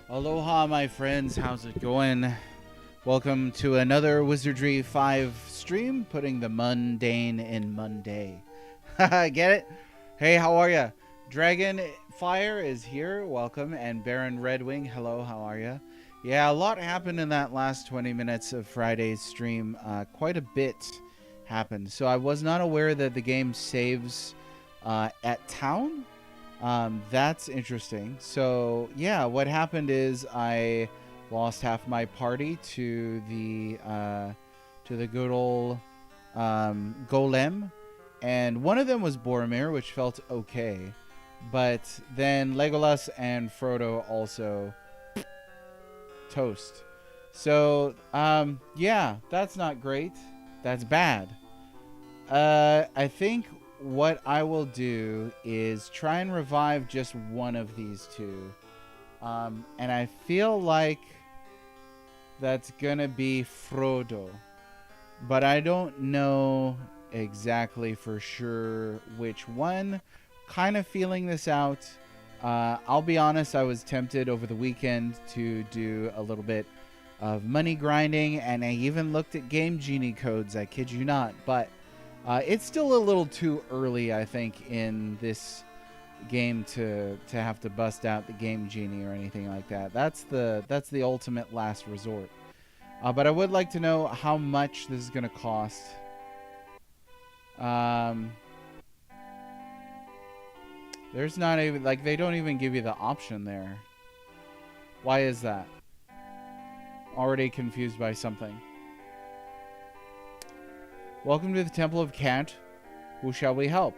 Aloha, my friends. How's it going? Welcome to another Wizardry 5 stream, putting the mundane in Monday. Get it? Hey, how are ya? Dragon Fire is here. Welcome. And Baron Redwing, hello, how are ya? Yeah, a lot happened in that last 20 minutes of Friday's stream. Quite a bit happened. So I was not aware that the game saves at town. That's interesting. So yeah, what happened is I lost half my party to the good old golem, and one of them was Boromir, which felt okay, but then Legolas and Frodo also toast. So yeah, that's not great. That's bad. I think what I will do is try and revive just one of these two. And I feel like that's gonna be Frodo. But I don't know exactly for sure which one. Kind of feeling this out. I'll be honest, I was tempted over the weekend to do a little bit of money grinding, and I even looked at Game Genie codes, I kid you not, but it's still a little too early, I think, in this game to have to bust out the Game Genie or anything like that. That's the ultimate last resort. But I would like to know how much this is going to cost. There's not even, like, they don't even give you the option there. Why is that? Already confused by something. Welcome to the Temple of Kant. Who shall we help?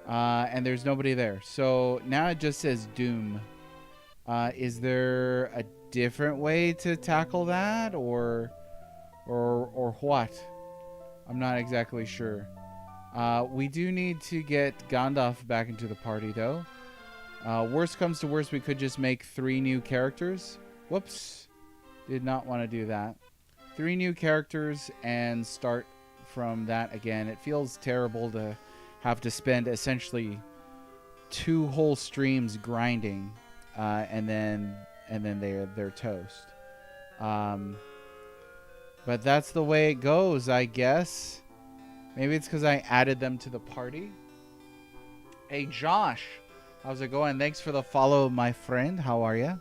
And there's nobody there. So now it just says Doom. Is there a different way to tackle that, or what? I'm not exactly sure. We do need to get Gandalf back into the party, though. Worst comes to worst, we could just make 3 new characters. Whoops. Did not want to do that. 3 new characters and start from that again. It feels terrible to have to spend essentially 2 whole streams grinding, and then they're toast. But that's the way it goes, I guess. Maybe it's because I added them to the party. Hey, Josh, how's it going? Thanks for the follow, my friend. How are you?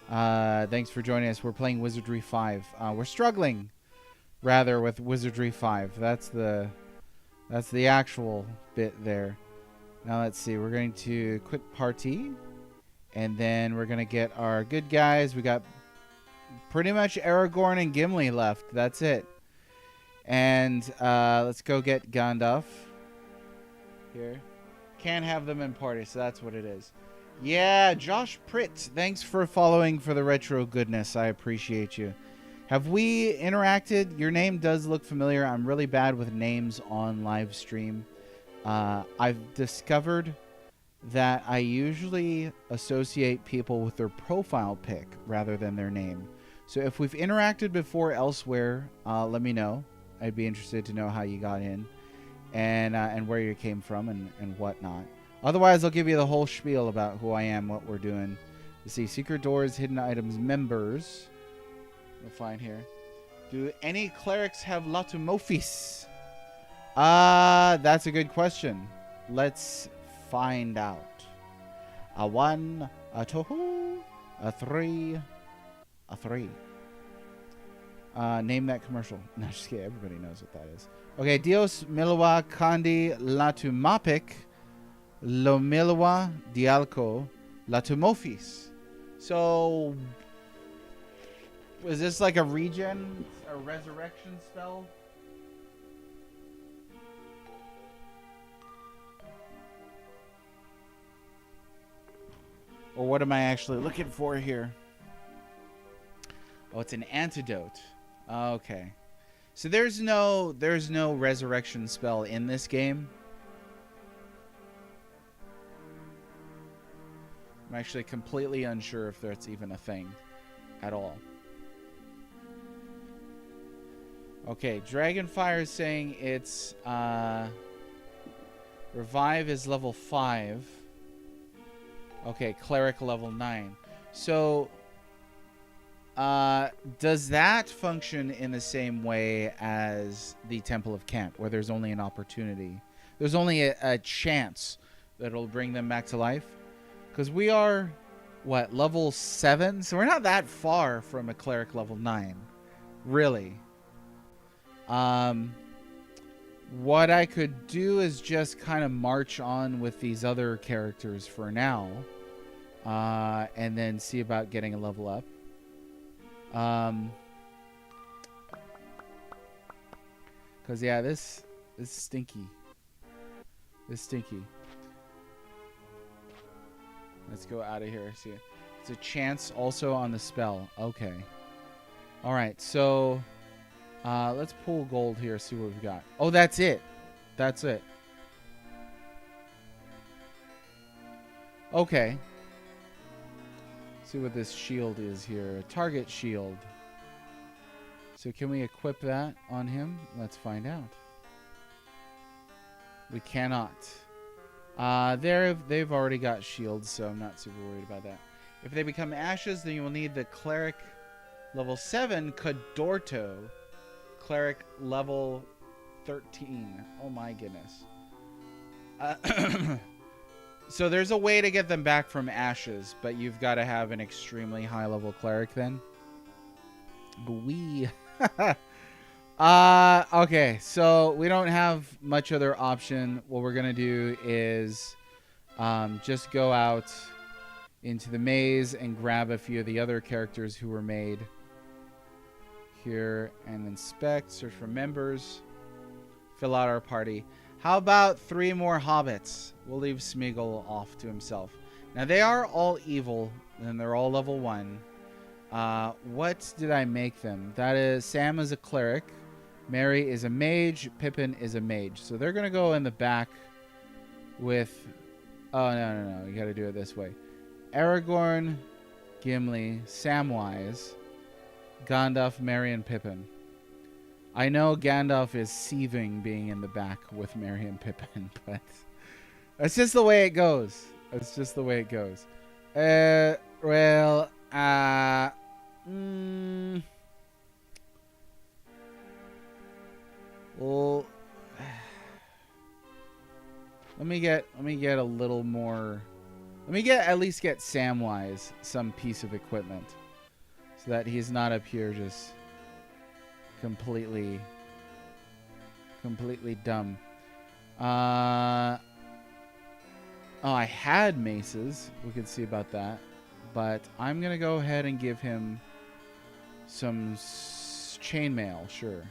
Thanks for joining us. We're playing Wizardry 5. We're struggling, rather, with Wizardry 5. That's the actual bit there. Now let's see. We're going to quit party, and then we're going to get our good guys. We got pretty much Aragorn and Gimli left. That's it. And let's go get Gandalf here. Can't have them in party, so that's what it is. Yeah, Josh Pritt, thanks for following for the retro goodness. I appreciate you. Have we interacted? Your name does look familiar. I'm really bad with names on live stream. I've discovered that I usually associate people with their profile pic rather than their name. So if we've interacted before elsewhere, let me know. I'd be interested to know how you got in and where you came from and whatnot. Otherwise, I'll give you the whole spiel about who I am, what we're doing. Let's see. Secret doors, hidden items, members. We'll find here. Do any clerics have Latumofis? That's a good question. Let's find out. A 1, a 2, a 3, a 3. Name that commercial. No, just kidding. Everybody knows what that is. Okay, Dios Milwa Kandi Latumapic Lomilwa Dialco Latumofis. So, is this like a regen, a resurrection spell? Or what am I actually looking for here? Oh, it's an antidote. Okay. So there's no resurrection spell in this game. I'm actually completely unsure if that's even a thing at all. Okay, Dragonfire is saying it's revive is level 5. Okay, cleric level 9. So Does that function in the same way as the Temple of Kent, where there's only an opportunity? There's only a chance that it'll bring them back to life? Because we are, what, level 7? So we're not that far from a cleric level 9. Really. What I could do is just kind of march on with these other characters for now. And then see about getting a level up. Because, yeah, this is stinky. This is stinky. Let's go out of here. See, it's a chance also on the spell. Okay. All right. So, let's pull gold here. See what we've got. Oh, that's it. That's it. Okay. See what this shield is here. A target shield. So can we equip that on him? Let's find out. We cannot. They've already got shields, so I'm not super worried about that. If they become ashes, then you will need the cleric level 7 Cadorto. Cleric level 13. Oh my goodness. So there's a way to get them back from ashes, but you've got to have an extremely high level cleric then. Wee. Okay, so we don't have much other option. What we're gonna do is just go out into the maze and grab a few of the other characters who were made here and inspect, search for members, fill out our party. How about 3 more hobbits? We'll leave Smeagol off to himself. Now they are all evil and they're all level 1. What did I make them? That is, Sam is a cleric, Mary is a mage, Pippin is a mage. So they're gonna go in the back with, oh no, you gotta do it this way. Aragorn, Gimli, Samwise, Gandalf, Merry, and Pippin. I know Gandalf is seething being in the back with Merry and Pippin, but that's just the way it goes. That's just the way it goes. Well, well, let me get a little more. Let me at least get Samwise some piece of equipment, so that he's not up here just completely dumb. Oh, I had maces. We could see about that, but I'm gonna go ahead and give him some chainmail, sure.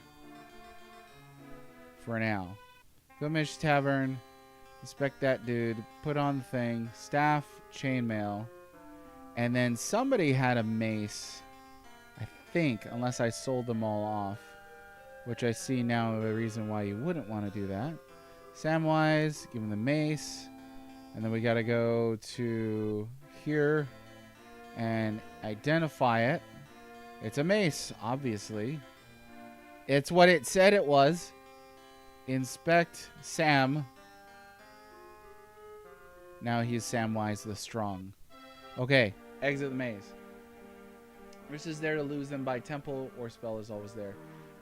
For now, Gilmish Tavern. Inspect that dude. Put on the thing. Staff, chainmail, and then somebody had a mace. I think, unless I sold them all off, which I see now the reason why you wouldn't want to do that. Samwise, give him the mace, and then we got to go to here and identify it. It's a mace, obviously. It's what it said it was. Inspect Sam. Now he's Samwise the Strong. Okay, exit the maze. Risk is there to lose them by temple, or spell is always there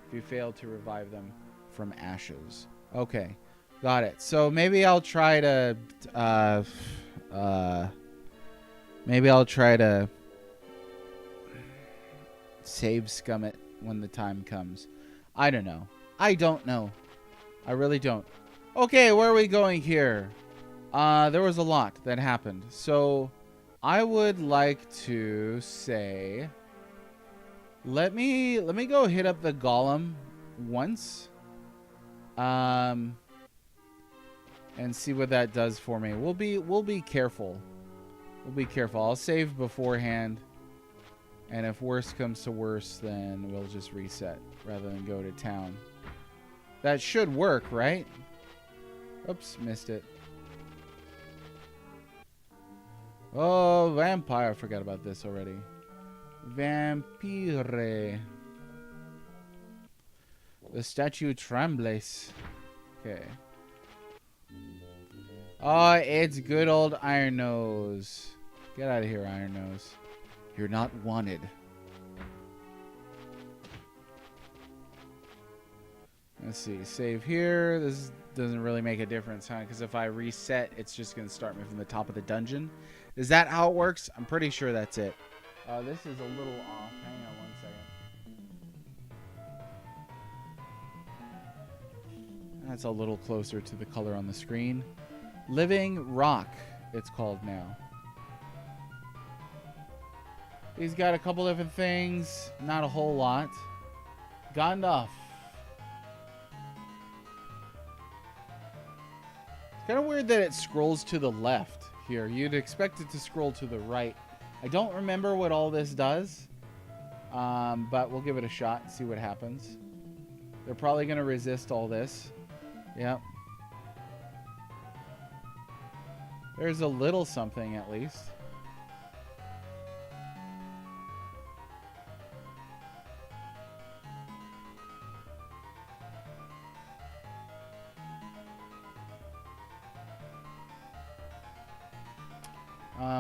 if you fail to revive them from ashes. Okay, got it. So maybe I'll try to save scum it when the time comes. I don't know. I really don't. Okay, where are we going here? There was a lot that happened. So I would like to say, let me go hit up the golem once. And see what that does for me. We'll be careful. We'll be careful. I'll save beforehand. And if worse comes to worse, then we'll just reset rather than go to town. That should work, right? Oops, missed it. Oh, vampire. Forgot about this already. Vampire. The statue trembles. Okay. Oh, it's good old Iron Nose. Get out of here, Iron Nose. You're not wanted. Let's see. Save here. This doesn't really make a difference, huh? Because if I reset, it's just going to start me from the top of the dungeon. Is that how it works? I'm pretty sure that's it. This is a little off. Hang on 1 second. That's a little closer to the color on the screen. Living Rock, it's called now. He's got a couple different things. Not a whole lot. Gandalf. It's kind of weird that it scrolls to the left here. You'd expect it to scroll to the right. I don't remember what all this does. But we'll give it a shot and see what happens. They're probably going to resist all this. Yep. There's a little something at least.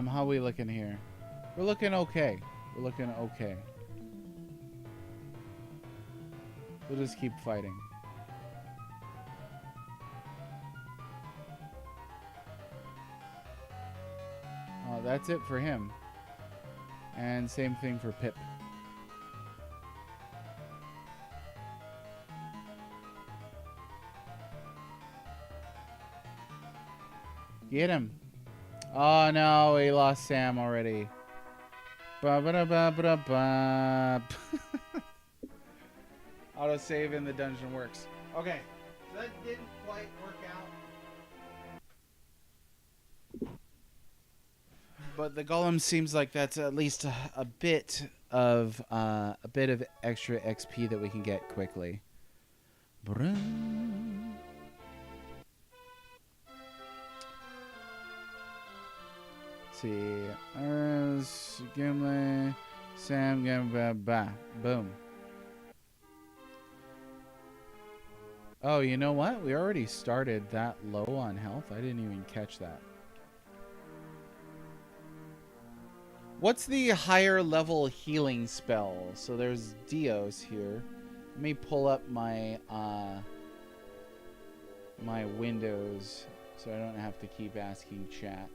How are we looking here? We're looking okay. We're looking okay. We'll just keep fighting. Oh, that's it for him. And same thing for Pip. Get him. Oh no, we lost Sam already. Ba-ba-da-ba-ba-da-ba. Autosave in the dungeon works. Okay, so that didn't quite work out. But the golem seems like that's at least a bit of extra XP that we can get quickly. See, Gimli, Sam, Gimli, boom. Oh, you know what? We already started that low on health. I didn't even catch that. What's the higher level healing spell? So there's Dios here. Let me pull up my my windows so I don't have to keep asking chat.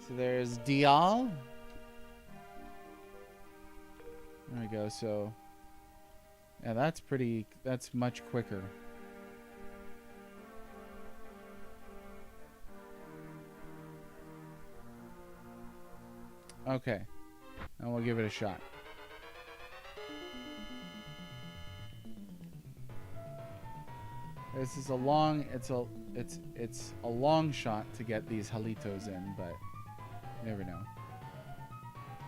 So there's Dial. There we go. So yeah, that's much quicker. Okay. And we'll give it a shot. This is a long it's a long shot to get these Halitos in, but you never know.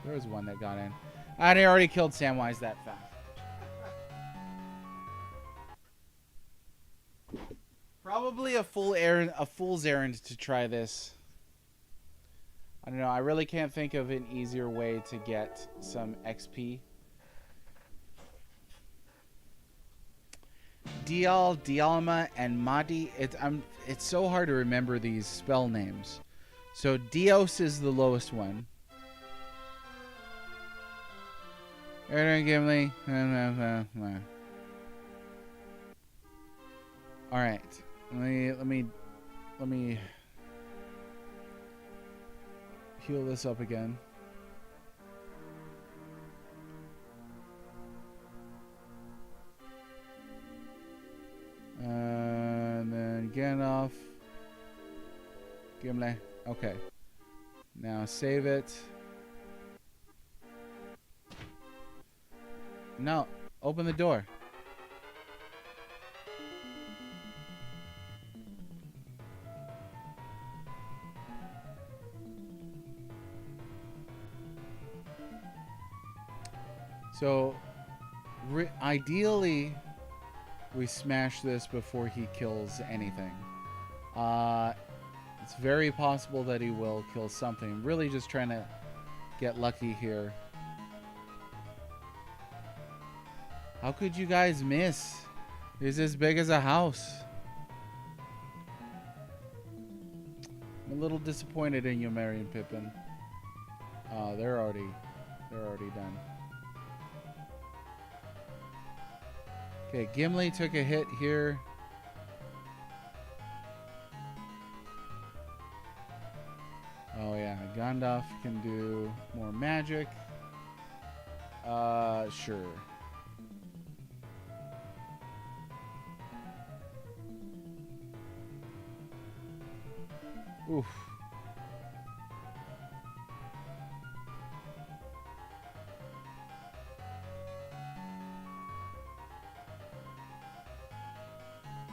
There was one that got in. I already killed Samwise that fast. Probably a fool's errand to try this. I don't know. I really can't think of an easier way to get some XP. Dial, Dialma, and Mahdi. It's so hard to remember these spell names. So Dios is the lowest one. Gimli. All right. Let me heal this up again. And then Gandalf. Gimli. Okay. Now save it. No. Open the door. So, ideally, we smash this before he kills anything. It's very possible that he will kill something. Really just trying to get lucky here. How could you guys miss? He's as big as a house. I'm a little disappointed in you, Merry and Pippin. Oh, they're already They're already done. Okay, Gimli took a hit here. Oh yeah, Gandalf can do more magic. Sure. Oof.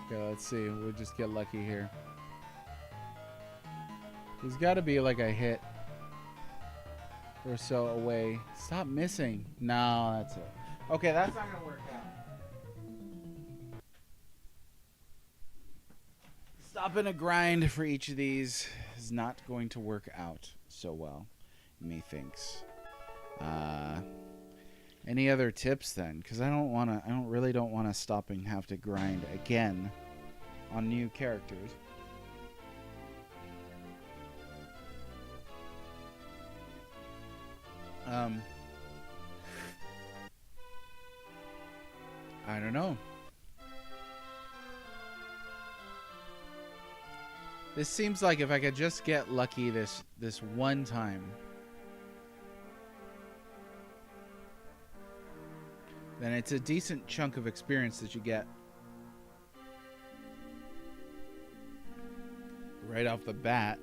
Okay, let's see. We'll just get lucky here. There's got to be like a hit or so away. Stop missing. No, that's it. Okay, that's not going to work out. Stopping a grind for each of these is not going to work out so well, methinks. Any other tips then? Because I really don't want to stop and have to grind again on new characters. I don't know. This seems like if I could just get lucky this one time, then it's a decent chunk of experience that you get right off the bat.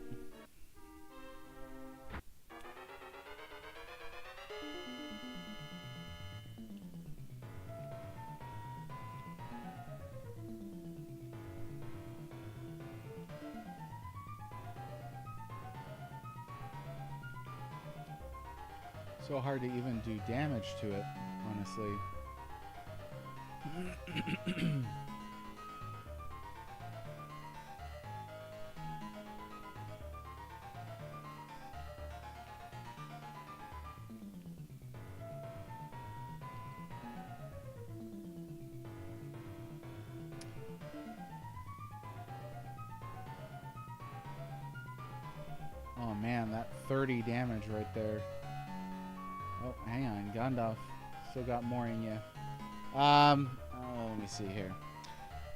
So hard to even do damage to it, honestly. Oh man, that 30 damage right there. Oh, hang on, Gandalf still got more in you. Let me see here.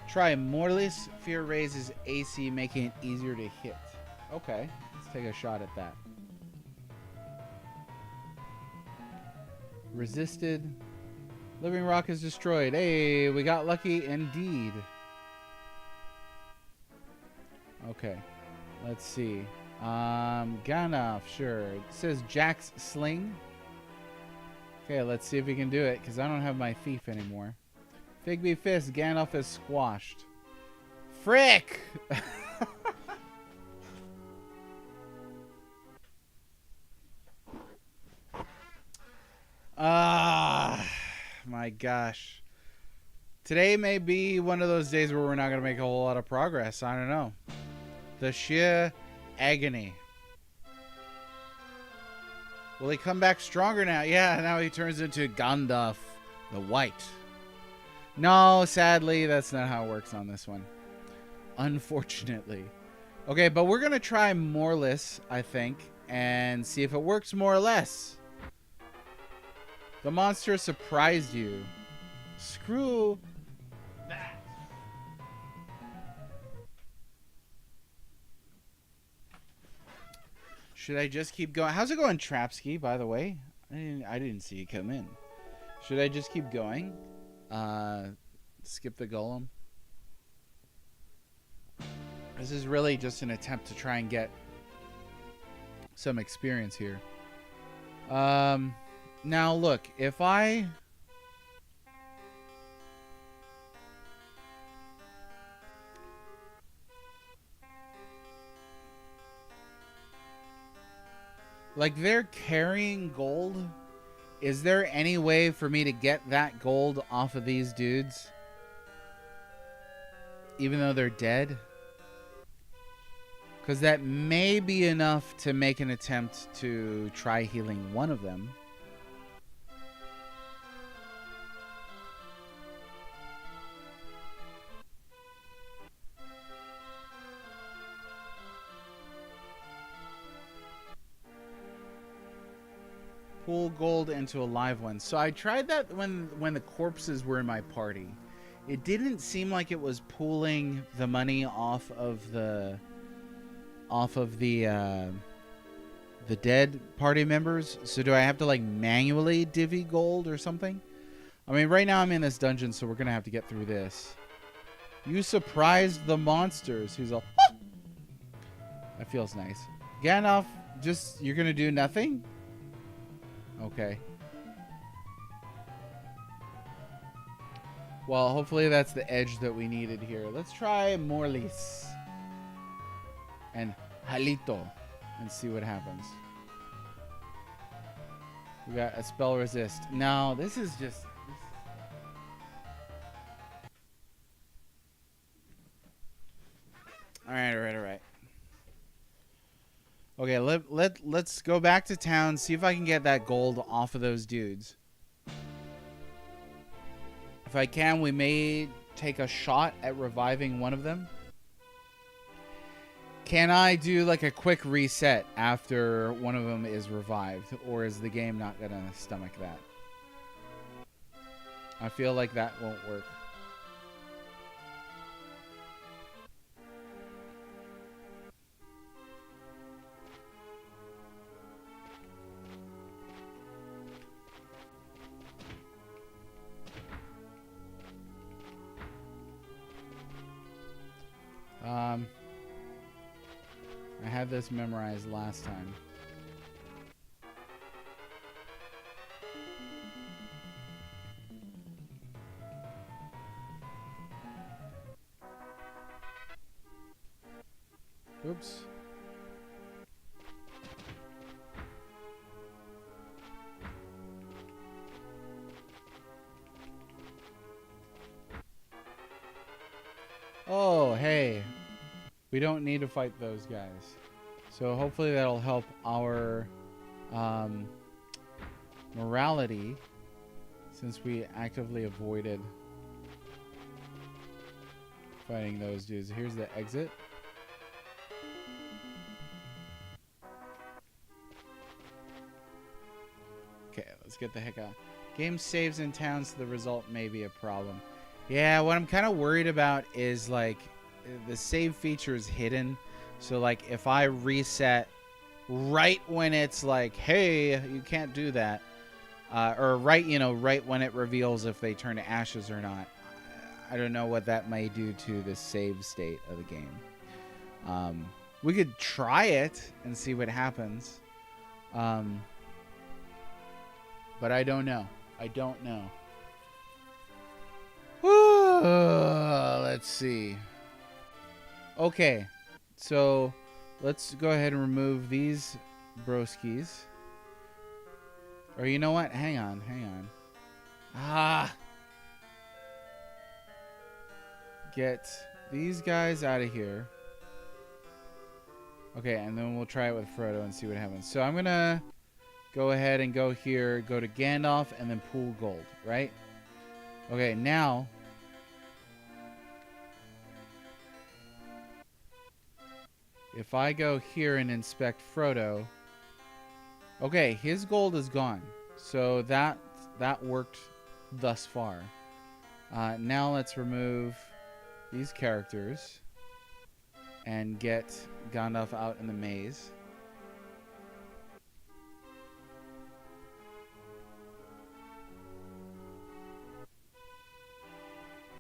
Try Mortis. Fear raises AC, making it easier to hit. Okay, let's take a shot at that. Resisted. Living Rock is destroyed. Hey, we got lucky indeed. Okay, let's see. Gandalf, sure. It says Jack's Sling. Okay, let's see if we can do it, because I don't have my thief anymore. Figby Fist, Gandalf is squashed. Frick! My gosh. Today may be one of those days where we're not going to make a whole lot of progress. I don't know. The sheer agony. Will he come back stronger now? Yeah, now he turns into Gandalf the White. No, sadly, that's not how it works on this one. Unfortunately. Okay, but we're going to try Mortis, I think, and see if it works more or less. The monster surprised you. Screw that. Should I just keep going? How's it going, Trapski, by the way? I didn't see you come in. Should I just keep going? Skip the golem. This is really just an attempt to try and get some experience here. Now look, if I... Like, they're carrying gold. Is there any way for me to get that gold off of these dudes? Even though they're dead? Because that may be enough to make an attempt to try healing one of them. Pool gold into a live one. So I tried that when the corpses were in my party. It didn't seem like it was pooling the money off of the dead party members. So do I have to like manually divvy gold or something? I mean, right now I'm in this dungeon, so we're gonna have to get through this. You surprised the monsters. Who's all? That feels nice. Gandalf, just you're gonna do nothing? Okay. Well, hopefully that's the edge that we needed here. Let's try Morlis and Halito and see what happens. We got a spell resist. Now, this is just... Alright. Okay, let's go back to town, see if I can get that gold off of those dudes. If I can, we may take a shot at reviving one of them. Can I do like a quick reset after one of them is revived? Or is the game not going to stomach that? I feel like that won't work. I had this memorized last time. Oops. Oh, hey. We don't need to fight those guys. So hopefully that'll help our morality, since we actively avoided fighting those dudes. Here's the exit. Okay, let's get the heck out. Game saves in town, so the result may be a problem. Yeah, what I'm kind of worried about is like the save feature is hidden. So like if I reset right when it's like, hey, you can't do that, or right when it reveals if they turn to ashes or not, I don't know what that may do to the save state of the game. We could try it and see what happens, but I don't know. Let's see. Okay, so let's go ahead and remove these broskies. Or you know what? Hang on. Get these guys out of here. Okay, and then we'll try it with Frodo and see what happens. So I'm going to go ahead and go here, go to Gandalf, and then pool gold, right? Okay, now... if I go here and inspect Frodo... okay, his gold is gone. So that worked thus far. Now let's remove these characters and get Gandalf out in the maze.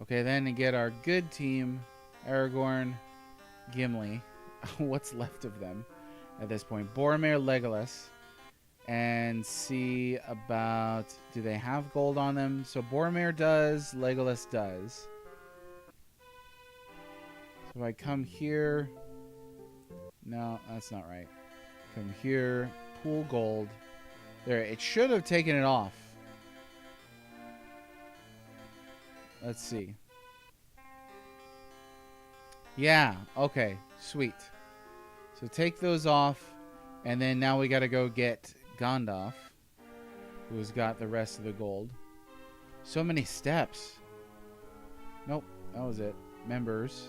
Okay, then to get our good team, Aragorn, Gimli. What's left of them at this point? Boromir, Legolas. And see about... do they have gold on them? So Boromir does, Legolas does. So I come here... no, that's not right. Come here, pool gold. There, it should have taken it off. Let's see. Yeah, okay, sweet. So take those off, and then now we got to go get Gandalf, who's got the rest of the gold. So many steps. Nope, that was it. Members.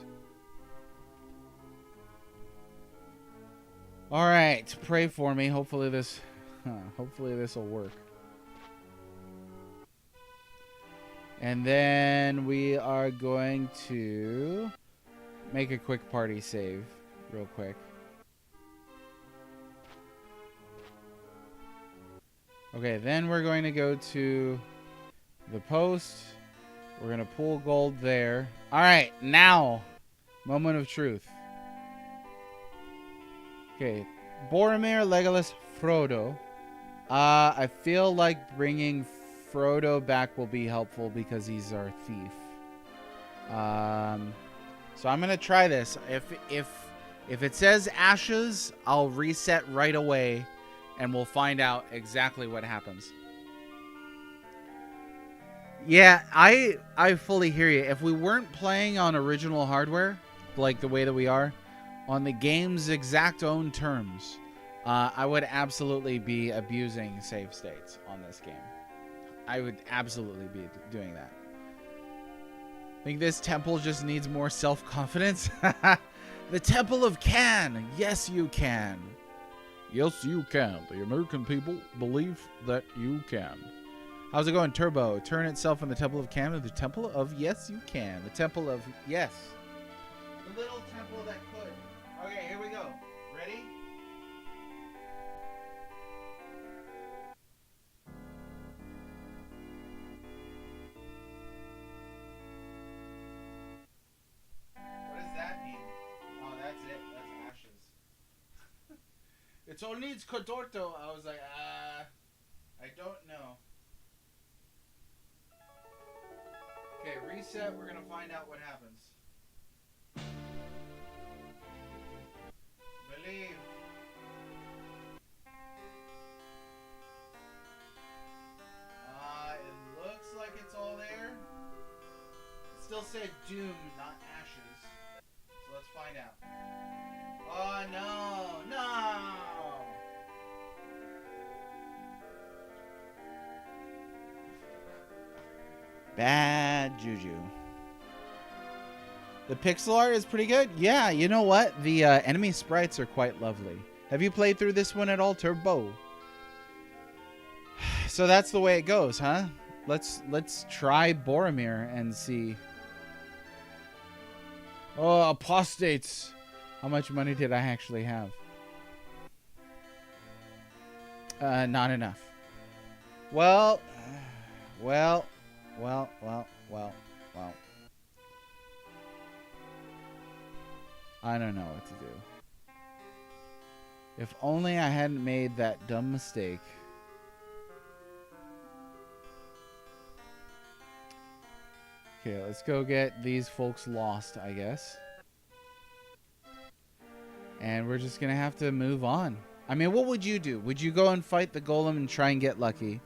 All right, pray for me. Hopefully this Hopefully this will work. And then we are going to make a quick party save real quick. Okay, then we're going to go to the post. We're going to pull gold there. All right, now, moment of truth. Okay, Boromir, Legolas, Frodo. I feel like bringing Frodo back will be helpful because he's our thief. So I'm gonna try this. If it says ashes, I'll reset right away, and we'll find out exactly what happens. Yeah, I fully hear you. If we weren't playing on original hardware, like the way that we are, on the game's exact own terms, I would absolutely be abusing save states on this game. I would absolutely be doing that. I think this temple just needs more self-confidence. The Temple of Can. Yes, you can. Yes, you can. The American people believe that you can. How's it going, Turbo? Turn itself in the Temple of Can into the Temple of Yes, you can. The Temple of Yes. The little temple that could. Okay, here we go. Ready? What does that mean? Oh, that's it. That's ashes. It all needs Codorto. I was like, I don't know. Okay, reset. We're gonna find out what happens. Believe. It looks like it's all there. It still said doom, not ashes. So let's find out. Oh no, no! Bad juju. The pixel art is pretty good. Yeah, you know what? The enemy sprites are quite lovely. Have you played through this one at all, Turbo? So that's the way it goes, huh? Let's try Boromir and see. Oh, apostates! How much money did I actually have? Not enough. Well. I don't know what to do. If only I hadn't made that dumb mistake. Okay, let's go get these folks lost, I guess. And we're just going to have to move on. I mean, what would you do? Would you go and fight the golem and try and get lucky?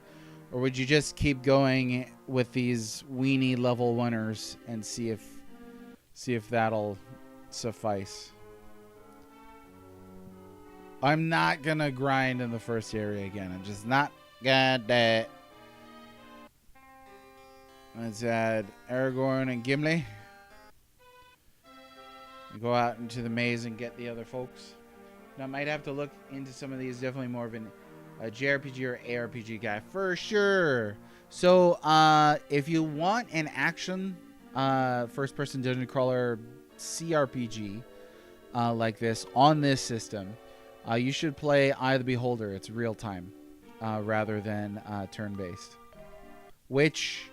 Or would you just keep going with these weenie level 1ers and see if that'll suffice? I'm not going to grind in the first area again. I'm just not gonna do it. Let's add Aragorn and Gimli. Go out into the maze and get the other folks. Now, I might have to look into some of these. Definitely more of a JRPG or ARPG guy for sure. So, if you want an action first-person dungeon crawler CRPG like this on this system, you should play Eye of the Beholder. It's real time rather than turn-based, which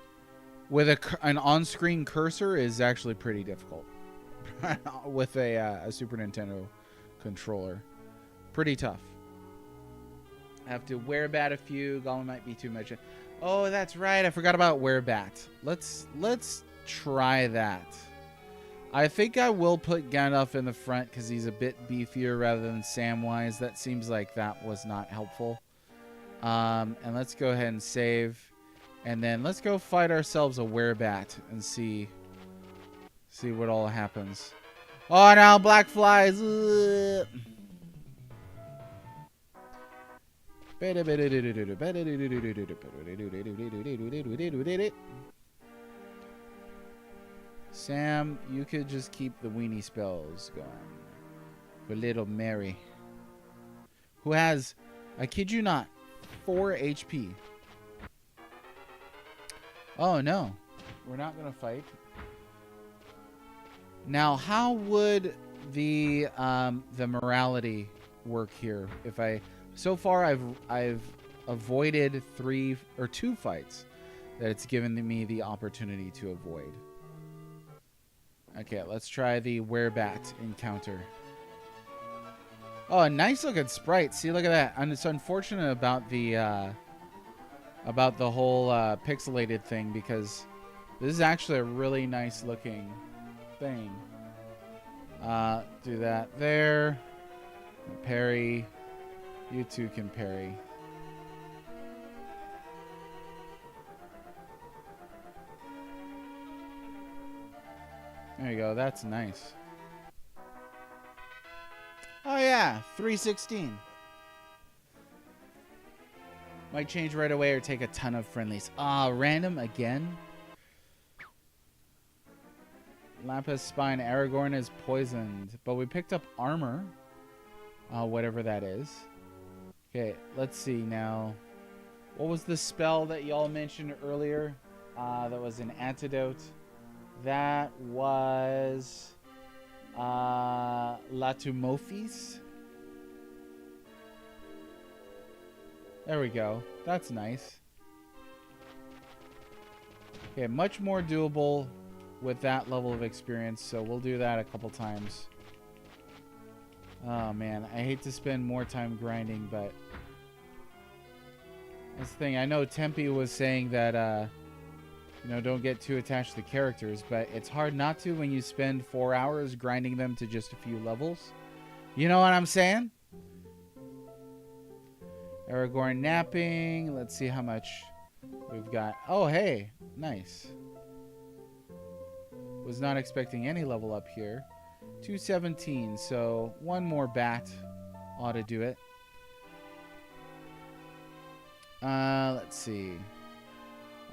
with an on-screen cursor is actually pretty difficult with a Super Nintendo controller. Pretty tough. I have to werebat a few. Golem might be too much. Oh, that's right. I forgot about werebat. Let's try that. I think I will put Gandalf in the front because he's a bit beefier rather than Samwise. That seems like that was not helpful. And let's go ahead and save. And then let's go fight ourselves a werebat and see what all happens. Oh no, black flies. Ugh. Sam, you could just keep the weenie spells going for little Mary, who has, I kid you not, 4 HP. Oh, no. We're not going to fight. Now, how would the morality work here? If I... So far, I've avoided 2 fights that it's given me the opportunity to avoid. Okay, let's try the werebat encounter. Oh, a nice looking sprite. See, look at that. And it's unfortunate about the whole pixelated thing, because this is actually a really nice looking thing. Do that there. Parry. You too can parry. There you go. That's nice. Oh, yeah. 316. Might change right away or take a ton of friendlies. Ah, random again. Lapis Spine. Aragorn is poisoned. But we picked up armor. Whatever that is. Okay, let's see now. What was the spell that y'all mentioned earlier? That was an antidote. That was Latumofis. There we go. That's nice. Okay, much more doable with that level of experience, so we'll do that a couple times. Oh man, I hate to spend more time grinding, but that's the thing. I know Tempe was saying that you know, don't get too attached to the characters, but it's hard not to when you spend 4 hours grinding them to just a few levels. You know what I'm saying? Aragorn napping. Let's see how much we've got. Oh, hey. Nice. Was not expecting any level up here. 217, so one more bat ought to do it. Let's see.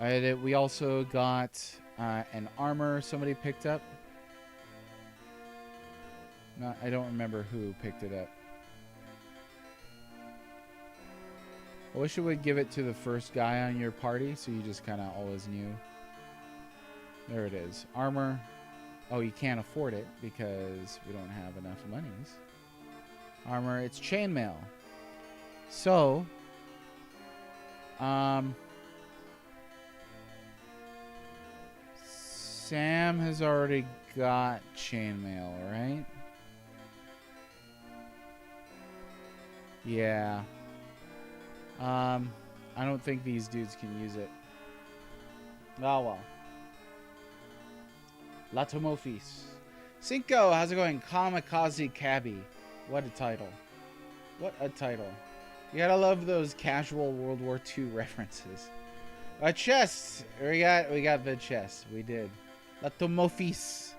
We also got an armor somebody picked up. I don't remember who picked it up. I wish it would give it to the first guy on your party, so you just kind of always knew. There it is. Armor. Oh, you can't afford it because we don't have enough monies. Armor. It's chainmail. So, Sam has already got chainmail, right? Yeah. I don't think these dudes can use it. Oh well. Latomofis. Cinco, how's it going? Kamikaze Cabby. What a title. What a title. You gotta love those casual World War II references. A chest. We got the chest. We did. Latomofis.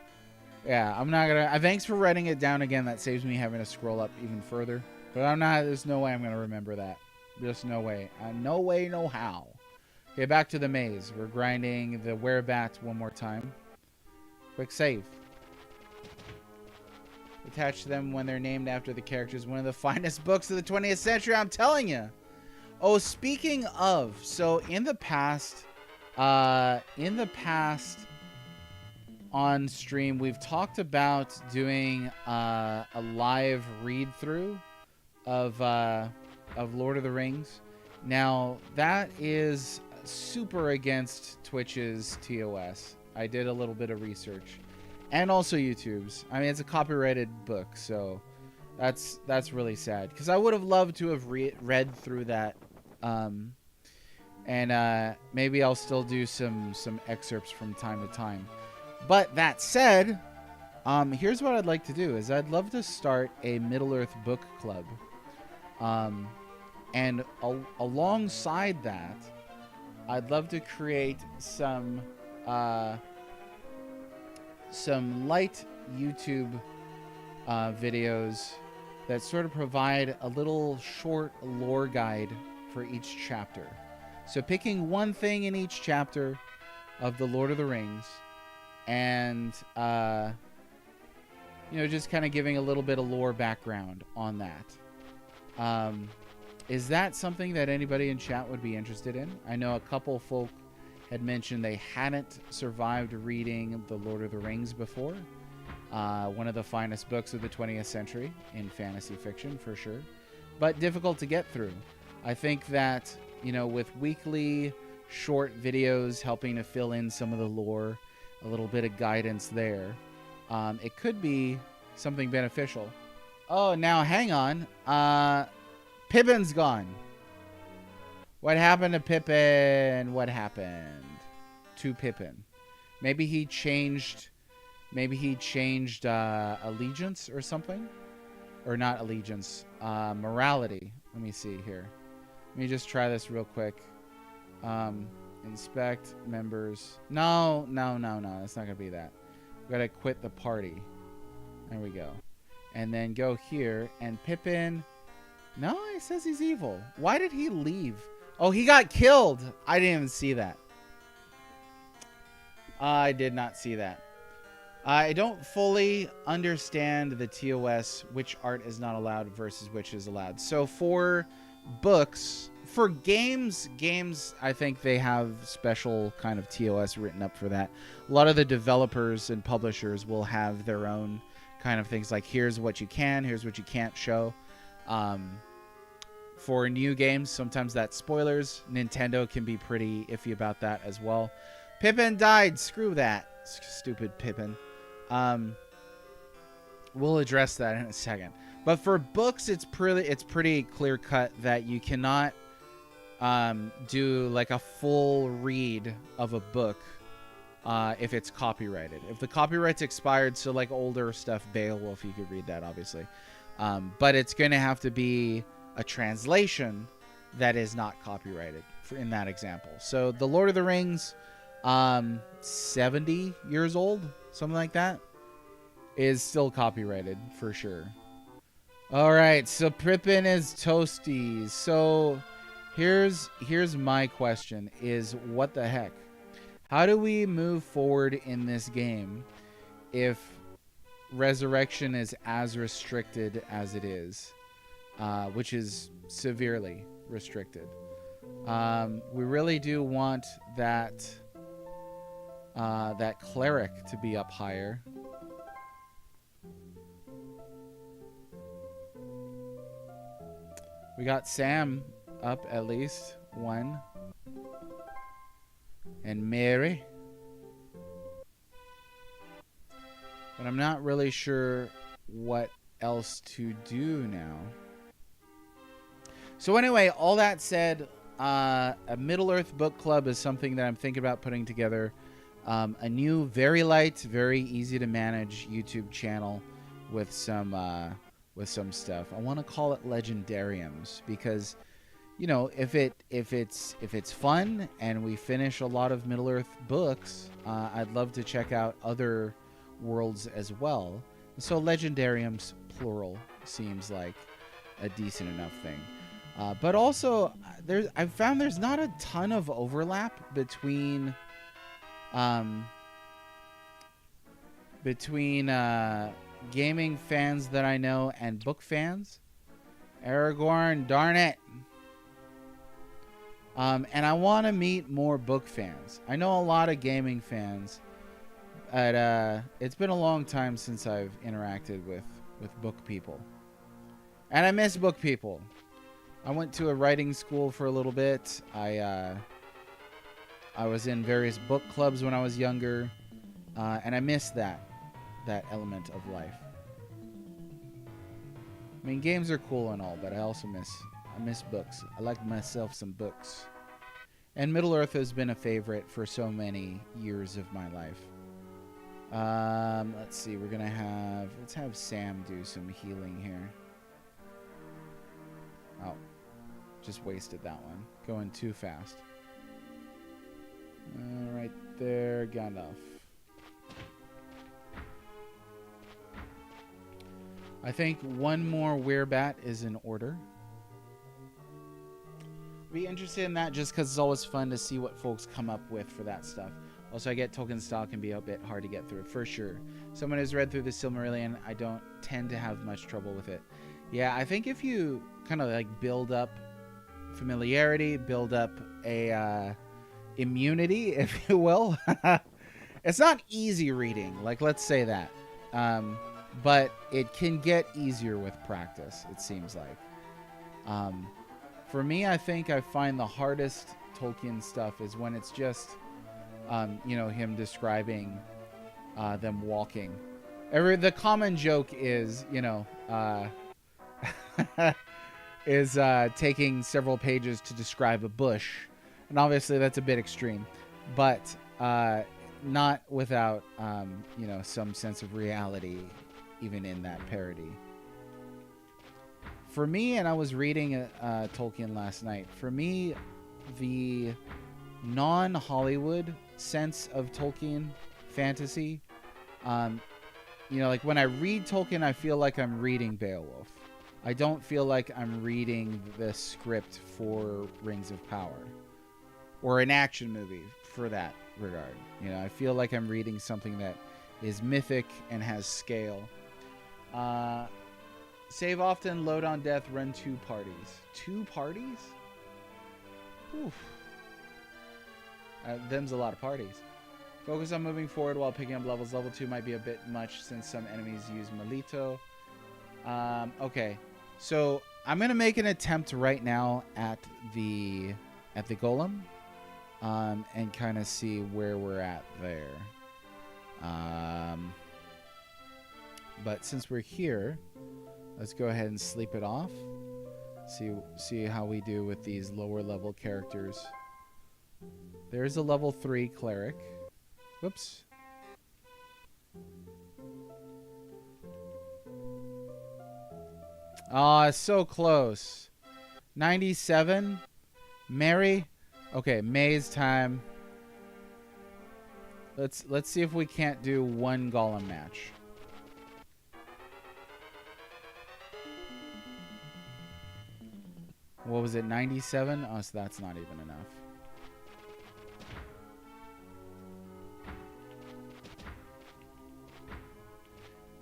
Yeah, I'm not gonna. Thanks for writing it down again. That saves me having to scroll up even further. But I'm not. There's no way I'm gonna remember that. Just no way. No way, no how. Okay, back to the maze. We're grinding the werebats one more time. Quick save. Attach to them when they're named after the characters. One of the finest books of the 20th century, I'm telling you. Oh, speaking of, so in the past on stream, we've talked about doing a live read through of Lord of the Rings. Now that is super against Twitch's TOS. I did a little bit of research, and also YouTube's. I mean, it's a copyrighted book, so that's really sad. Because I would have loved to have read through that, and maybe I'll still do some excerpts from time to time. But that said, here's what I'd like to do: is I'd love to start a Middle Earth book club, and alongside that, I'd love to create some light YouTube videos that sort of provide a little short lore guide for each chapter. So picking one thing in each chapter of the Lord of the Rings, and you know, just kind of giving a little bit of lore background on that. Is that something that anybody in chat would be interested in? I know a couple folk had mentioned they hadn't survived reading The Lord of the Rings before. One of the finest books of the 20th century in fantasy fiction, for sure. But difficult to get through. I think that, you know, with weekly short videos helping to fill in some of the lore, a little bit of guidance there, it could be something beneficial. Oh, now hang on. Pippin's gone. What happened to Pippin? What happened to Pippin? Maybe he changed allegiance or something, or not allegiance, morality. Let me see here. Let me just try this real quick. Inspect members. No. It's not gonna be that. We gotta quit the party. There we go. And then go here, and Pippin. No, it says he's evil. Why did he leave? Oh, he got killed. I didn't even see that. I did not see that. I don't fully understand the TOS, which art is not allowed versus which is allowed. So for books, for games, I think they have special kind of TOS written up for that. A lot of the developers and publishers will have their own kind of things like here's what you can, here's what you can't show. For new games, sometimes that's spoilers. Nintendo can be pretty iffy about that as well. Pippin died. Screw that. Stupid Pippin. We'll address that in a second. But for books, it's pretty clear cut that you cannot do like a full read of a book if it's copyrighted. If the copyright's expired, so like older stuff, Beowulf, you could read that obviously. But it's going to have to be a translation that is not copyrighted in that example. So The Lord of the Rings, 70 years old, something like that, is still copyrighted for sure. All right, so Pippin is toasties. So here's my question is, what the heck? How do we move forward in this game if resurrection is as restricted as it is, which is severely restricted? We really do want that cleric to be up higher. We got Sam up at least one, and Mary, but I'm not really sure what else to do now. So anyway, all that said, a Middle-earth book club is something that I'm thinking about putting together. A new, very light, very easy to manage YouTube channel with some stuff. I want to call it Legendariums because, you know, if it's fun and we finish a lot of Middle-earth books, I'd love to check out other worlds as well. So Legendariums plural seems like a decent enough thing. But also, I've found there's not a ton of overlap between gaming fans that I know and book fans. Aragorn, darn it. And I want to meet more book fans. I know a lot of gaming fans. It's been a long time since I've interacted with book people. And I miss book people. I went to a writing school for a little bit. I was in various book clubs when I was younger. And I miss that element of life. I mean, games are cool and all, but I also miss books. I like myself some books. And Middle-earth has been a favorite for so many years of my life. Let's see, let's have Sam do some healing here. Oh, just wasted that one. Going too fast. Right there, Gandalf. I think one more Werebat is in order. Be interested in that just because it's always fun to see what folks come up with for that stuff. Also, I get Tolkien style can be a bit hard to get through, for sure. Someone who's read through the Silmarillion, I don't tend to have much trouble with it. Yeah, I think if you kind of like build up familiarity, build up a immunity, if you will. It's not easy reading, like, let's say that. But it can get easier with practice, it seems like. For me, I think I find the hardest Tolkien stuff is when it's just, him describing them walking. The common joke is, is taking several pages to describe a bush. And obviously that's a bit extreme. But not without, some sense of reality even in that parody. For me, and I was reading Tolkien last night, for me, the non-Hollywood sense of Tolkien fantasy, like when I read Tolkien, I feel like I'm reading Beowulf. I don't feel like I'm reading the script for Rings of Power or an action movie for that regard. I feel like I'm reading something that is mythic and has scale. Save often, load on death, run 2 parties. 2 parties? Oof. Them's a lot of parties. Focus on moving forward while picking up levels. Level 2 might be a bit much since some enemies use Melito. Okay. So I'm going to make an attempt right now at the golem. And kind of see where we're at there. But since we're here, let's go ahead and sleep it off. See how we do with these lower level characters. There's a level 3 cleric. Whoops. Ah, so close. 97. Mary. Okay, May's time. Let's see if we can't do 1 golem match. What was it, 97? Oh, so that's not even enough.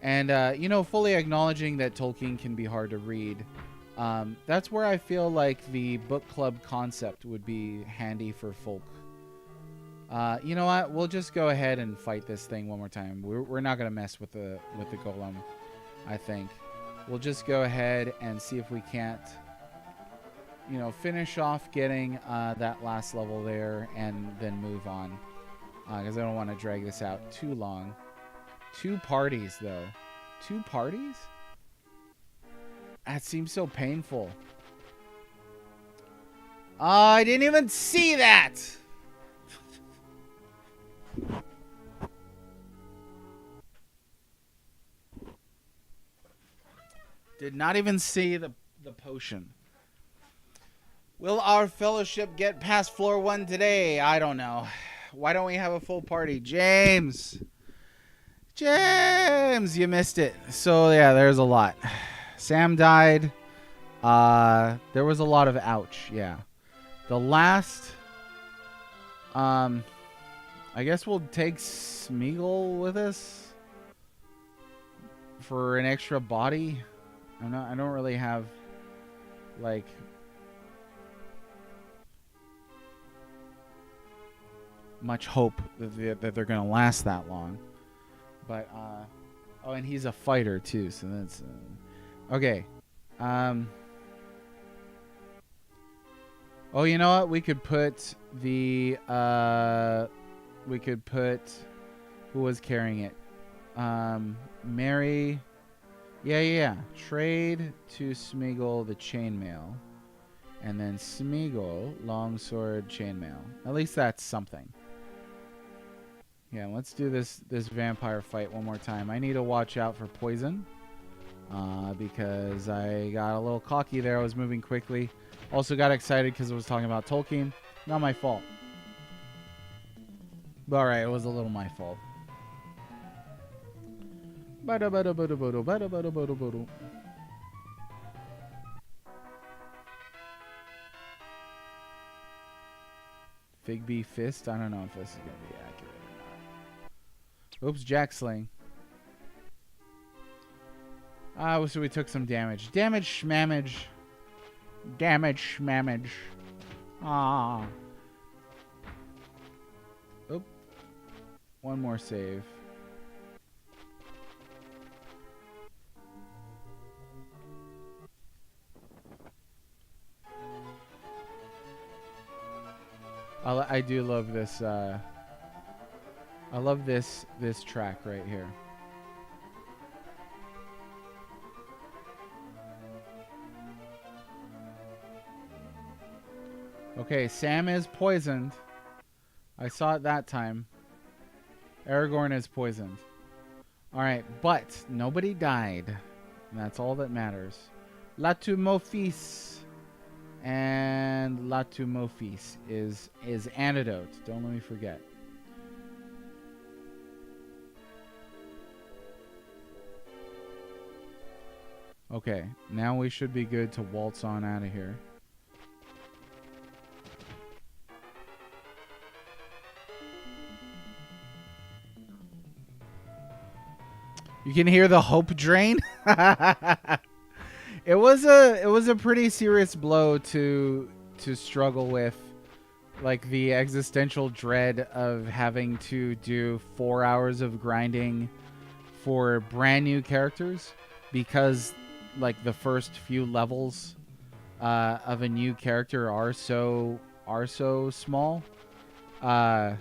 And, fully acknowledging that Tolkien can be hard to read, that's where I feel like the book club concept would be handy for folk. You know what? We'll just go ahead and fight this thing one more time. We're not going to mess with the golem, I think. We'll just go ahead and see if we can't, finish off getting that last level there and then move on. Because I don't want to drag this out too long. 2 parties, though. 2 parties? That seems so painful. Oh, I didn't even see that! Did not even see the potion. Will our fellowship get past floor 1 today? I don't know. Why don't we have a full party? James! James! You missed it. So, yeah, there's a lot. Sam died. There was a lot of ouch, yeah. The last... I guess we'll take Smeagol with us for an extra body. I don't really have, like... much hope that they're going to last that long. But, oh, and he's a fighter, too, so that's... okay. Oh, you know what? We could put the... we could put... who was carrying it? Mary... Yeah. Trade to Smeagol the chainmail. And then Smeagol, longsword, chainmail. At least that's something. Yeah, let's do this vampire fight one more time. I need to watch out for poison. Because I got a little cocky there. I was moving quickly. Also got excited because I was talking about Tolkien. Not my fault. But alright, it was a little my fault. Figby fist? I don't know if this is going to be accurate or not. Oops, Jack Sling. So we took some damage. Damage, schmamage. Damage, mamage. Ah. Oop. One more save. I do love this. I love this track right here. Okay, Sam is poisoned. I saw it that time. Aragorn is poisoned. Alright, but nobody died. And that's all that matters. Latumofis. And Latumofis is antidote. Don't let me forget. Okay, now we should be good to waltz on out of here. You can hear the hope drain. It was a pretty serious blow to struggle with, like the existential dread of having to do 4 hours of grinding for brand new characters, because like the first few levels of a new character are so small. That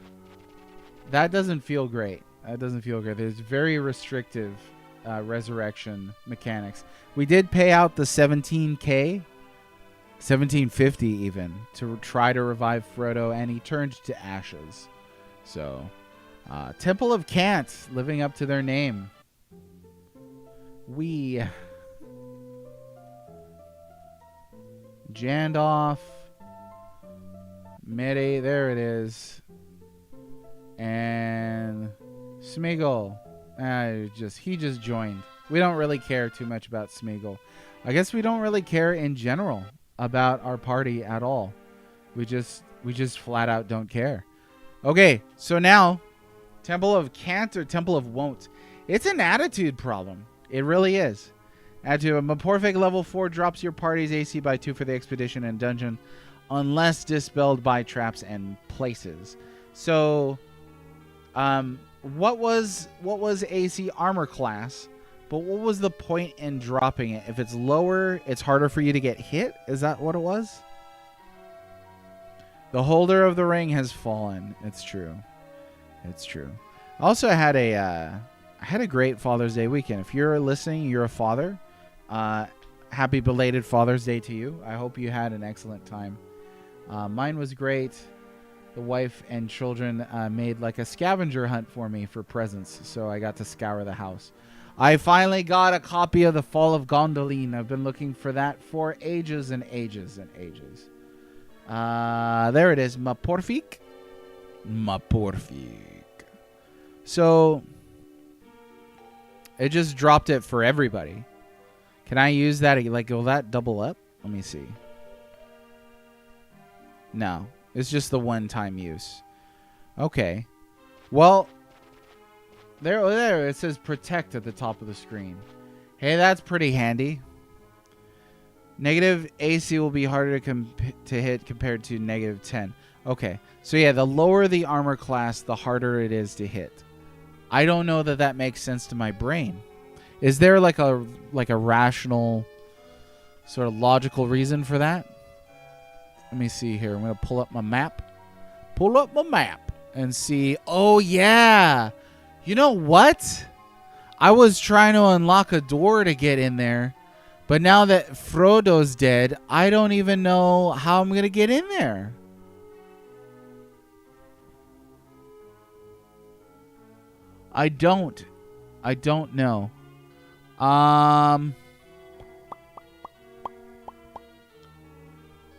doesn't feel great. That doesn't feel good. There's very restrictive resurrection mechanics. We did pay out the 17K, 1750 even, to try to revive Frodo, and he turned to ashes. So, Temple of Cant, living up to their name. Jandoff, Mede, there it is, and Smeagol. He just joined. We don't really care too much about Smeagol. I guess we don't really care in general about our party at all. We just flat out don't care. Okay, so now Temple of Cant or Temple of Won't. It's an attitude problem. It really is. Add to a Maporfic level 4 drops your party's AC by 2 for the expedition and dungeon, unless dispelled by traps and places. So, what was AC armor class? But what was the point in dropping it? If it's lower, it's harder for you to get hit? Is that what it was? The holder of the ring has fallen. It's true. It's true. I also had a great Father's Day weekend. If you're listening, you're a father. Happy belated Father's Day to you. I hope you had an excellent time. Mine was great. The wife and children made like a scavenger hunt for me for presents, so I got to scour the house. I finally got a copy of The Fall of Gondolin. I've been looking for that for ages and ages and ages. There it is, Maporfic. So, it just dropped it for everybody. Can I use that? Like, will that double up? Let me see. No. It's just the one-time use. Okay. Well, there. It says protect at the top of the screen. Hey, that's pretty handy. Negative AC will be harder to hit compared to negative 10. Okay. So, yeah, the lower the armor class, the harder it is to hit. I don't know that makes sense to my brain. Is there like a rational, sort of logical reason for that? Let me see here. I'm going to pull up my map. And see. Oh, yeah. You know what? I was trying to unlock a door to get in there. But now that Frodo's dead, I don't even know how I'm going to get in there. I don't know.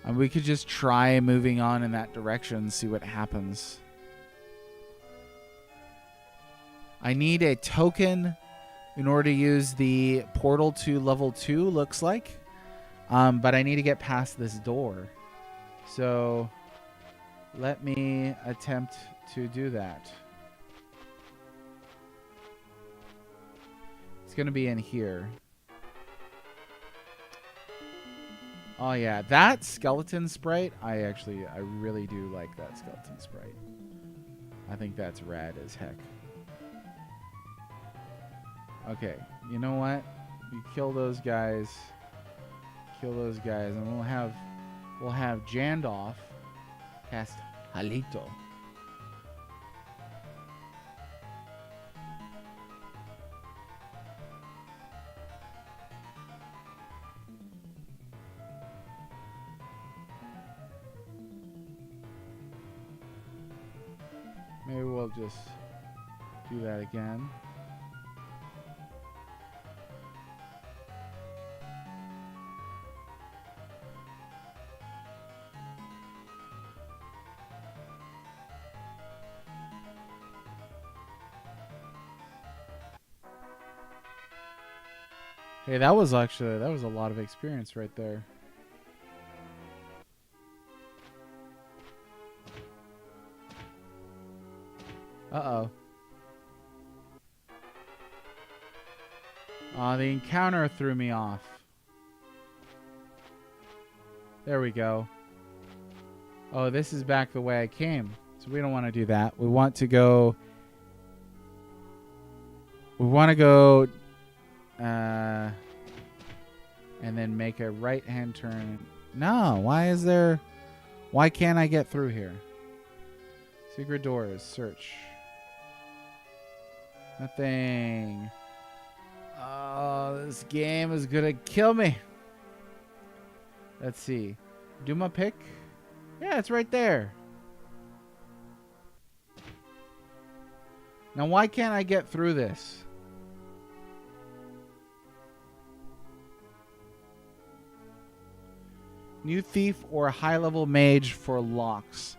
And we could just try moving on in that direction and see what happens. I need a token in order to use the portal to level 2, looks like. But I need to get past this door. So let me attempt to do that. It's going to be in here. Oh yeah, that skeleton sprite, I really do like that skeleton sprite. I think that's rad as heck. Okay, you know what? You kill those guys. Kill those guys, and we'll have Jandoff cast Halito. Maybe we'll just do that again. Hey, that was a lot of experience right there. Uh-oh. The encounter threw me off. There we go. Oh, this is back the way I came. So we don't want to do that. We want to go... and then make a right-hand turn. No, why can't I get through here? Secret doors, search. Nothing. Oh, this game is gonna kill me. Let's see. Do my pick? Yeah, it's right there. Now, why can't I get through this? New thief or high-level mage for locks.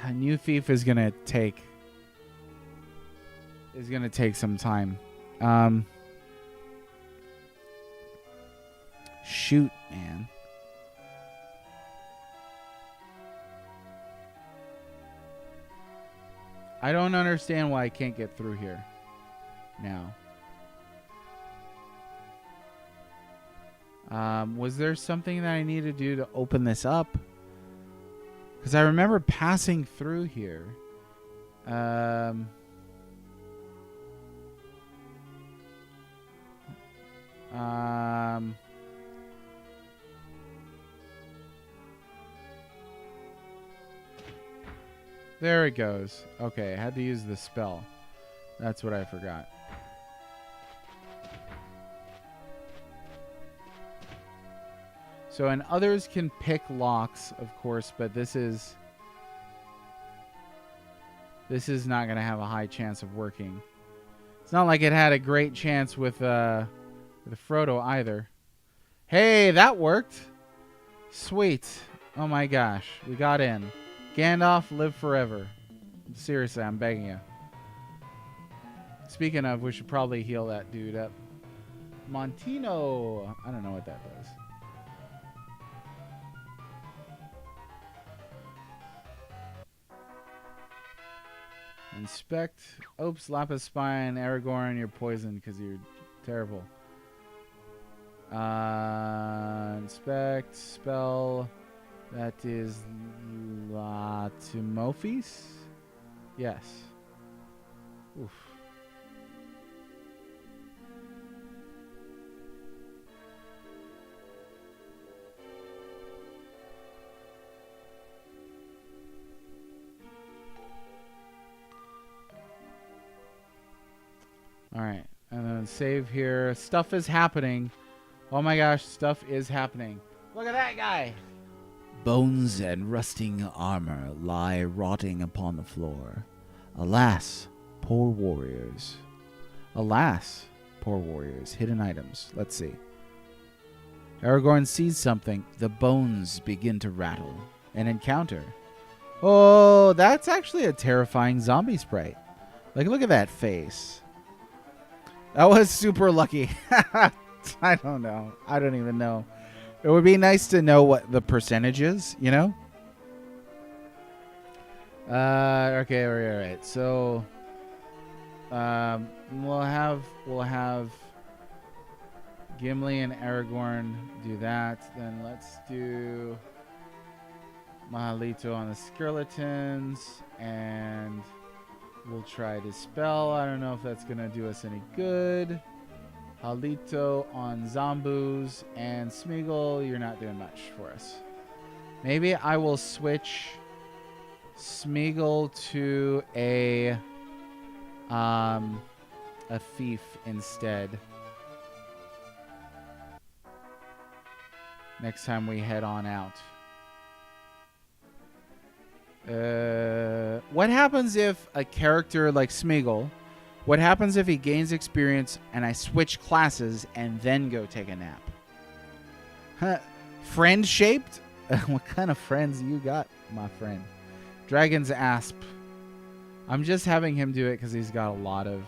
A new thief is gonna take some time. Shoot, man. I don't understand why I can't get through here now. Was there something that I need to do to open this up? Because I remember passing through here. There it goes. Okay, I had to use the spell. That's what I forgot. So, and others can pick locks, of course, but this is not going to have a high chance of working. It's not like it had a great chance with Frodo either. Hey, that worked. Sweet. Oh my gosh, we got in. Gandalf, live forever. Seriously, I'm begging you. Speaking of, we should probably heal that dude up. Montino. I don't know what that does. Inspect. Oops, Lapis Spine. Aragorn, you're poisoned because you're terrible. Inspect. Spell. That is Latumofis? Yes. Oof. Alright. And then save here. Stuff is happening. Oh my gosh, stuff is happening. Look at that guy! Bones and rusting armor lie rotting upon the floor. Alas, poor warriors. Alas, poor warriors. Hidden items. Let's see. Aragorn sees something. The bones begin to rattle. An encounter. Oh, that's actually a terrifying zombie sprite. Like, look at that face. That was super lucky. I don't know. I don't even know. It would be nice to know what the percentage is, you know? Okay, all right. So, we'll have Gimli and Aragorn do that. Then let's do Mahalito on the skeletons. And we'll try Dispel. I don't know if that's going to do us any good. Halito on Zomboos. And Smeagol, you're not doing much for us. Maybe I will switch Smeagol to a thief instead. Next time we head on out. What happens if a character like Smeagol, what happens if he gains experience and I switch classes and then go take a nap? Huh. Friend shaped? What kind of friends you got, my friend? Dragon's Asp. I'm just having him do it because he's got a lot of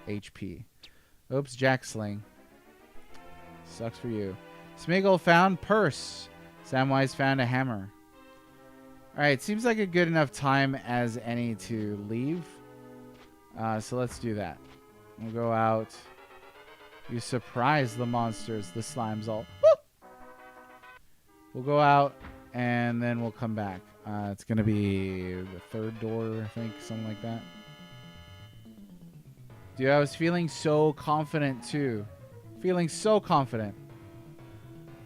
HP. Oops, Jack Sling. Sucks for you. Smeagol found purse. Samwise found a hammer. Alright, seems like a good enough time as any to leave. So let's do that. We'll go out. You surprise the monsters, the slimes all. Woo! We'll go out, and then we'll come back. It's going to be the third door, I think, something like that. Dude, I was feeling so confident, too. Feeling so confident.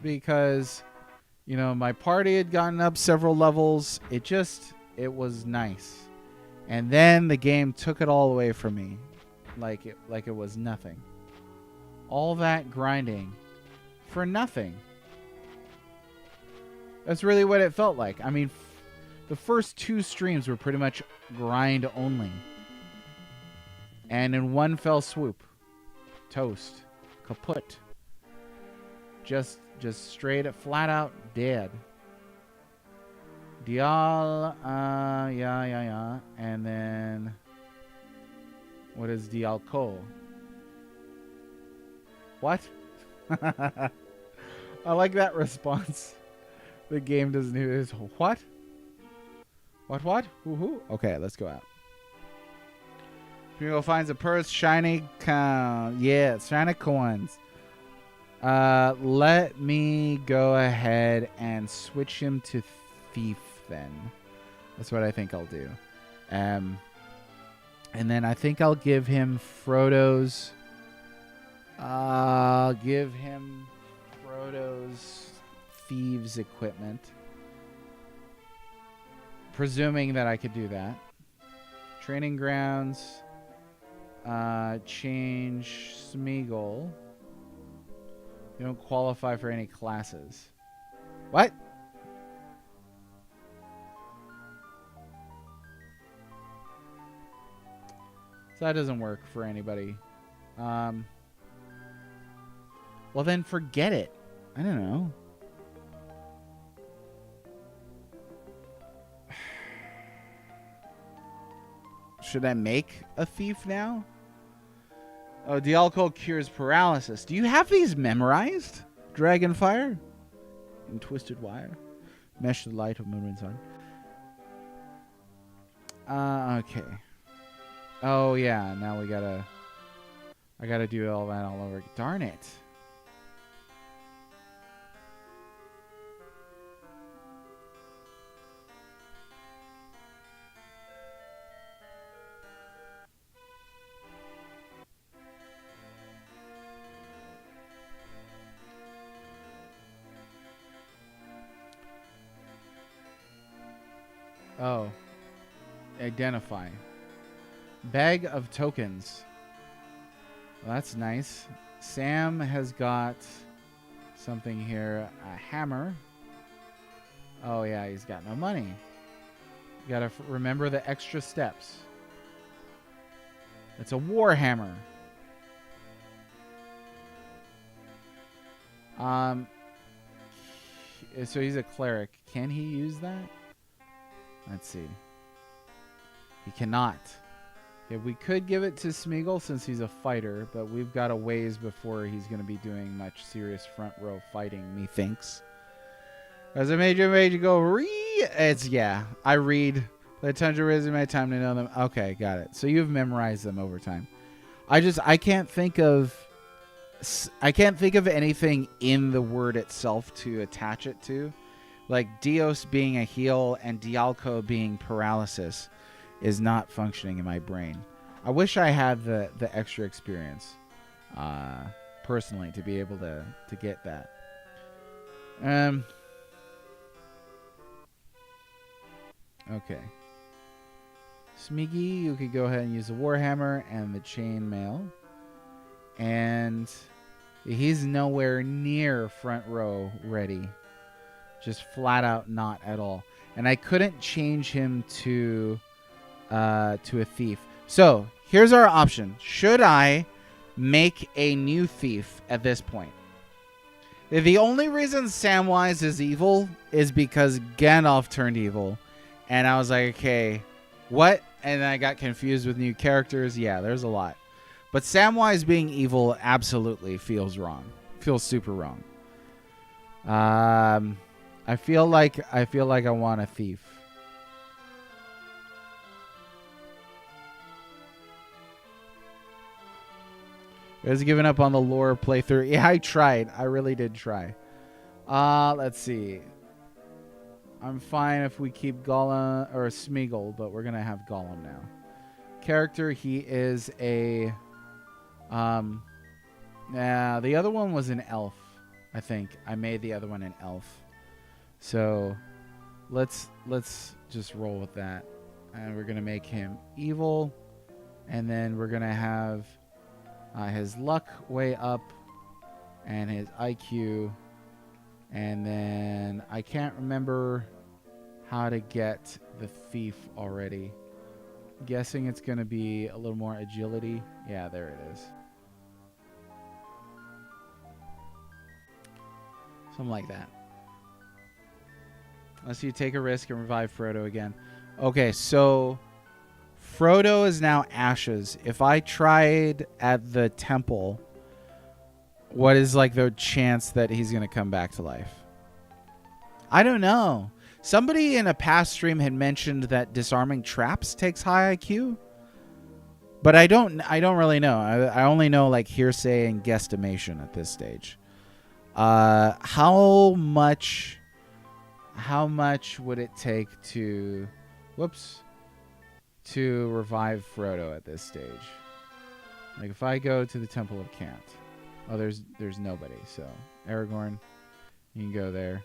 Because, you know, my party had gotten up several levels. It was nice. And then the game took it all away from me. Like it was nothing. All that grinding for nothing. That's really what it felt like. I mean, the first 2 streams were pretty much grind only. And in one fell swoop. Toast. Kaput. Just straight up, flat out dead. Dial, yeah. And then, what is Dialco? What? I like that response. The game doesn't hear this. What? What? Who? Okay, let's go out. Pingo finds a purse, shiny coin. Yeah, shiny coins. Let me go ahead and switch him to thief then. That's what I think I'll do. And then I think I'll give him Frodo's. Thieves equipment. Presuming that I could do that. Training grounds. Change Smeagol. You don't qualify for any classes. What? So that doesn't work for anybody. Well, then forget it. I don't know. Should I make a thief now? Oh, Dialco cures paralysis. Do you have these memorized? Dragonfire? And Twisted Wire? Mesh the light of Moon and Sun. Okay. Oh, yeah. Now we gotta... I gotta do all that all over. Darn it. Oh. Identify. Bag of tokens. Well, that's nice. Sam has got something here. A hammer. Oh, yeah, he's got no money. You gotta remember the extra steps. It's a war hammer. So he's a cleric. Can he use that? Let's see. He cannot. Yeah, we could give it to Smeagol since he's a fighter, but we've got a ways before he's going to be doing much serious front row fighting, methinks. As a major go it's, yeah, I read. Let Tundra resume time to know them. Okay, got it. So you've memorized them over time. I can't think of I can't think of anything in the word itself to attach it to. Like Dios being a heal and Dialco being paralysis is not functioning in my brain. I wish I had the extra experience personally to be able to get that. Okay. Smiggy, you could go ahead and use the Warhammer and the Chainmail. And he's nowhere near front row ready. Just flat out not at all. And I couldn't change him to a thief. So here's our option. Should I make a new thief at this point? The only reason Samwise is evil is because Gandalf turned evil. And I was like, okay, what? And I got confused with new characters. Yeah, there's a lot. But Samwise being evil absolutely feels wrong. Feels super wrong. I feel like I want a thief. I was giving up on the lore playthrough. Yeah, I tried. I really did try. Let's see. I'm fine if we keep Gollum or Smeagol, but we're gonna have Gollum now. Character, he is a the other one was an elf, I think. I made the other one an elf. So let's just roll with that. And we're gonna make him evil. And then we're gonna have his luck way up and his IQ. And then I can't remember how to get the thief already. Guessing it's going to be a little more agility. Yeah, there it is. Something like that. Unless you take a risk and revive Frodo again. Okay, so Frodo is now ashes. If I tried at the temple, what is like the chance that he's going to come back to life? I don't know. Somebody in a past stream had mentioned that disarming traps takes high IQ, but I don't really know. I only know like hearsay and guesstimation at this stage. How much would it take to revive Frodo at this stage? Like if I go to the Temple of Cant. Oh, there's nobody. So Aragorn, you can go there.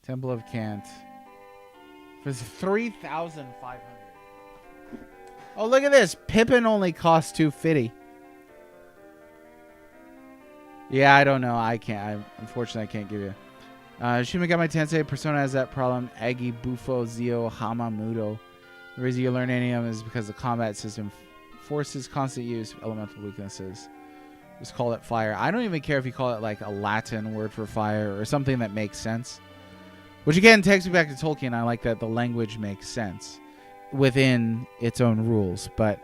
Temple of Cant. For 3,500. Oh, look at this. Pippin only costs 250. Yeah, I don't know. I can't. Unfortunately, I can't give you. Shin Megami Tensei Persona has that problem. Agi, Bufo, Zio, Hamamudo. The reason you learn any of them is because the combat system forces constant use of elemental weaknesses. Just call it fire. I don't even care if you call it like a Latin word for fire or something that makes sense. Which again takes me back to Tolkien. I like that the language makes sense within its own rules. But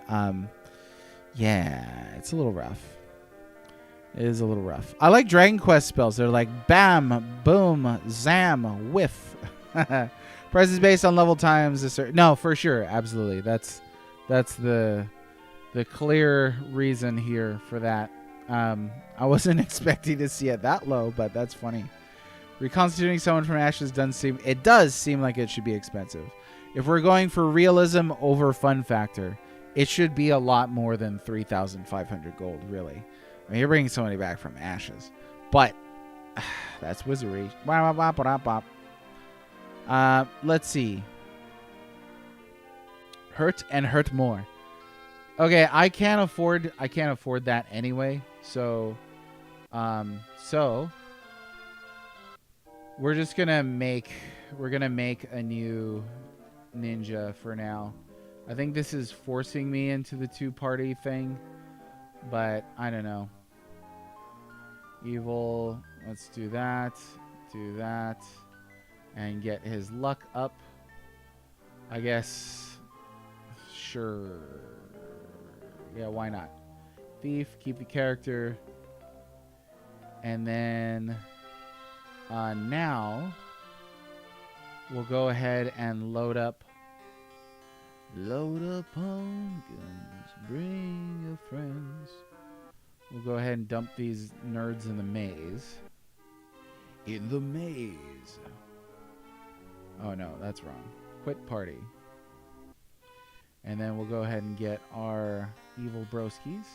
yeah, it's a little rough. It is a little rough. I like Dragon Quest spells. They're like bam, boom, zam, whiff. Price is based on level times. No, for sure, absolutely. That's the clear reason here for that. I wasn't expecting to see it that low, but that's funny. Reconstituting someone from ashes does seem like it should be expensive. If we're going for realism over fun factor, it should be a lot more than 3,500 gold, really. I mean, you're bringing somebody back from ashes. But that's Wizardry. Let's see. Hurt and hurt more. Okay, I can't afford that anyway. So we're just gonna make a new ninja for now. I think this is forcing me into the 2-party thing, but I don't know. Evil, let's do that, and get his luck up. I guess, sure. Yeah, why not? Thief, keep the character. And then now we'll go ahead and load up pumpkins, bring your friends. We'll go ahead and dump these nerds in the maze. In the maze. Oh no, that's wrong. Quit party. And then we'll go ahead and get our evil broskies.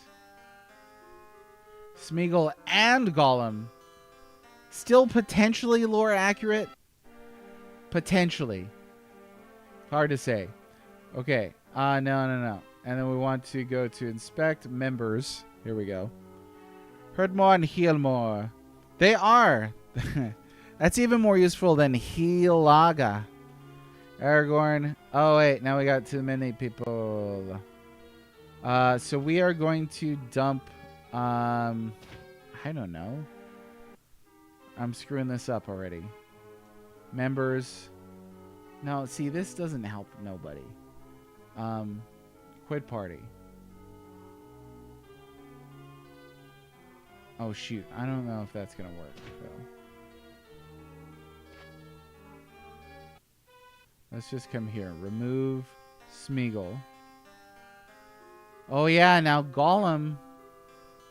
Smeagol and Gollum. Still potentially lore accurate. Potentially. Hard to say. Okay. No. And then we want to go to inspect members. Here we go. Hurt more and heal more. They are. That's even more useful than Healaga. Aragorn. Oh, wait. Now we got too many people. So we are going to dump... I don't know. I'm screwing this up already. Members. No, see, this doesn't help nobody. Quit party. Oh, shoot. I don't know if that's going to work, though. Let's just come here. Remove Smeagol. Oh, yeah. Now, Gollum.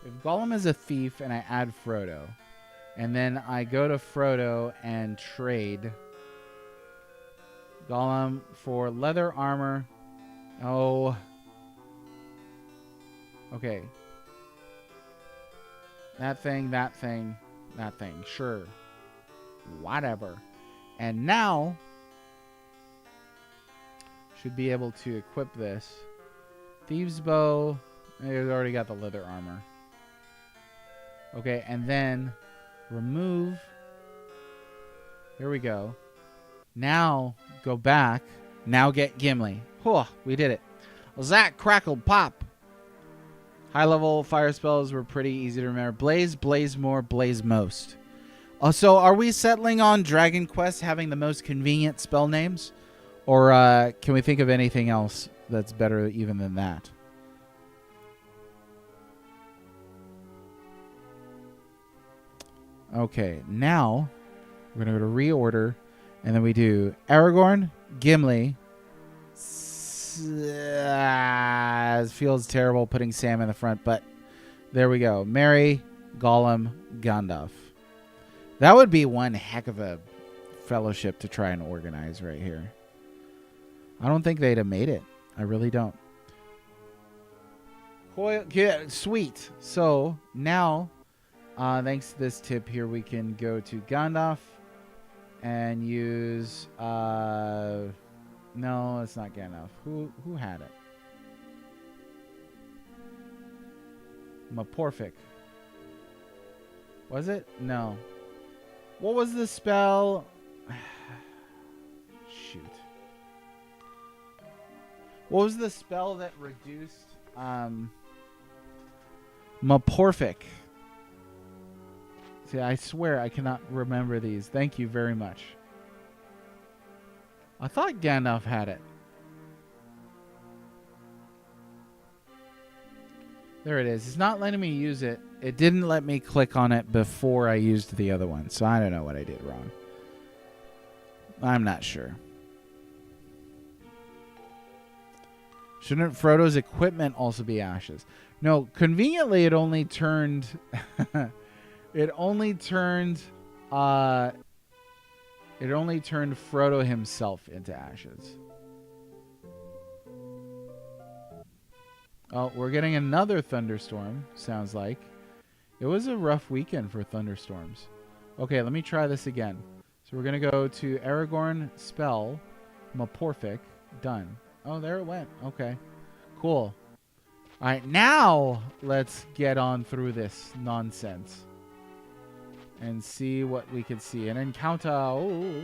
If Gollum is a thief and I add Frodo, and then I go to Frodo and trade Gollum for leather armor. Oh. Okay. That thing. Sure. Whatever. And now, should be able to equip this. Thieves' bow. They've already got the leather armor. Okay, and then remove. Here we go. Now, go back. Now get Gimli. Whew, we did it. Zack, crackle, pop. High-level fire spells were pretty easy to remember. Blaze, blaze more, blaze most. So are we settling on Dragon Quest having the most convenient spell names? Or can we think of anything else that's better even than that? Okay, now we're going to go to reorder, and then we do Aragorn, Gimli. It feels terrible putting Sam in the front, but there we go. Merry, Gollum, Gandalf. That would be one heck of a fellowship to try and organize right here. I don't think they'd have made it. I really don't. Yeah, sweet. So now, thanks to this tip here, we can go to Gandalf and use... no, it's not Gandalf. Who had it? Maporfic. Was it? No. What was the spell? Shoot. What was the spell that reduced Maporfic? See, I swear I cannot remember these. Thank you very much. I thought Gandalf had it. There it is. It's not letting me use it. It didn't let me click on it before I used the other one. So I don't know what I did wrong. I'm not sure. Shouldn't Frodo's equipment also be ashes? No, conveniently it only turned it only turned Frodo himself into ashes. Oh, we're getting another thunderstorm, sounds like. It was a rough weekend for thunderstorms. Okay, let me try this again. So we're going to go to Aragorn, spell, Maporfic, done. Oh, there it went. Okay, cool. All right, now let's get on through this nonsense and see what we can see. An encounter. Oh.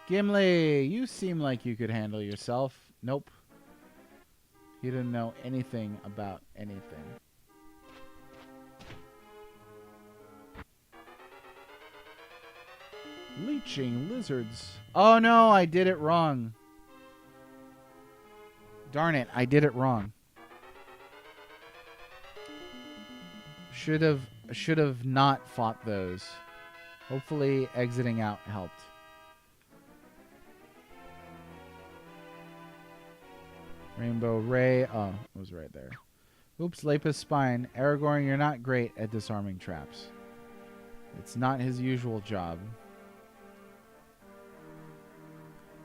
Gimli, you seem like you could handle yourself. Nope. He didn't know anything about anything. Leeching lizards. Oh no, I did it wrong. Darn it, I did it wrong. Should have not fought those. Hopefully exiting out helped. Rainbow Ray. Oh, it was right there. Oops, Lapis Spine. Aragorn, you're not great at disarming traps. It's not his usual job.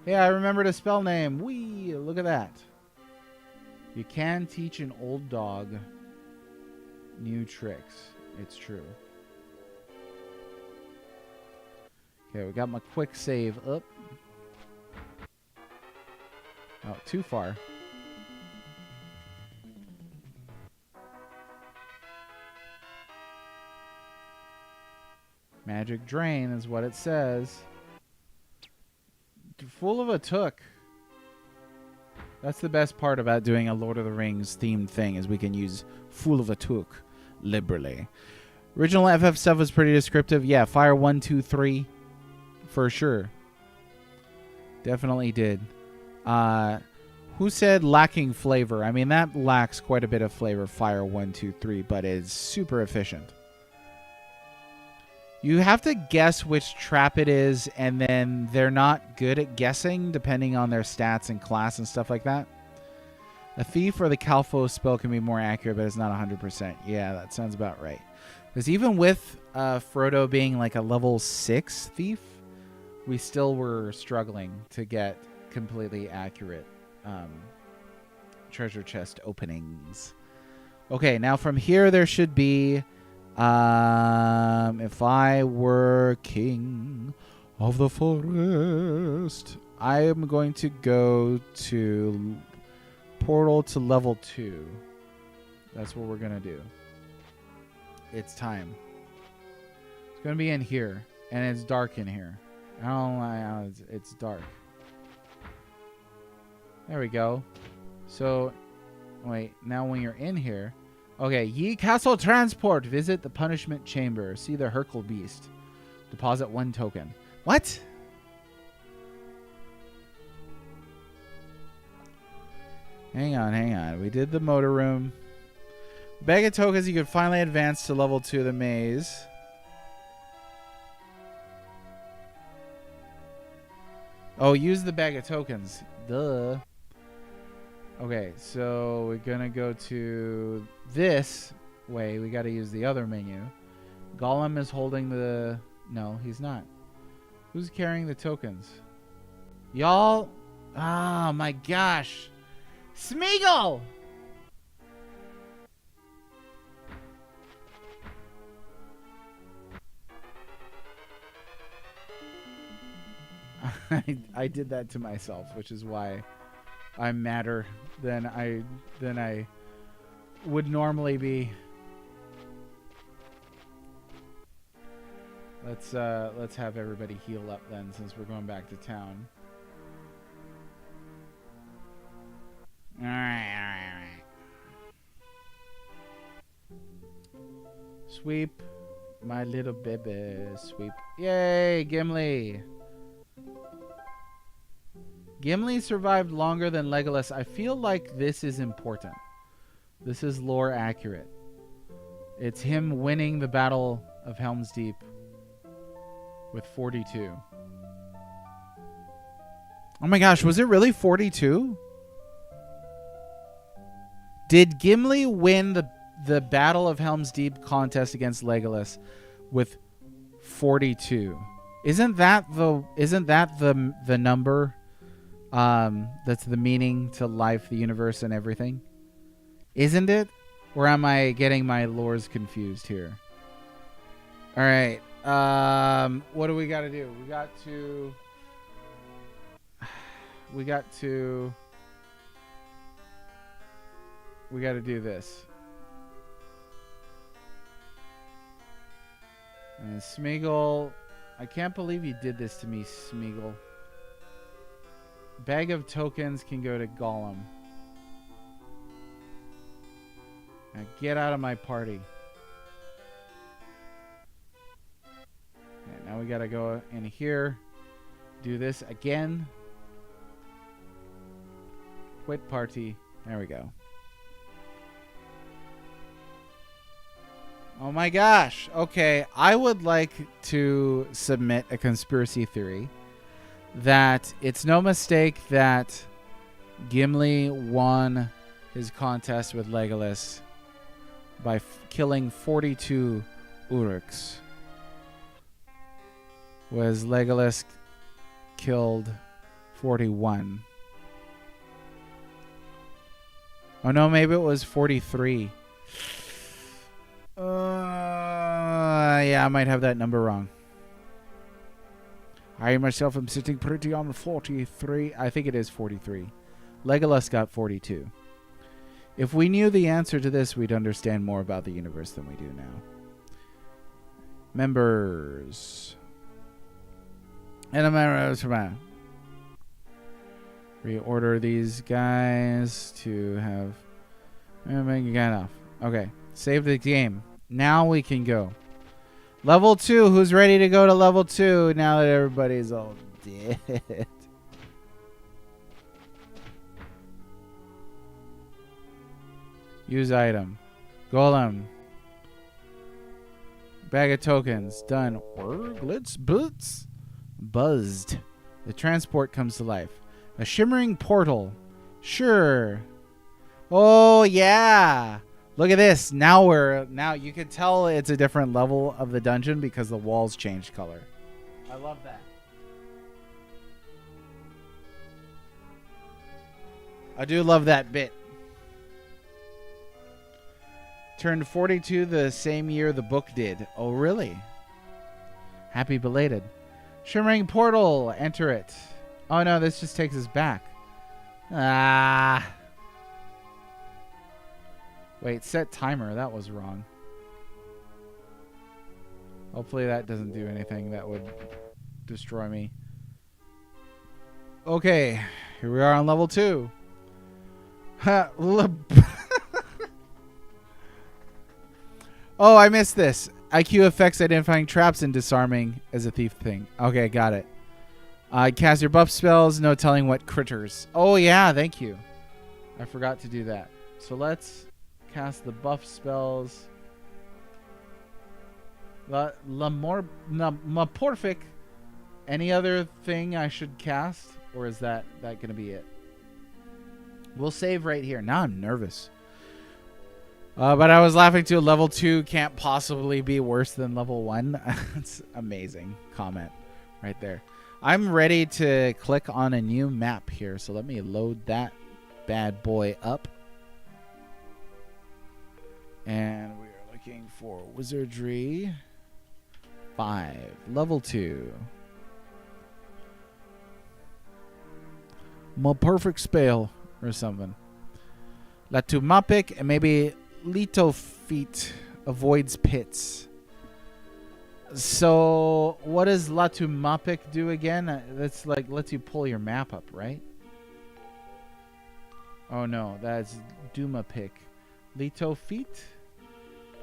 Hey, I remembered a spell name. Whee! Look at that. You can teach an old dog new tricks. It's true. Okay, we got my quick save up. Oh, too far. Magic Drain is what it says. Fool of a Took. That's the best part about doing a Lord of the Rings themed thing, is we can use Fool of a Took liberally. Original FF stuff was pretty descriptive. Yeah, Fire 1, 2, 3. For sure. Definitely did. Who said lacking flavor? I mean, that lacks quite a bit of flavor, Fire 1, 2, 3, but is super efficient. You have to guess which trap it is, and then they're not good at guessing, depending on their stats and class and stuff like that. A thief or the Calfo spell can be more accurate, but it's not 100%. Yeah, that sounds about right. Because even with Frodo being like a level 6 thief, we still were struggling to get completely accurate treasure chest openings. Okay, now from here there should be... if I were king of the forest, I am going to go to portal to level 2. That's what we're going to do. It's time. It's going to be in here, and it's dark in here. I don't know, it's dark. There we go. So, wait, now when you're in here... Okay, Ye Castle Transport. Visit the Punishment Chamber. See the Hercule Beast. Deposit 1 token. What? Hang on. We did the motor room. Bag of tokens, you can finally advance to level 2 of the maze. Oh, use the bag of tokens. Duh. Okay, so we're going to go to this way. We got to use the other menu. Gollum is holding the... No, he's not. Who's carrying the tokens? Y'all? Oh, my gosh. Smeagol! I did that to myself, which is why I'm madder than I would normally be. Let's have everybody heal up then, since we're going back to town. All right. Sweep, my little baby, sweep. Yay, Gimli. Gimli survived longer than Legolas. I feel like this is important. This is lore accurate. It's him winning the Battle of Helm's Deep with 42. Oh my gosh, was it really 42? Did Gimli win the Battle of Helm's Deep contest against Legolas with 42? Isn't that the number? That's the meaning to life, the universe, and everything. Isn't it? Or am I getting my lores confused here? All right. What do we got to do? We got to do this. And Smeagol, I can't believe you did this to me, Smeagol. Bag of tokens can go to Gollum. Now get out of my party. Okay, now we gotta go in here. Do this again. Quit party. There we go. Oh my gosh. Okay, I would like to submit a conspiracy theory that it's no mistake that Gimli won his contest with Legolas by killing 42 Uruks. Was Legolas killed 41. Oh no, maybe it was 43. Yeah, I might have that number wrong. I myself am sitting pretty on 43. I think it is 43. Legolas got 42. If we knew the answer to this, we'd understand more about the universe than we do now. Members. And I'm reorder these guys to have enough. Okay, save the game. Now we can go. Level 2. Who's ready to go to level 2 now that everybody's all dead? Use item. Golem. Bag of tokens. Done. Glitz boots. Buzzed. The transport comes to life. A shimmering portal. Sure. Oh, yeah. Look at this. Now you can tell it's a different level of the dungeon because the walls changed color. I love that. I do love that bit. Turned 42 the same year the book did. Oh, really? Happy belated. Shimmering portal. Enter it. Oh, no, this just takes us back. Ah. Wait, set timer. That was wrong. Hopefully that doesn't do anything that would destroy me. Okay, here we are on level 2. Oh, I missed this. IQ effects identifying traps and disarming as a thief thing. Okay, got it. Cast your buff spells, no telling what critters. Oh, yeah, thank you. I forgot to do that. So let's cast the buff spells. Morphic. Any other thing I should cast? Or is that going to be it? We'll save right here. Now I'm nervous. But I was laughing too. Level 2 can't possibly be worse than level 1. It's amazing comment right there. I'm ready to click on a new map here. So let me load that bad boy up. And we are looking for Wizardry 5. Level 2. My perfect spell or something. Latumapic and maybe Litofeet avoids pits. So what does Latumapic do again? That's like lets you pull your map up, right? Oh no, that's Dumapic. Litofeet.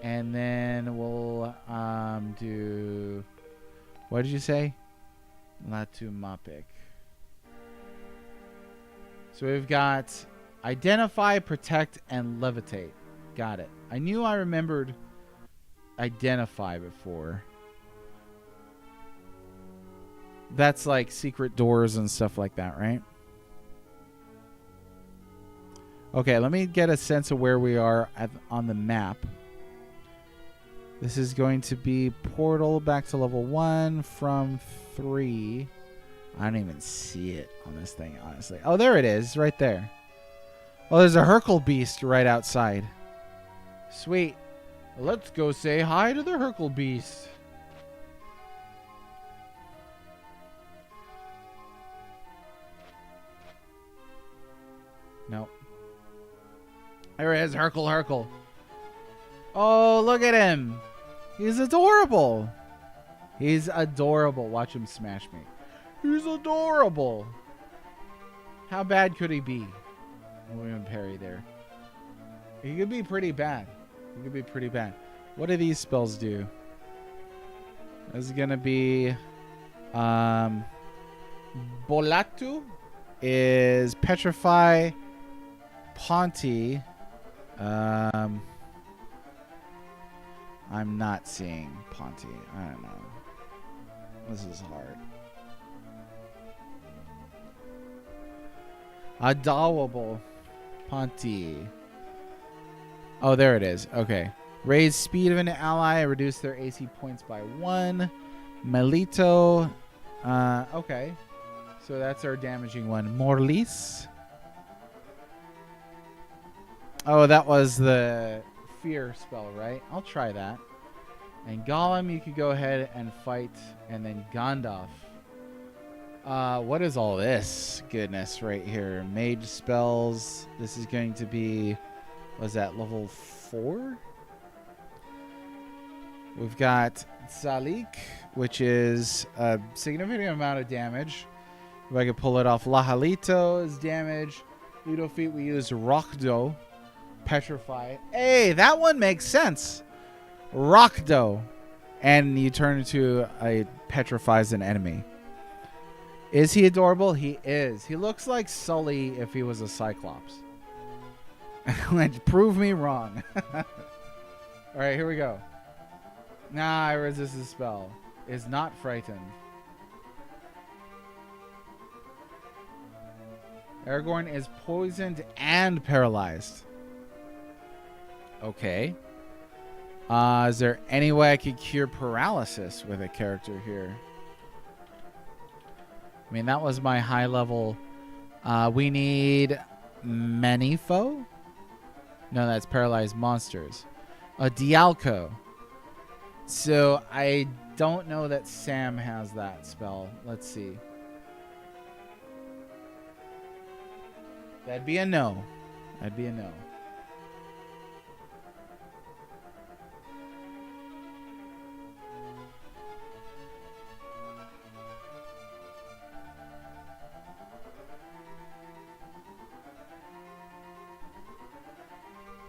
And then we'll do, what did you say? Latumapic. So we've got identify, protect, and levitate. Got it. I knew I remembered identify before. That's like secret doors and stuff like that, right? Okay, let me get a sense of where we are on the map. This is going to be portal back to level 1 from 3. I don't even see it on this thing, honestly. Oh, there it is, right there. Oh, there's a Hercule beast right outside. Sweet. Let's go say hi to the Hercule beast. Nope. There it is, Hercule. Oh, look at him. He's adorable. He's adorable. Watch him smash me. He's adorable. How bad could he be? William Perry there. He could be pretty bad. He could be pretty bad. What do these spells do? This is going to be... Bolatu is Petrify, Ponti. I'm not seeing Ponti. I don't know. This is hard. Adorable. Ponty. Oh, there it is. Okay. Raise speed of an ally. Reduce their AC points by 1. Melito. Okay. So that's our damaging one. Morlis. Oh, that was the fear spell, right? I'll try that. And Gollum, you could go ahead and fight. And then Gandalf. What is all this goodness right here? Mage spells. This is going to be, was that level 4? We've got Salik, which is a significant amount of damage. If I could pull it off. Lahalito is damage. Ludofeet, we use Rockdo. Petrify. Hey, that one makes sense. Rockdo. And you turn into a petrifies an enemy. Is he adorable? He is. He looks like Sully if he was a Cyclops. Prove me wrong. All right, here we go. Nah, I resist the spell. Is not frightened. Aragorn is poisoned and paralyzed. Okay. Is there any way I could cure paralysis with a character here? I mean, that was my high level. We need many foe? No, that's paralyzed monsters. A Dialco. So I don't know that Sam has that spell. Let's see. That'd be a no. That'd be a no.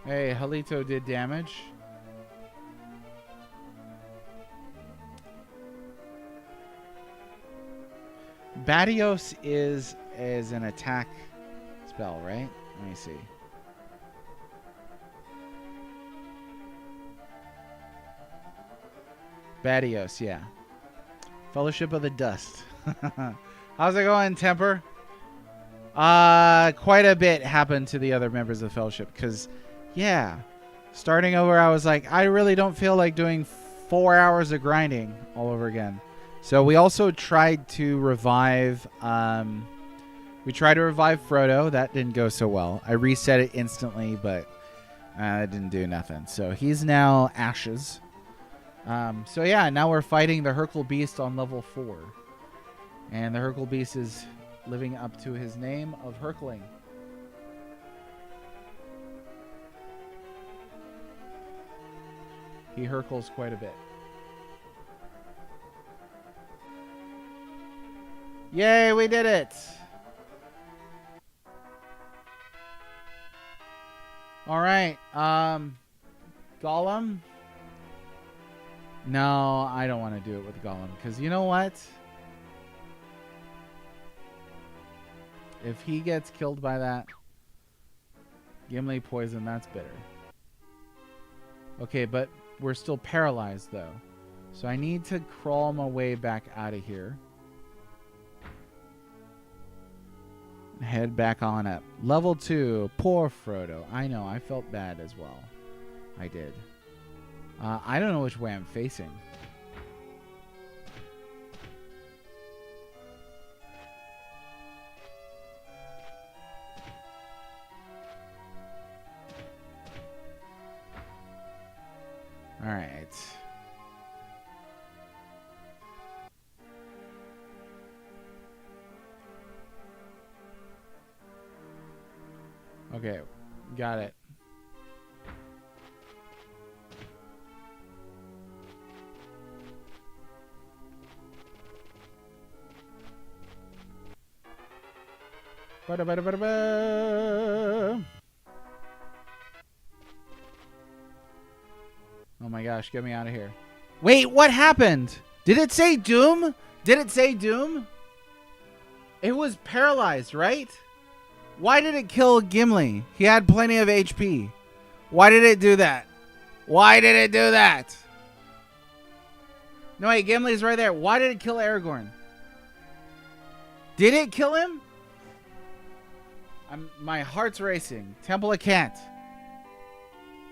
Hey, Halito did damage. Batios is an attack spell, right? Let me see. Batios, yeah. Fellowship of the Dust. How's it going, Temper? Quite a bit happened to the other members of the Fellowship because, yeah, starting over, I was like, I really don't feel like doing 4 hours of grinding all over again. So we also tried to revive. We tried to revive Frodo. That didn't go so well. I reset it instantly, but it didn't do nothing. So he's now ashes. So yeah, now we're fighting the Hurkle Beast on level 4. And the Hurkle Beast is living up to his name of Hurkling. He Hurkles quite a bit. Yay, we did it! Alright, Gollum? No, I don't want to do it with Gollum, because you know what? If he gets killed by that, Gimli poison, that's bitter. Okay, but we're still paralyzed, though. So I need to crawl my way back out of here. Head back on up. Level 2. Poor Frodo. I know, I felt bad as well. I did. I don't know which way I'm facing. All right. Okay, got it. Ba-da-ba-da-ba-da-ba. Oh my gosh, get me out of here. Wait, what happened? Did it say Doom? Did it say Doom? It was paralyzed, right? Why did it kill Gimli? He had plenty of HP. Why did it do that? Why did it do that? No, wait, Gimli's right there. Why did it kill Aragorn? Did it kill him? My heart's racing. Temple of Kent.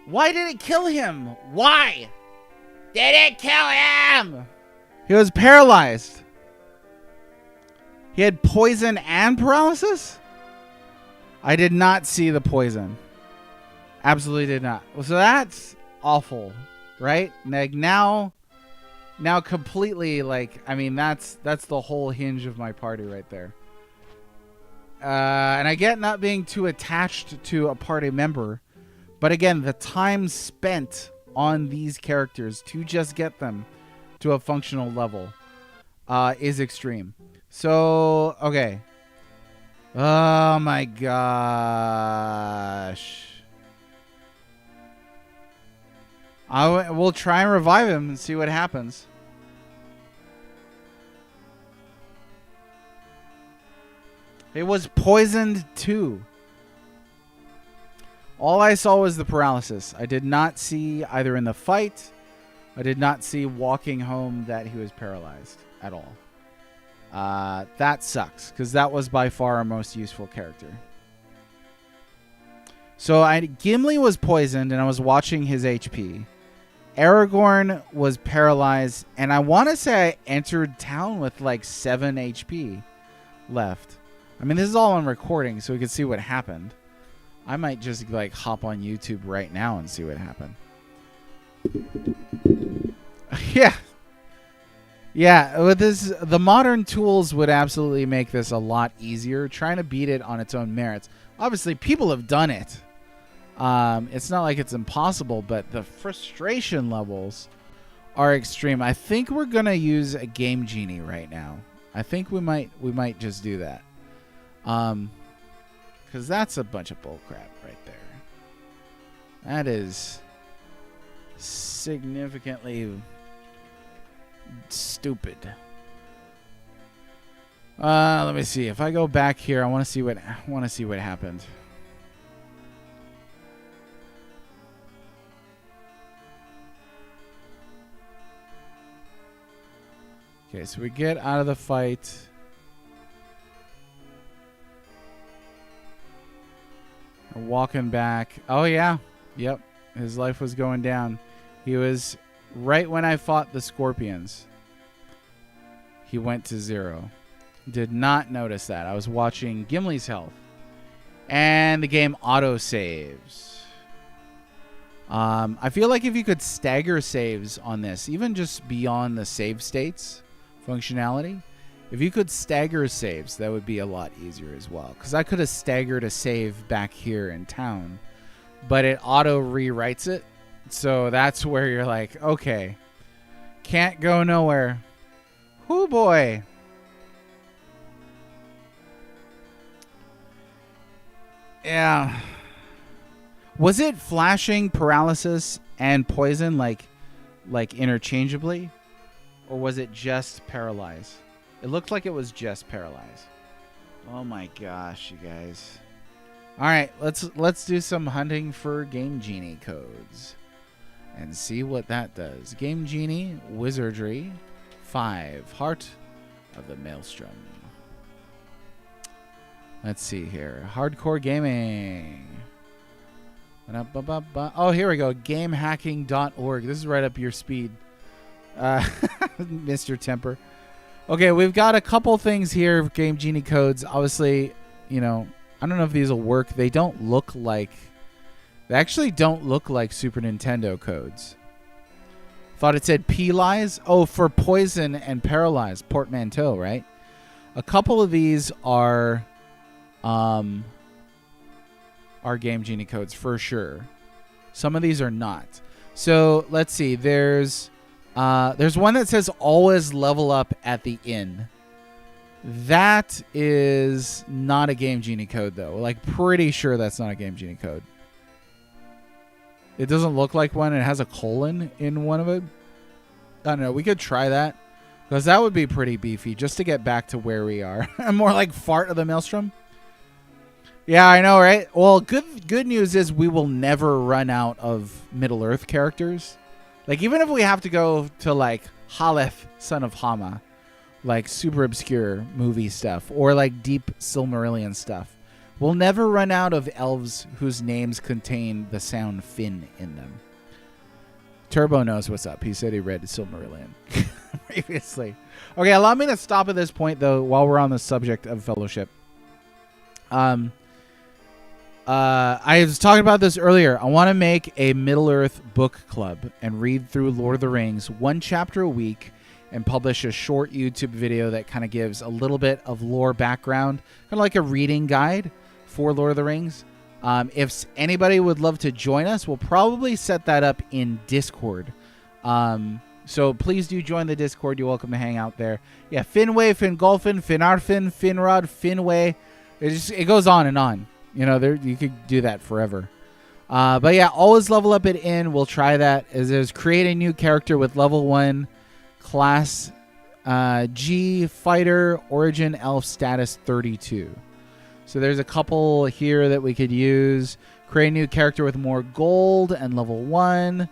Why did it kill him? Why did it kill him? He was paralyzed. He had poison and paralysis? I did not see the poison. Absolutely did not. So that's awful, right? Like now completely, like, I mean, that's the whole hinge of my party right there. And I get not being too attached to a party member, but again, the time spent on these characters to just get them to a functional level is extreme. So, okay. Oh my gosh. We'll try and revive him and see what happens. It was poisoned too. All I saw was the paralysis. I did not see either in the fight. I did not see walking home that he was paralyzed at all. That sucks, because that was by far our most useful character. So Gimli was poisoned, and I was watching his HP. Aragorn was paralyzed, and I want to say I entered town with like 7 HP left. I mean, this is all on recording, so we can see what happened. I might just like hop on YouTube right now and see what happened. Yeah. Yeah, with this, the modern tools would absolutely make this a lot easier. Trying to beat it on its own merits. Obviously, people have done it. It's not like it's impossible, but the frustration levels are extreme. I think we're gonna use a Game Genie right now. I think we might just do that. Because that's a bunch of bullcrap right there. That is significantly stupid. Let me see. If I go back here, I want to see what happened. Okay, so we get out of the fight. We're walking back. Oh yeah. Yep. His life was going down. He was right when I fought the scorpions. He went to 0. Did not notice that. I was watching Gimli's health. And the game auto saves. I feel like if you could stagger saves on this, even just beyond the save states functionality, if you could stagger saves, that would be a lot easier as well. Because I could have staggered a save back here in town, but it auto rewrites it. So that's where you're like, okay, can't go nowhere. Whoo boy. Yeah. Was it flashing paralysis and poison like interchangeably? Or was it just paralyzed? It looked like it was just paralyzed. Oh my gosh, you guys. All right, let's do some hunting for Game Genie codes and see what that does. Game Genie, Wizardry, 5, Heart of the Maelstrom. Let's see here. Hardcore Gaming. Oh, here we go. GameHacking.org. This is right up your speed, Mr. Temper. Okay, we've got a couple things here. Game Genie codes. Obviously, you know, I don't know if these will work. They don't look like... They actually don't look like Super Nintendo codes. Thought it said P-Lies. Oh, for poison and paralyze. Portmanteau, right? A couple of these are Game Genie codes for sure. Some of these are not. So let's see. There's one that says always level up at the inn. That is not a Game Genie code though. Like pretty sure that's not a Game Genie code. It doesn't look like one. It has a colon in one of it. I don't know. We could try that because that would be pretty beefy just to get back to where we are. More like Fart of the Maelstrom. Yeah, I know, right? Well, good news is we will never run out of Middle-earth characters. Like, even if we have to go to, like, Haleth, son of Hama, like, super obscure movie stuff, or, like, deep Silmarillion stuff, We'll never run out of elves whose names contain the sound Finn in them. Turbo knows what's up. He said he read Silmarillion previously. Okay, allow me to stop at this point, though, while we're on the subject of Fellowship. I was talking about this earlier. I want to make a Middle-earth book club and read through Lord of the Rings 1 chapter a week and publish a short YouTube video that kind of gives a little bit of lore background, kind of like a reading guide for Lord of the Rings. If anybody would love to join us, we'll probably set that up in Discord. So please do join the Discord. You're welcome to hang out there. Yeah, Finway, Fingolfin, Finarfin, Finrod, Finway. It goes on and on. You know, you could do that forever. But yeah, always level up it in. We'll try that. Is create a new character with level 1 class G fighter origin elf status 32. So there's a couple here that we could use. Create a new character with more gold and level 1.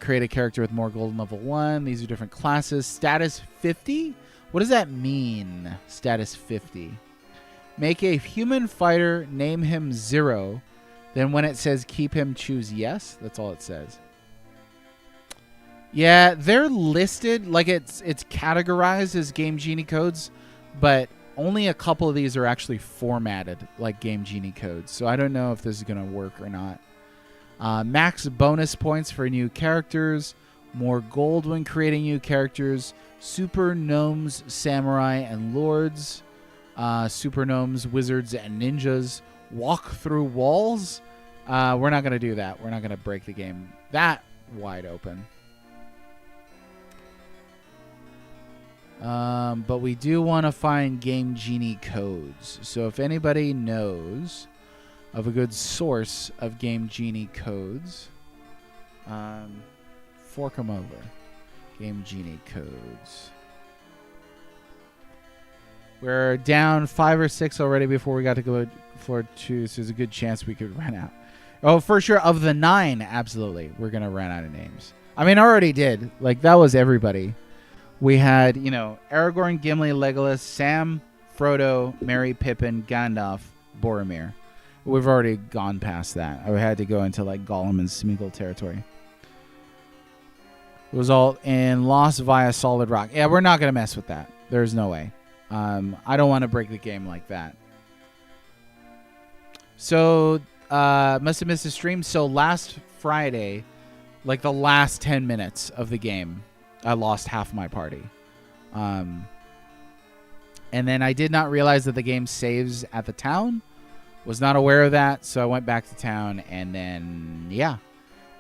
Create a character with more gold and level 1. These are different classes. Status 50? What does that mean, status 50? Make a human fighter, name him 0. Then when it says keep him, choose yes. That's all it says. Yeah, they're listed, like it's categorized as Game Genie codes, but only a couple of these are actually formatted like Game Genie codes. So I don't know if this is going to work or not. Max bonus points for new characters. More gold when creating new characters. Super gnomes, samurai, and lords. Super gnomes, wizards, and ninjas. Walk through walls. We're not going to do that. We're not going to break the game that wide open. But we do want to find Game Genie codes. So if anybody knows of a good source of Game Genie codes, fork them over. Game Genie codes. We're down 5 or 6 already before we got to go for 2, so there's a good chance we could run out. Oh, for sure. Of the 9, absolutely. We're going to run out of names. I mean, I already did. Like, that was everybody. We had, Aragorn, Gimli, Legolas, Sam, Frodo, Merry, Pippin, Gandalf, Boromir. We've already gone past that. I had to go into, like, Gollum and Smeagol territory. It was all in Lost via Solid Rock. Yeah, we're not going to mess with that. There's no way. I don't want to break the game like that. So, must have missed a stream. So, last Friday, like the last 10 minutes of the game, I lost half my party. And then I did not realize that the game saves at the town. Was not aware of that, so I went back to town, and then, yeah.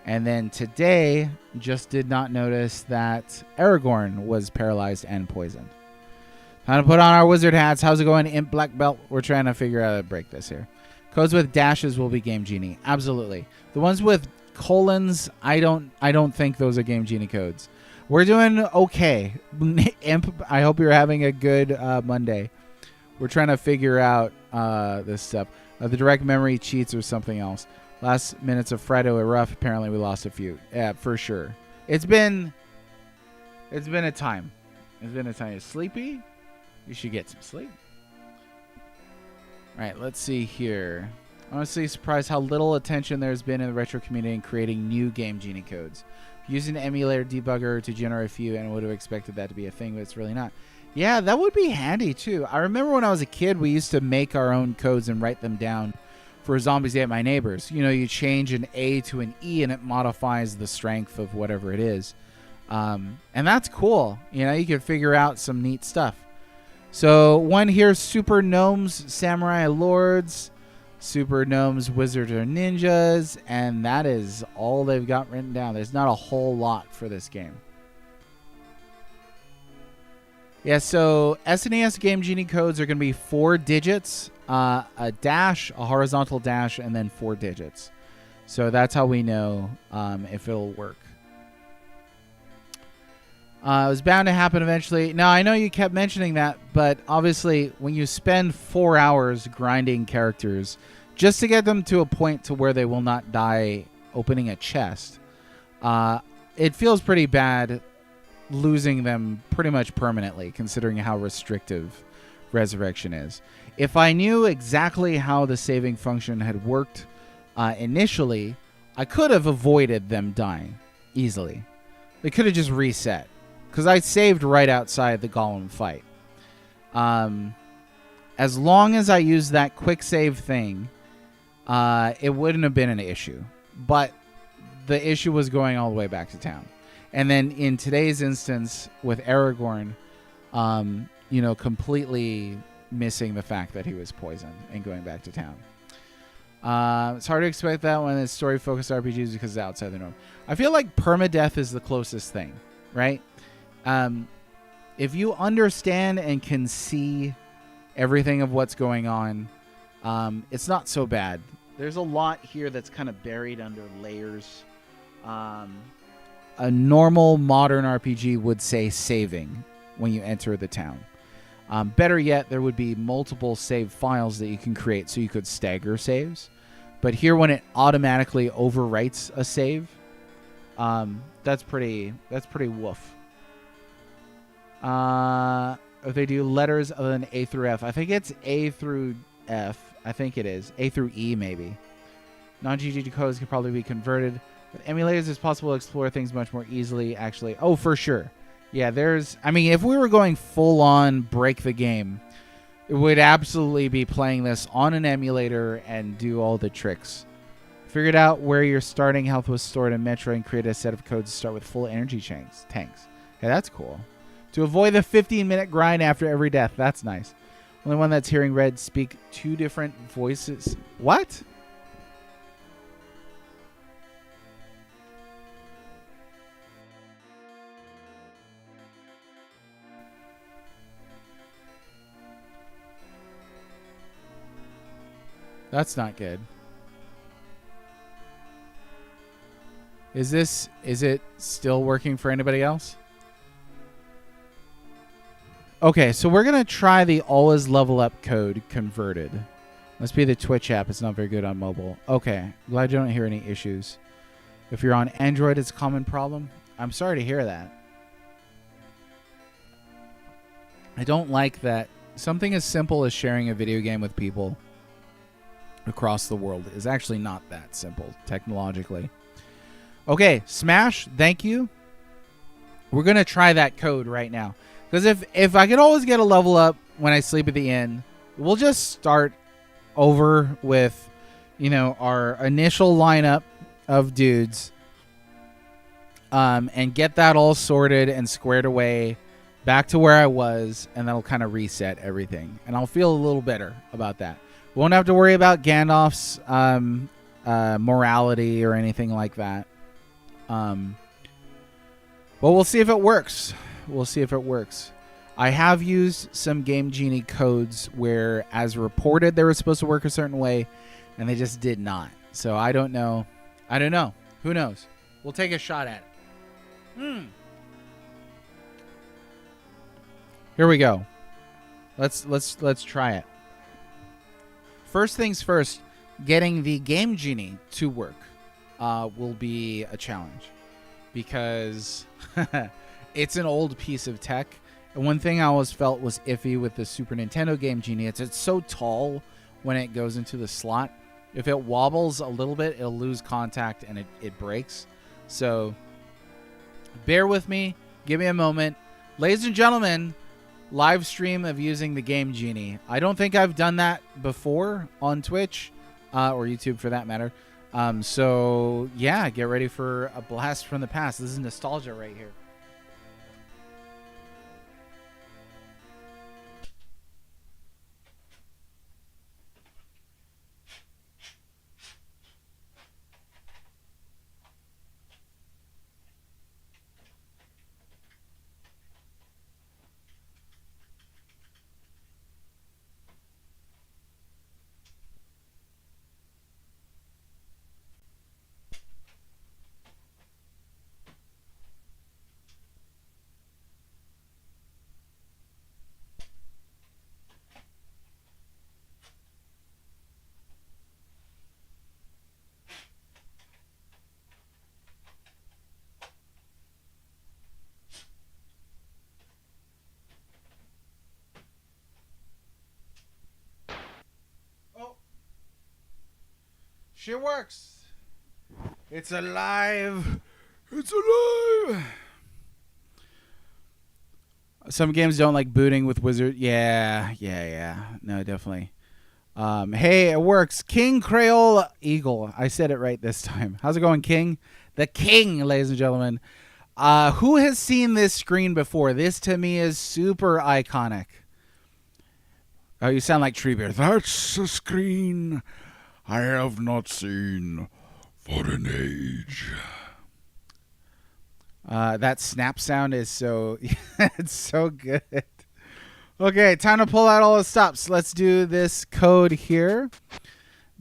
And then today, just did not notice that Aragorn was paralyzed and poisoned. Time to put on our wizard hats. How's it going, Imp Black Belt? We're trying to figure out how to break this here. Codes with dashes will be Game Genie. Absolutely. The ones with colons, I don't think those are Game Genie codes. We're doing okay. Imp, I hope you're having a good Monday. We're trying to figure out this stuff. The direct memory cheats or something else. Last minutes of Friday were rough. Apparently we lost a few. Yeah, for sure. It's been a time. It's been a time. You're sleepy? You should get some sleep. All right, let's see here. Honestly surprised how little attention there's been in the retro community in creating new Game Genie codes. Using the emulator debugger to generate a few, and would have expected that to be a thing, but it's really not. Yeah, that would be handy too. I remember when I was a kid, we used to make our own codes and write them down for Zombies Ate My Neighbors. You change an A to an E, and it modifies the strength of whatever it is. And that's cool. You can figure out some neat stuff. So one here, Super Gnomes, Samurai Lords, Super Gnomes, Wizards or Ninjas, and that is all they've got written down. There's not a whole lot for this game. Yeah, so SNES Game Genie codes are going to be 4 digits, a dash, a horizontal dash, and then 4 digits. So that's how we know if it'll work. It was bound to happen eventually. Now, I know you kept mentioning that, but obviously when you spend 4 hours grinding characters just to get them to a point to where they will not die opening a chest, it feels pretty bad losing them pretty much permanently, considering how restrictive resurrection is. If I knew exactly how the saving function had worked initially, I could have avoided them dying easily. They could have just reset, because I saved right outside the golem fight. As long as I used that quick save thing, it wouldn't have been an issue. But the issue was going all the way back to town. And then in today's instance with Aragorn, completely missing the fact that he was poisoned and going back to town. It's hard to expect that when it's story-focused RPGs because it's outside the norm. I feel like permadeath is the closest thing, right? If you understand and can see everything of what's going on, it's not so bad. There's a lot here that's kind of buried under layers. A normal modern RPG would say saving when you enter the town. Better yet, there would be multiple save files that you can create so you could stagger saves. But here, when it automatically overwrites a save, that's pretty woof. If they do letters other than A through F, I think it's A through F. I think it is A through E, maybe. Non-GG codes could probably be converted. With emulators, it's possible to explore things much more easily. Actually, oh, for sure. Yeah, if we were going full on break the game, it would absolutely be playing this on an emulator and do all the tricks. Figured out where your starting health was stored in Metro and create a set of codes to start with full energy tanks. Hey, that's cool. To avoid the 15-minute grind after every death. That's nice. Only one that's hearing red speak two different voices. What? That's not good. Is it still working for anybody else? Okay, so we're going to try the always level up code converted. Must be the Twitch app. It's not very good on mobile. Okay, glad you don't hear any issues. If you're on Android, it's a common problem. I'm sorry to hear that. I don't like that something as simple as sharing a video game with people across the world is actually not that simple technologically. Okay, Smash, thank you. We're going to try that code right now. Because if I could always get a level up when I sleep at the inn, we'll just start over with, our initial lineup of dudes and get that all sorted and squared away back to where I was, and that'll kind of reset everything. And I'll feel a little better about that. Won't have to worry about Gandalf's morality or anything like that. But we'll see if it works. I have used some Game Genie codes where, as reported, they were supposed to work a certain way, and they just did not. So I don't know. Who knows? We'll take a shot at it. Here we go. Let's try it. First things first, getting the Game Genie to work will be a challenge because it's an old piece of tech. And one thing I always felt was iffy with the Super Nintendo Game Genie, it's so tall when it goes into the slot. If it wobbles a little bit, it'll lose contact and it breaks. So bear with me. Give me a moment. Ladies and gentlemen, live stream of using the Game Genie. I don't think I've done that before on Twitch or YouTube for that matter. So yeah, get ready for a blast from the past. This is nostalgia right here. Shit works. It's alive. It's alive. Some games don't like booting with Wizard. Yeah. No, definitely. Hey, it works. King Crayola Eagle. I said it right this time. How's it going, King? The King, ladies and gentlemen. Who has seen this screen before? This to me is super iconic. Oh, you sound like Treebeard. That's a screen I have not seen for an age. That snap sound is so it's so good. Okay, time to pull out all the stops. Let's do this code here.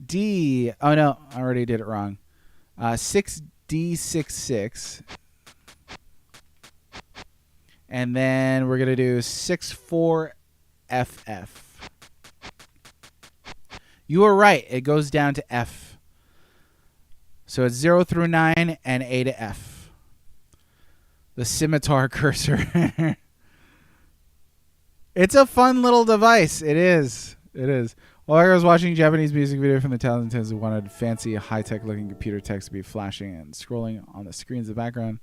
D. Oh no, I already did it wrong. 6D66. And then we're gonna do 64FF. You were right. It goes down to F. So it's 0 through 9 and A to F. The scimitar cursor. It's a fun little device. It is. It is. While I was watching a Japanese music video from the 2010s who wanted fancy, high-tech looking computer text to be flashing and scrolling on the screens in the background.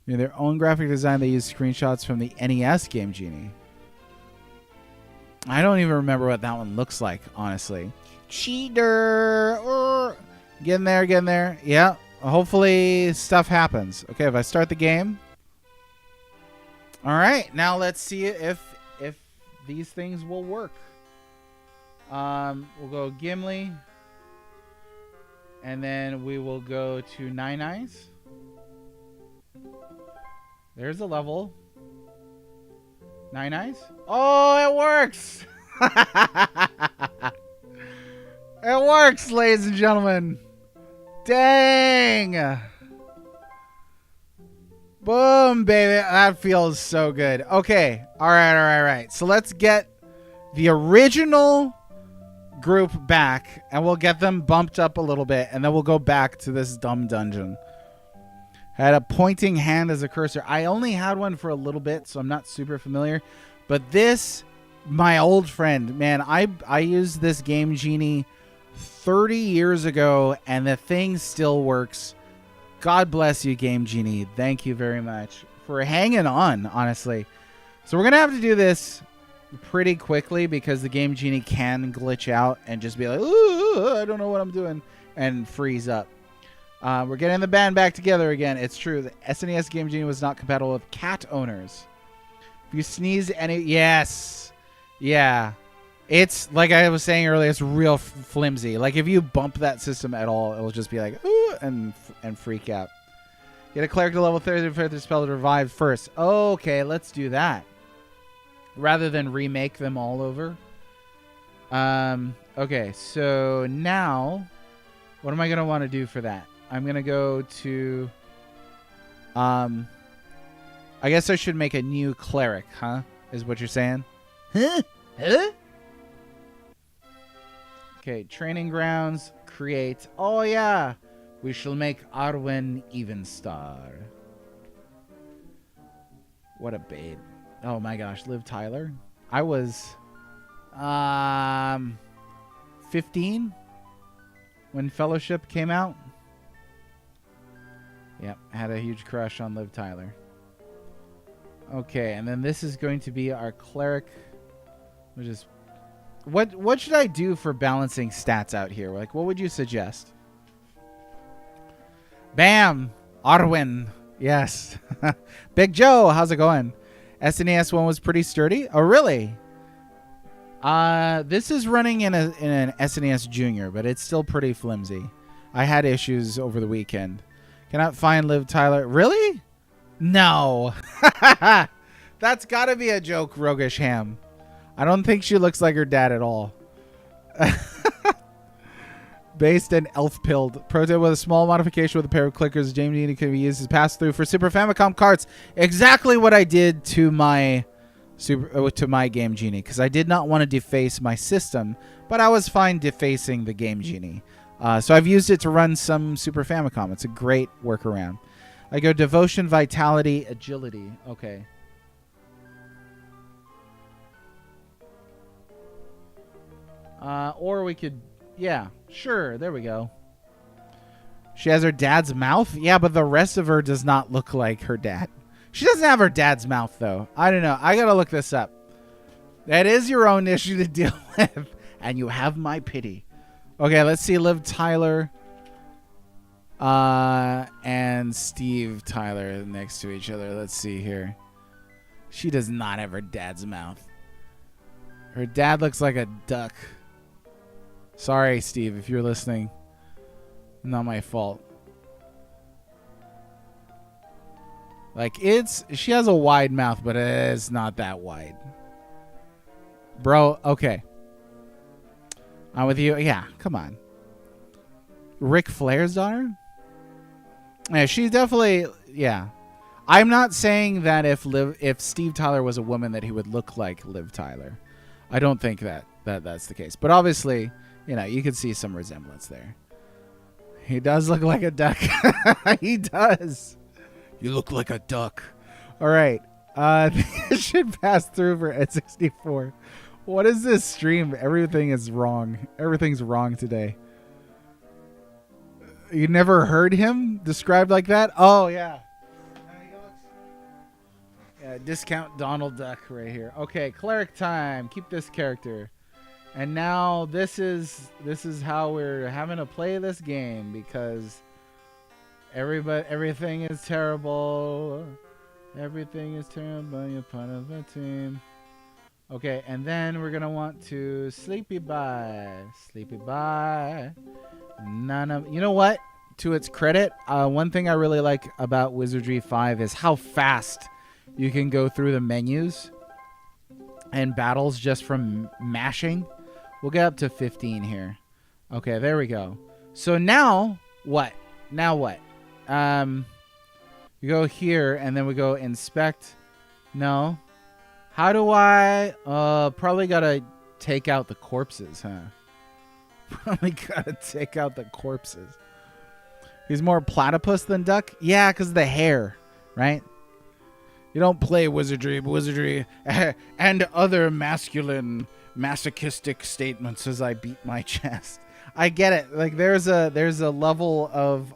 In their own graphic design, they used screenshots from the NES game Genie. I don't even remember what that one looks like, honestly. Cheater! Getting there, getting there. Yeah. Hopefully stuff happens. Okay, if I start the game. All right. Now let's see if these things will work. We'll go Gimli. And then we will go to Nine Eyes. There's a level. Nine Eyes. Oh, it works! It works, ladies and gentlemen. Dang! Boom, baby. That feels so good. Okay. All right. So let's get the original group back, and we'll get them bumped up a little bit, and then we'll go back to this dumb dungeon. Had a pointing hand as a cursor. I only had one for a little bit, so I'm not super familiar. But this, my old friend, man, I used this game Genie 30 years ago, and the thing still works. God bless you, Game Genie. Thank you very much for hanging on, honestly. So we're going to have to do this pretty quickly because the Game Genie can glitch out and just be like, ooh, I don't know what I'm doing, and freeze up. We're getting the band back together again. It's true. The SNES Game Genie was not compatible with cat owners. If you sneeze any... Yes. Yeah. It's, like I was saying earlier, it's real flimsy. Like, if you bump that system at all, it'll just be like, ooh, and freak out. Get a cleric to level 30 for the spell to revive first. Okay, let's do that. Rather than remake them all over. Okay, so now, what am I going to want to do for that? I'm going to go to... I guess I should make a new cleric, huh? Is what you're saying? Huh? Huh? Okay, training grounds, create. Oh, yeah. We shall make Arwen Evenstar. What a babe. Oh, my gosh. Liv Tyler. I was 15 when Fellowship came out. Yep, had a huge crush on Liv Tyler. Okay, and then this is going to be our cleric, which is... What should I do for balancing stats out here? Like, what would you suggest? Bam! Arwen. Yes. Big Joe, how's it going? SNES one was pretty sturdy. Oh, really? This is running in an SNES Junior, but it's still pretty flimsy. I had issues over the weekend. Cannot find Liv Tyler. Really? No. That's got to be a joke, Roguish Ham. I don't think she looks like her dad at all. Based and elf-pilled. Pro tip: with a small modification with a pair of clickers, Genie can be used as pass-through for Super Famicom carts. Exactly what I did to my Game Genie, because I did not want to deface my system, but I was fine defacing the Game Genie. So I've used it to run some Super Famicom. It's a great workaround. I go Devotion, Vitality, Agility. Okay. Or we could... Yeah, sure. There we go. She has her dad's mouth? Yeah, but the rest of her does not look like her dad. She doesn't have her dad's mouth, though. I don't know. I gotta look this up. That is your own issue to deal with. And you have my pity. Okay, let's see. Liv Tyler and Steve Tyler next to each other. Let's see here. She does not have her dad's mouth. Her dad looks like a duck. Sorry, Steve, if you're listening. Not my fault. Like, she has a wide mouth, but it's not that wide. Bro, okay. I'm with you. Yeah, come on. Ric Flair's daughter? Yeah, she's definitely, yeah. I'm not saying that if Steve Tyler was a woman that he would look like Liv Tyler. I don't think that's the case. But obviously, you can see some resemblance there. He does look like a duck. He does. You look like a duck. All right. This should pass through for N64. What is this stream? Everything is wrong. Everything's wrong today. You never heard him described like that? Oh, yeah. Yeah, discount Donald Duck right here. Okay, cleric time. Keep this character. And now this is how we're having to play this game because everything is terrible. Everything is terrible. You're part of the team. Okay, and then we're gonna want to sleepy bye. Sleepy bye. You know what? To its credit, one thing I really like about Wizardry 5 is how fast you can go through the menus and battles just from mashing. We'll get up to 15 here. Okay, there we go. So now what? Now what? We go here and then we go inspect. No. How do I? Probably gotta take out the corpses, huh? Probably gotta take out the corpses. He's more platypus than duck? Yeah, because of the hair, right? You don't play wizardry and other masculine masochistic statements as I beat my chest. I get it. Like there's a level of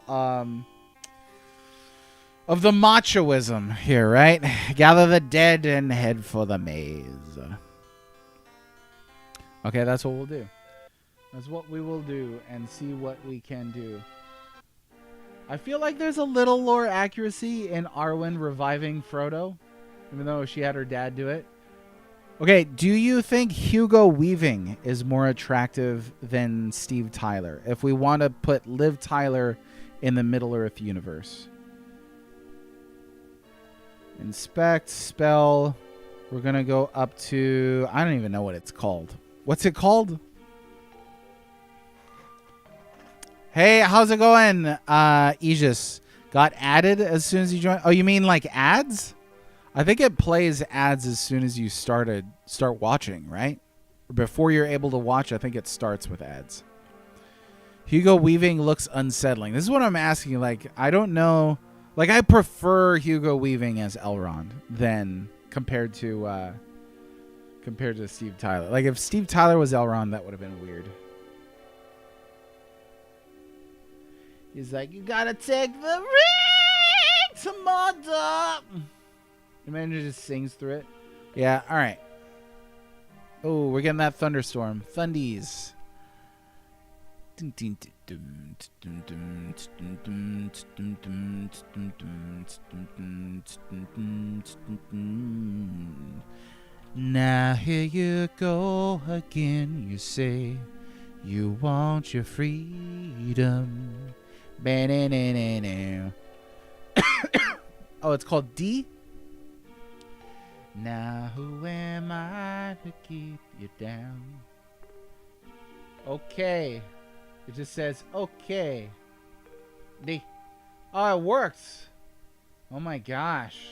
the machoism here, right? Gather the dead and head for the maze. Okay, that's what we'll do. That's what we will do and see what we can do. I feel like there's a little lore accuracy in Arwen reviving Frodo, even though she had her dad do it. Okay, do you think Hugo Weaving is more attractive than Steve Tyler if we want to put Liv Tyler in the Middle-earth universe? Inspect, spell. We're going to go up to... I don't even know what it's called. What's it called? Hey, how's it going, Aegis? Got added as soon as you joined? Oh, you mean like ads? I think it plays ads as soon as you start watching, right? Before you're able to watch, I think it starts with ads. Hugo Weaving looks unsettling. This is what I'm asking. Like, I don't know. Like, I prefer Hugo Weaving as Elrond than compared to Steve Tyler. Like, if Steve Tyler was Elrond, that would have been weird. He's like, you gotta take the ring to Mordor. The manager just sings through it. Yeah, all right. Oh, we're getting that thunderstorm. Thundies. Now here you go again. You say you want your freedom. Oh, it's called D? Now who am I to keep you down? Okay. It just says, okay. D. Oh, it works. Oh my gosh.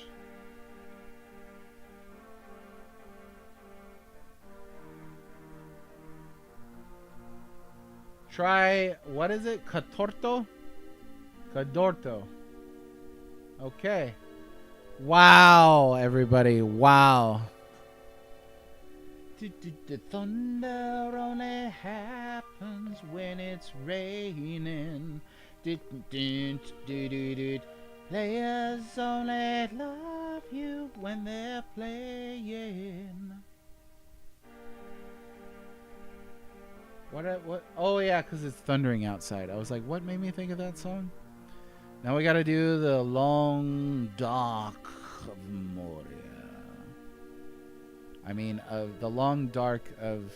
Try, what is it? Catorto? Cadorto. Okay. Wow, everybody. Wow. The thunder only happens when it's raining. Players only love you when they're playing. What? Oh yeah, because it's thundering outside. I was like, what made me think of that song? Now we gotta do the long dark of Moria. I mean, the long dark of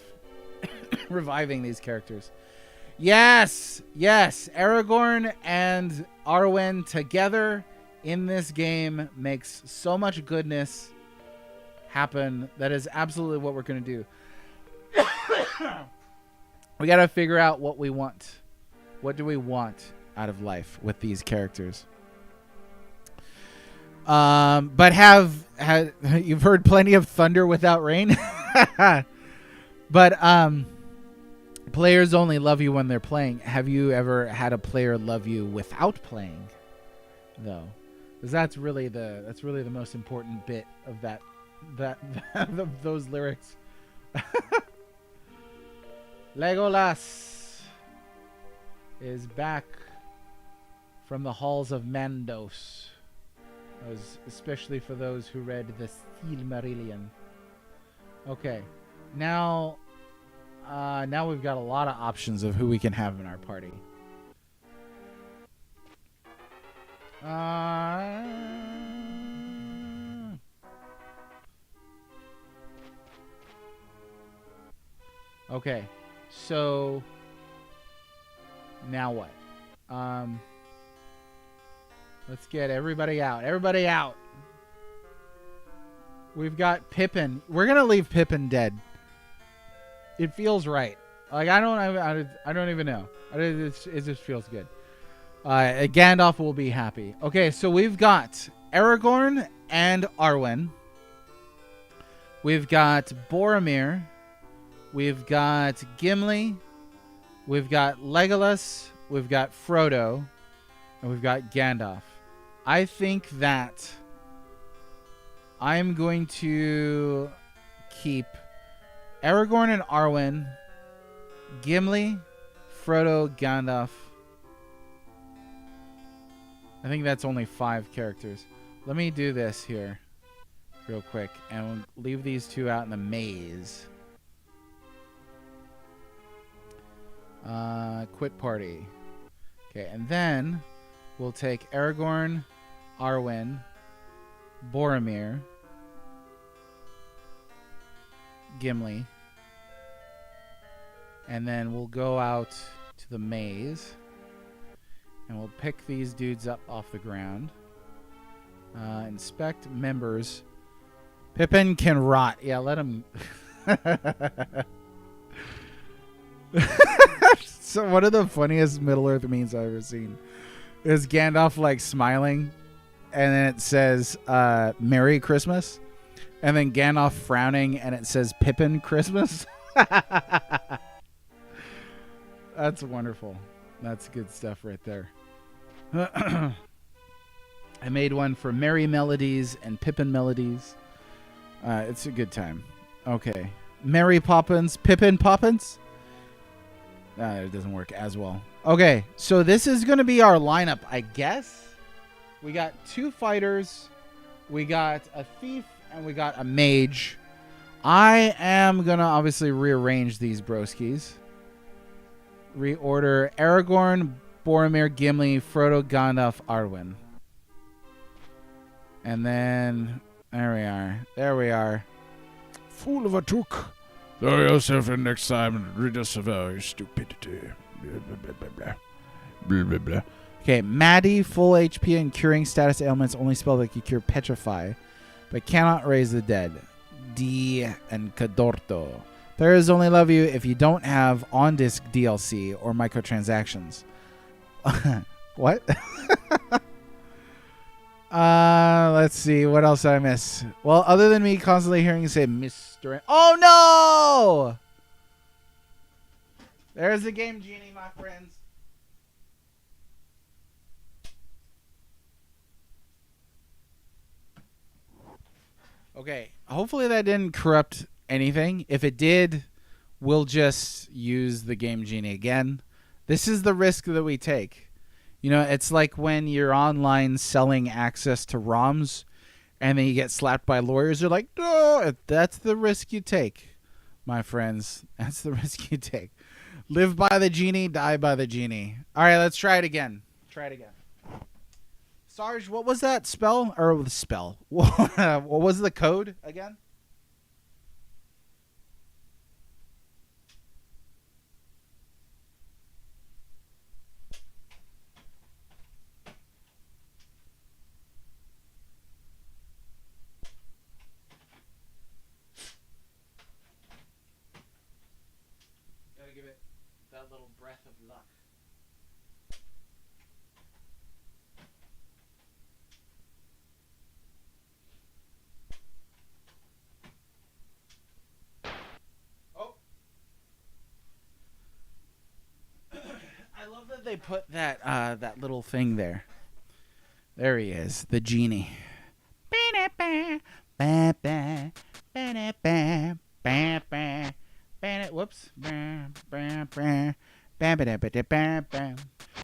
reviving these characters. Yes, yes. Aragorn and Arwen together in this game makes so much goodness happen. That is absolutely what we're gonna do. We gotta figure out what we want. What do we want out of life with these characters? But you've heard plenty of thunder without rain. But players only love you when they're playing. Have you ever had a player love you without playing, though? Because that's really the most important bit of those lyrics. Legolas is back from the halls of Mandos. That was especially for those who read the Silmarillion. Okay, now we've got a lot of options of who we can have in our party. Okay, so now what? Let's get everybody out. Everybody out. We've got Pippin. We're gonna leave Pippin dead. It feels right. Like I don't even know. It just feels good. Gandalf will be happy. Okay, so we've got Aragorn and Arwen. We've got Boromir. We've got Gimli. We've got Legolas. We've got Frodo. And we've got Gandalf. I think that I'm going to keep Aragorn and Arwen, Gimli, Frodo, Gandalf. I think that's only 5 characters. Let me do this here real quick. And we'll leave these 2 out in the maze. Quit party. Okay, and then we'll take Aragorn, Arwen, Boromir, Gimli, and then we'll go out to the maze and we'll pick these dudes up off the ground. Inspect members. Pippin can rot. Yeah, let him. So one of the funniest Middle-earth memes I've ever seen is Gandalf like smiling, and then it says Merry Christmas, and then Gandalf frowning, and it says Pippin Christmas. That's wonderful. That's good stuff right there. I made one for Merry Melodies and Pippin Melodies. It's a good time. Okay. Mary Poppins, Pippin Poppins. It doesn't work as well. Okay, so this is going to be our lineup, I guess. We got 2 fighters. We got a thief, and we got a mage. I am going to obviously rearrange these broskies. Reorder Aragorn, Boromir, Gimli, Frodo, Gandalf, Arwen. And then, there we are. There we are. Fool of a took. Throw yourself in next time and rid us of our stupidity. Blah, blah, blah, blah, blah, blah, blah. Okay, Maddie, full HP and curing status ailments, only spell that can cure petrify, but cannot raise the dead. D and Cadorto. Players only love you if you don't have on-disc DLC or microtransactions. What? Let's see. What else did I miss? Well, other than me constantly hearing you say Mr. Oh, no! There's the game, Genie, my friends. Okay. Hopefully that didn't corrupt anything. If it did, we'll just use the game Genie again. This is the risk that we take. You know, it's like when you're online selling access to ROMs and then you get slapped by lawyers. They're like, no, that's the risk you take, my friends. That's the risk you take. Live by the genie, die by the genie. All right, let's try it again. Try it again. Sarge, what was that spell? Or the spell? What was the code again? Gotta give it that little breath of luck. Oh. I love that they put that that little thing there. There he is, the genie. Whoops.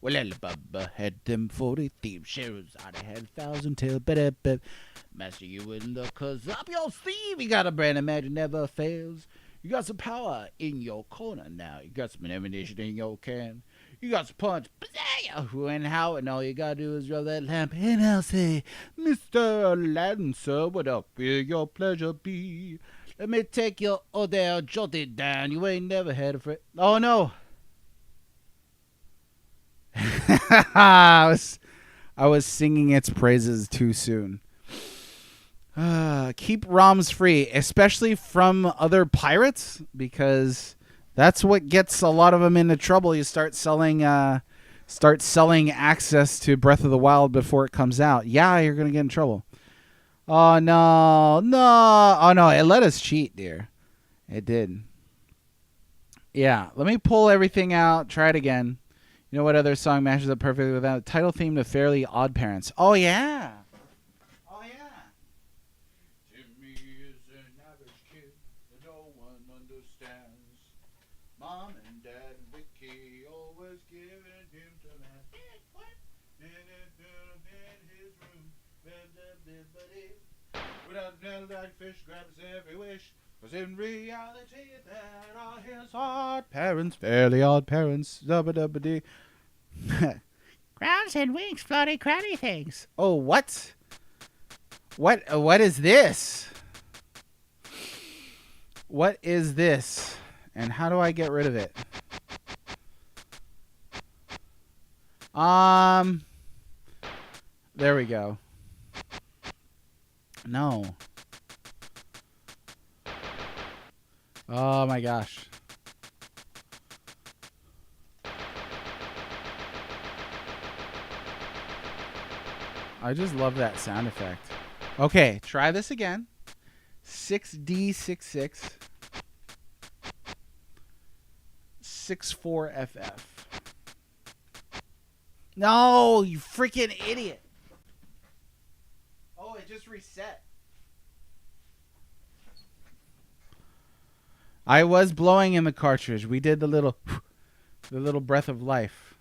Well, Alibaba had them 40 thieves, sheriffs, I had 1,000 tail. Master, you wouldn't look, cause up your sleeve, you got a brand of magic never fails. You got some power in your corner now. You got some ammunition in your can. You got some punch. Who and how, and all you gotta do is rub that lamp, and I'll say, Mr. Aladdin, sir, what up will your pleasure be? Let me take your order, jot it down. You ain't never had a friend. Oh no. I was singing its praises too soon. Keep ROMs free, especially from other pirates, because that's what gets a lot of them into trouble. You start selling access to Breath of the Wild before it comes out. Yeah, you're gonna get in trouble. Oh no, no! Oh no, it let us cheat, dear. It did. Yeah, let me pull everything out. Try it again. You know what other song matches up perfectly with that? Title theme to Fairly Odd Parents. Oh yeah. Oh yeah. Timmy is an average kid that no one understands. Mom and Dad and Vicky always giving him to man. In his room. Without that fish grabs every wish. Cause in reality, there are his odd parents, fairly odd parents. Zubba-dubba-dee. Crowns and wings, floaty crowny things. Oh, what? What is this? What is this? And how do I get rid of it? There we go. No. Oh my gosh. I just love that sound effect. Okay, try this again. 6D66 64FF. No, you freaking idiot. Oh, it just reset. I was blowing in the cartridge. We did the little breath of life.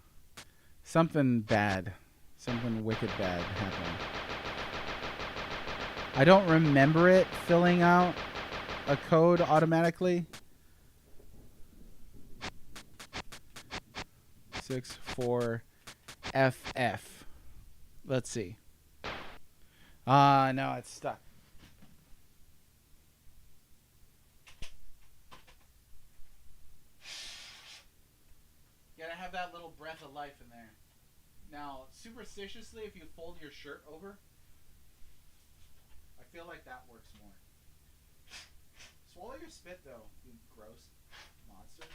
Something bad. Something wicked bad happened. I don't remember it filling out a code automatically. 64FF. Let's see. No, it's stuck. Gotta have that little breath of life in there. Now, superstitiously, if you fold your shirt over, I feel like that works more. Swallow your spit, though, you gross monster.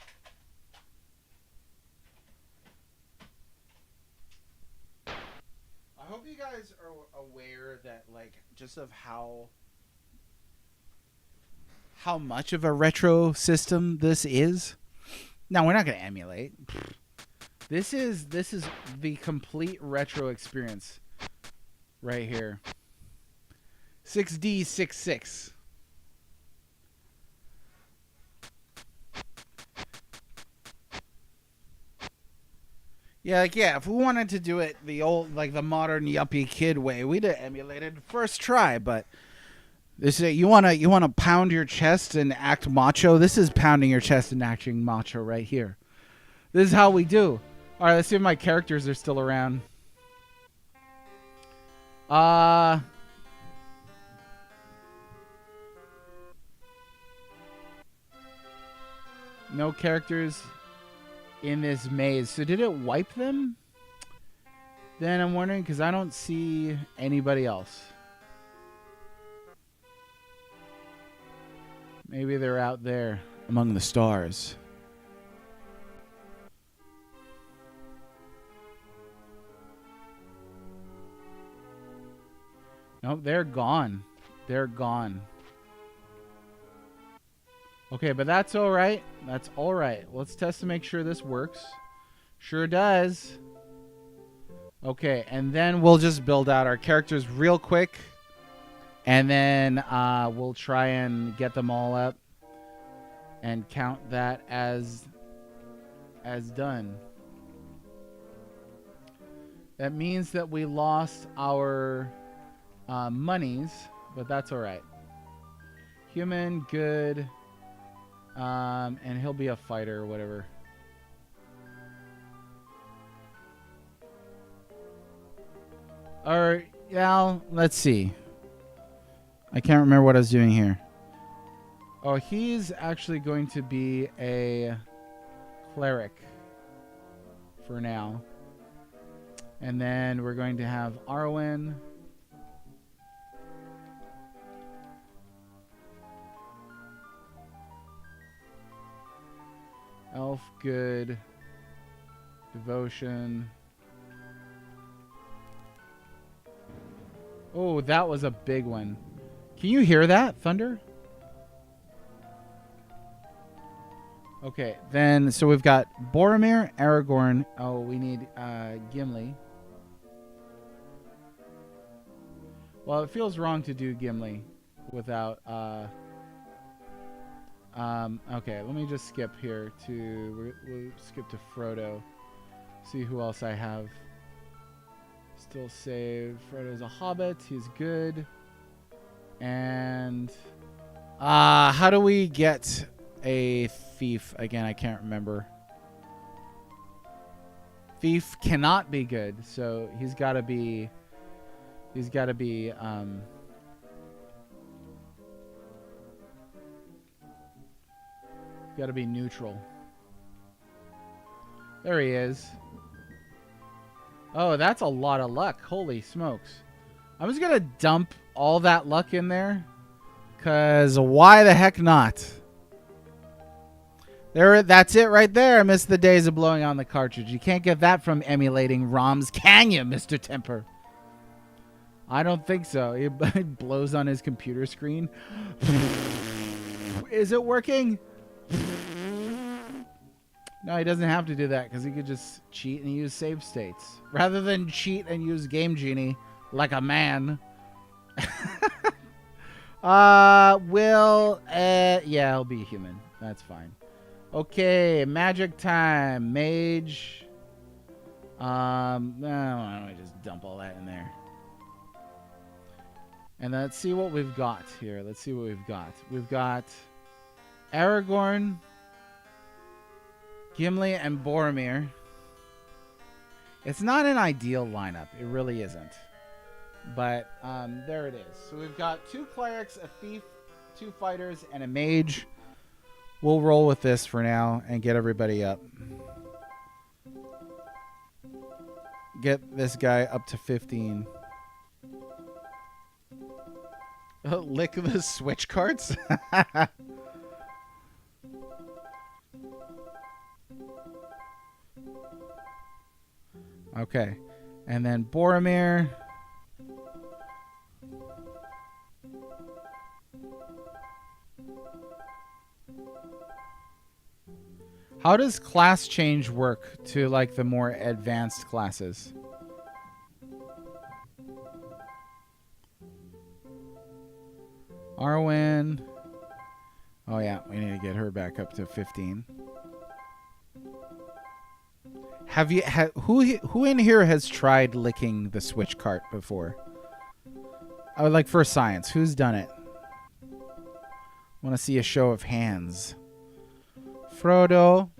I hope you guys are aware that, like, just of how much of a retro system this is. Now, we're not going to emulate. This is the complete retro experience right here. 6D66. Yeah, like, yeah, if we wanted to do it the old, like the modern yuppie kid way, we'd have emulated first try. But this is, you wanna pound your chest and act macho. This is pounding your chest and acting macho right here. This is how we do. All right, let's see if my characters are still around. No characters in this maze. So did it wipe them? Then I'm wondering because I don't see anybody else. Maybe they're out there among the stars. Nope, they're gone. They're gone. Okay, but that's all right. That's all right. Let's test to make sure this works. Sure does. Okay, and then we'll just build out our characters real quick. And then we'll try and get them all up and count that as done. That means that we lost our monies, but that's all right. Human, good, and he'll be a fighter or whatever. Or, yeah, let's see. I can't remember what I was doing here. Oh, he's actually going to be a cleric for now. And then we're going to have Arwen. Elf, good. Devotion. Oh, that was a big one. Can you hear that? Thunder? Okay, then, so we've got Boromir, Aragorn. Oh, we need Gimli. Well, it feels wrong to do Gimli without... okay, let me just skip here to... We'll skip to Frodo. See who else I have. Still saved. Frodo's a hobbit. He's good. And... how do we get a thief? Again, I can't remember. Thief cannot be good, so he's got to be... He's got to be... got to be neutral. There he is. Oh, that's a lot of luck. Holy smokes. I'm just going to dump all that luck in there. Because why the heck not? There, that's it right there. I miss the days of blowing on the cartridge. You can't get that from emulating ROMs, can you, Mr. Temper? I don't think so. He blows on his computer screen. Is it working? No, he doesn't have to do that because he could just cheat and use save states. Rather than cheat and use Game Genie like a man. Yeah, he'll be human. That's fine. Okay, magic time. Mage. Why don't I just dump all that in there? And let's see what we've got here. Let's see what we've got. We've got Aragorn, Gimli, and Boromir. It's not an ideal lineup. It really isn't. But there it is. So we've got 2 clerics, a thief, 2 fighters, and a mage. We'll roll with this for now and get everybody up. Get this guy up to 15. Lick the switch cards? Okay. And then Boromir. How does class change work to like the more advanced classes? Arwen. Oh yeah, we need to get her back up to 15. Have you who in here has tried licking the switch cart before? I would like for science. Who's done it? Want to see a show of hands. Frodo.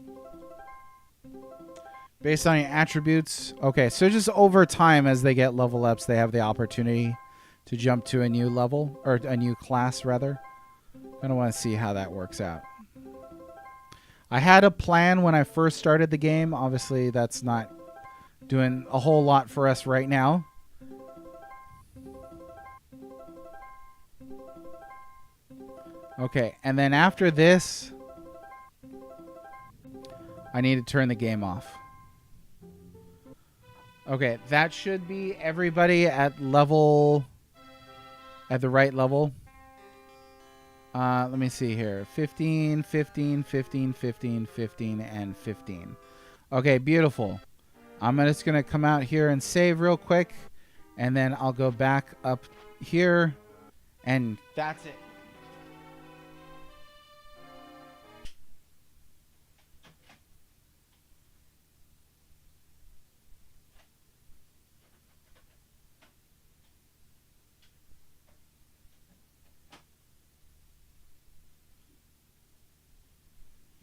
Based on your attributes. Okay, so just over time as they get level ups, they have the opportunity to jump to a new level, or a new class rather. I don't want to see how that works out. I had a plan when I first started the game. Obviously, that's not doing a whole lot for us right now. Okay, and then after this, I need to turn the game off. Okay, that should be everybody at level, at the right level. Let me see here. 15, 15, 15, 15, 15, and 15. Okay, beautiful. I'm just going to come out here and save real quick, and then I'll go back up here, and that's it.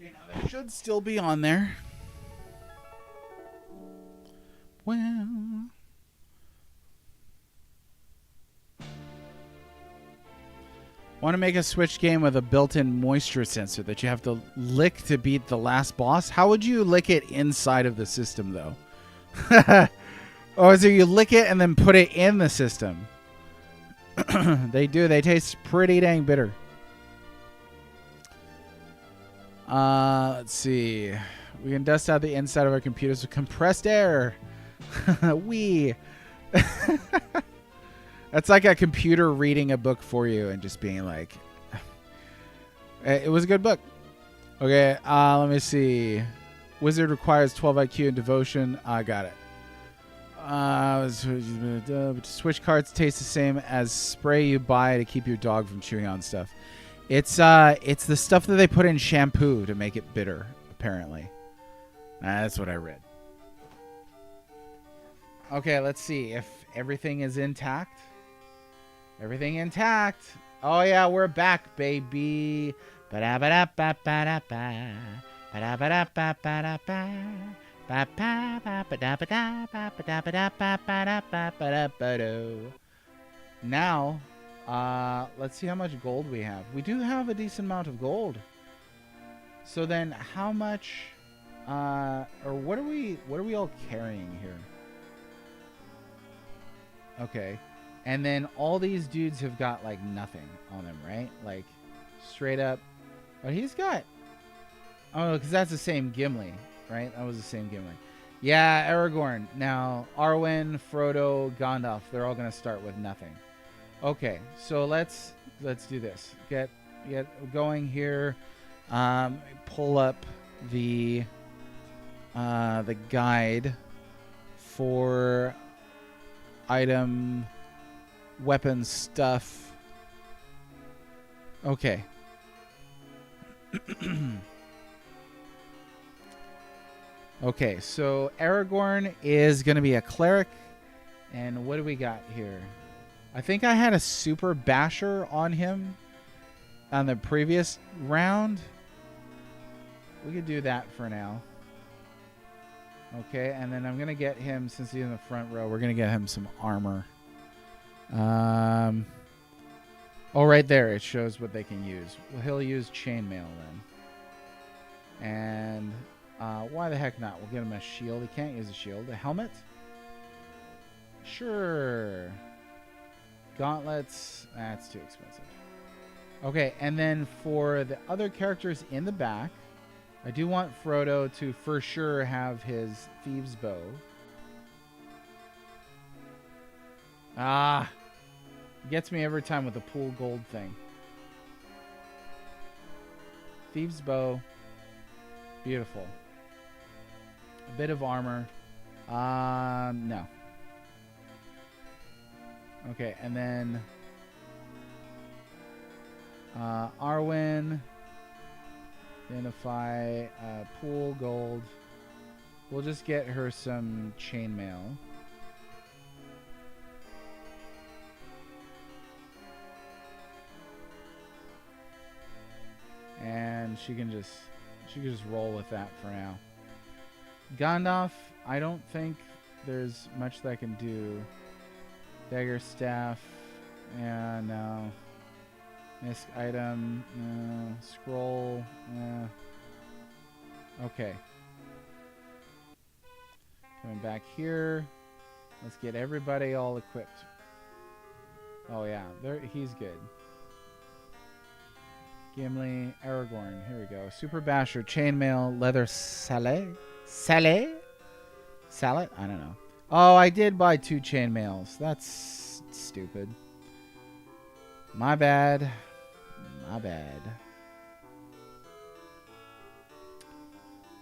Okay, now that should still be on there. Well, want to make a Switch game with a built-in moisture sensor that you have to lick to beat the last boss? How would you lick it inside of the system, though? Or so you lick it and then put it in the system? They do. They taste pretty dang bitter. Let's see. We can dust out the inside of our computers with compressed air. That's like a computer reading a book for you and just being like, it was a good book. Okay, let me see. Wizard requires 12 IQ and devotion. I got it. Switch cards taste the same as spray you buy to keep your dog from chewing on stuff. It's the stuff that they put in shampoo to make it bitter, apparently. That's what I read. Okay, let's see if everything is intact. Everything intact. Oh yeah, we're back, baby. Now, let's see how much gold we have. We do have a decent amount of gold. So then, how much, or what are we all carrying here? Okay, and then all these dudes have got like nothing on them, right? Like straight up. But he's got. Oh no, because that's the same Gimli, right? That was the same Gimli. Yeah, Aragorn. Now, Arwen, Frodo, Gandalf. They're all gonna start with nothing. Okay, so let's do this. Get going here. Pull up the guide for item, weapon stuff. Okay. Okay, so Aragorn is going to be a cleric. And what do we got here? I think I had a super basher on him on the previous round. We could do that for now. Okay, and then I'm going to get him, since he's in the front row, we're going to get him some armor. Oh, right there, it shows what they can use. Well, he'll use chainmail then. And why the heck not? We'll get him a shield. He can't use a shield. A helmet? Sure. Gauntlets. That's too expensive. Okay, and then for the other characters in the back, I do want Frodo to for sure have his thieves' bow. Ah, gets me every time with the pool gold thing. Thieves' bow, beautiful. A bit of armor. No. Okay, and then Arwen. Identify pool gold. We'll just get her some chainmail. And she can just roll with that for now. Gandalf, I don't think there's much that I can do. Dagger staff, yeah, no. Misc item, no. Scroll, okay. Coming back here. Let's get everybody all equipped. Oh yeah, there he's good. Gimli, Aragorn, here we go. Super Basher, Chainmail, Leather Sallet? Sallet? Sallet? I don't know. Oh, I did buy 2 chainmails. That's stupid. My bad. My bad.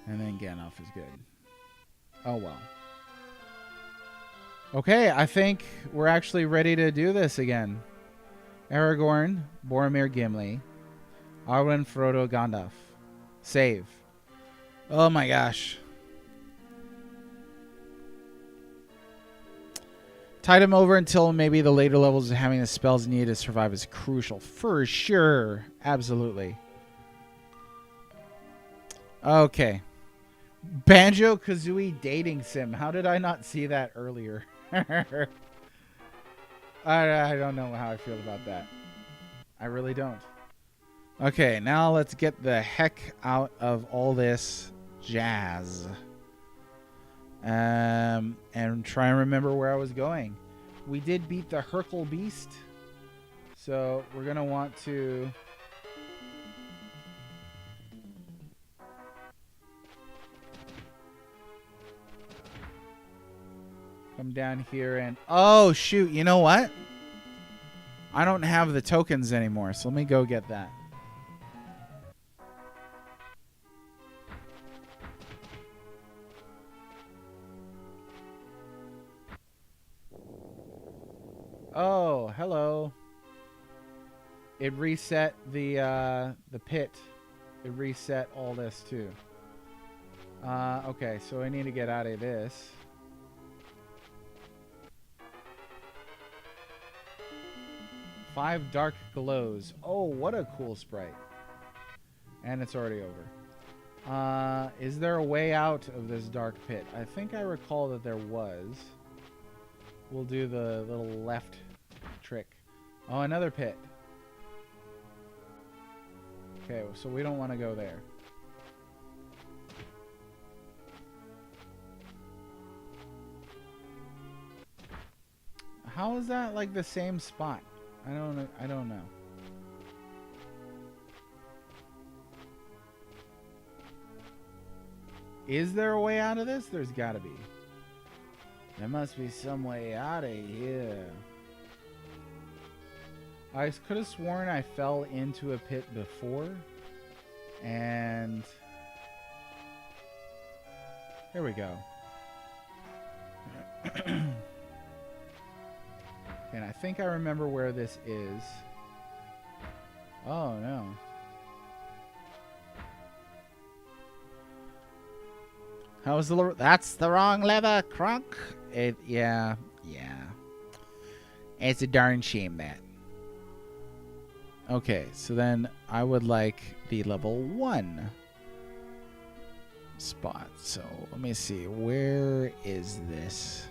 And then Gandalf is good. Oh, well. Okay, I think we're actually ready to do this again. Aragorn, Boromir, Gimli, Arwen, Frodo, Gandalf. Save. Oh my gosh. Tide him over until maybe the later levels of having the spells needed to survive is crucial. For sure. Absolutely. Okay. Banjo-Kazooie dating sim. How did I not see that earlier? I don't know how I feel about that. I really don't. Okay, now let's get the heck out of all this jazz. And try and remember where I was going. We did beat the Hercule Beast. So we're going to want to... come down here and... Oh, shoot. You know what? I don't have the tokens anymore, so let me go get that. Oh, hello. It reset the pit. It reset all this too. Okay, so I need to get out of this. Five dark glows. Oh, what a cool sprite. And it's already over. Is there a way out of this dark pit? I think I recall that there was. We'll do the little left trick. Oh, another pit. Okay, so we don't want to go there. How is that like the same spot? I don't know. Is there a way out of this? There's got to be. There must be some way out of here. I could have sworn I fell into a pit before. And... here we go. And I think I remember where this is. Oh, no. How's the... that's the wrong lever, Crunk. Yeah. It's a darn shame, that. Okay, so then I would like the level 1 spot. So let me see. Where is this?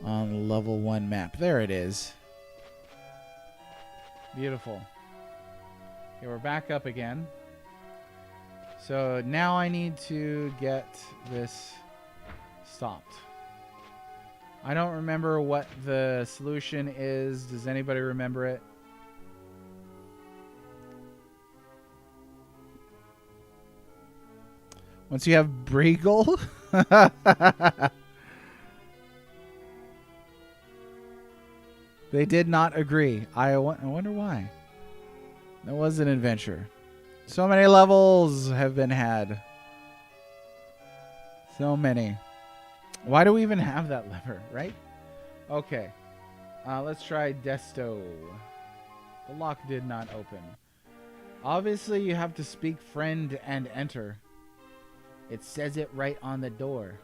On the level 1 map. There it is. Beautiful. Okay, we're back up again. So now I need to get this stopped. I don't remember what the solution is. Does anybody remember it? Once you have Breagle? They did not agree. I wonder why. That was an adventure. So many levels have been had. So many. Why do we even have that lever, right? Okay. Let's try Desto. The lock did not open. Obviously, you have to speak friend and enter. It says it right on the door.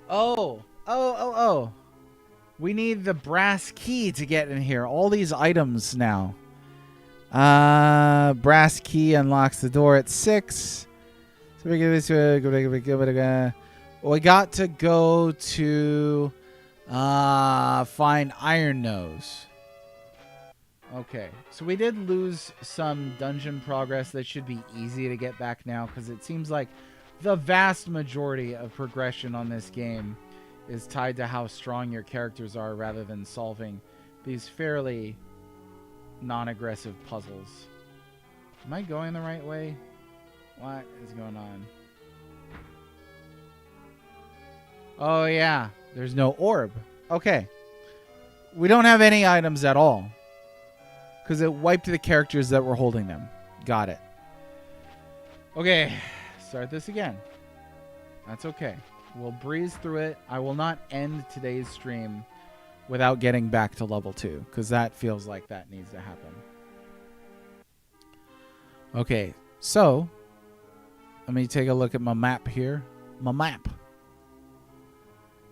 Oh. We need the brass key to get in here. All these items now. Brass key unlocks the door at 6. So we got to go to find Iron Nose. Okay, so we did lose some dungeon progress that should be easy to get back now, because it seems like the vast majority of progression on this game is tied to how strong your characters are rather than solving these fairly non-aggressive puzzles. Am I going the right way? What is going on? Oh yeah, there's no orb. Okay. We don't have any items at all, because it wiped the characters that were holding them. Got it. Okay, start this again. That's okay. We'll breeze through it. I will not end today's stream without getting back to level 2, because that feels like that needs to happen. Okay, so let me take a look at my map here. My map.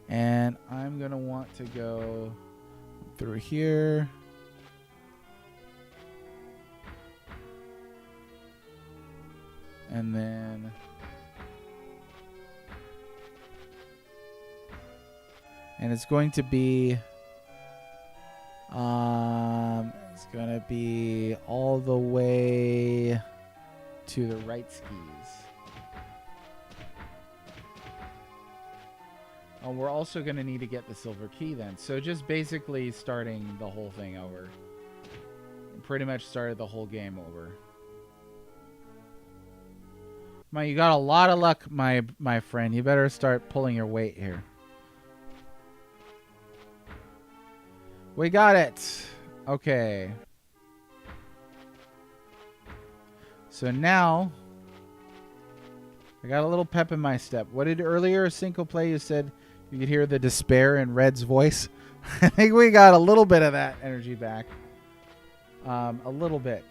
And I'm going to want to go through here. And then it's going to be all the way to the right skis. Oh, we're also going to need to get the silver key then. So just basically starting the whole thing over. Pretty much started the whole game over. Man, you got a lot of luck, my friend. You better start pulling your weight here. We got it. Okay. So now I got a little pep in my step. What did earlier Cinco play? You said you could hear the despair in Red's voice. I think we got a little bit of that energy back. A little bit.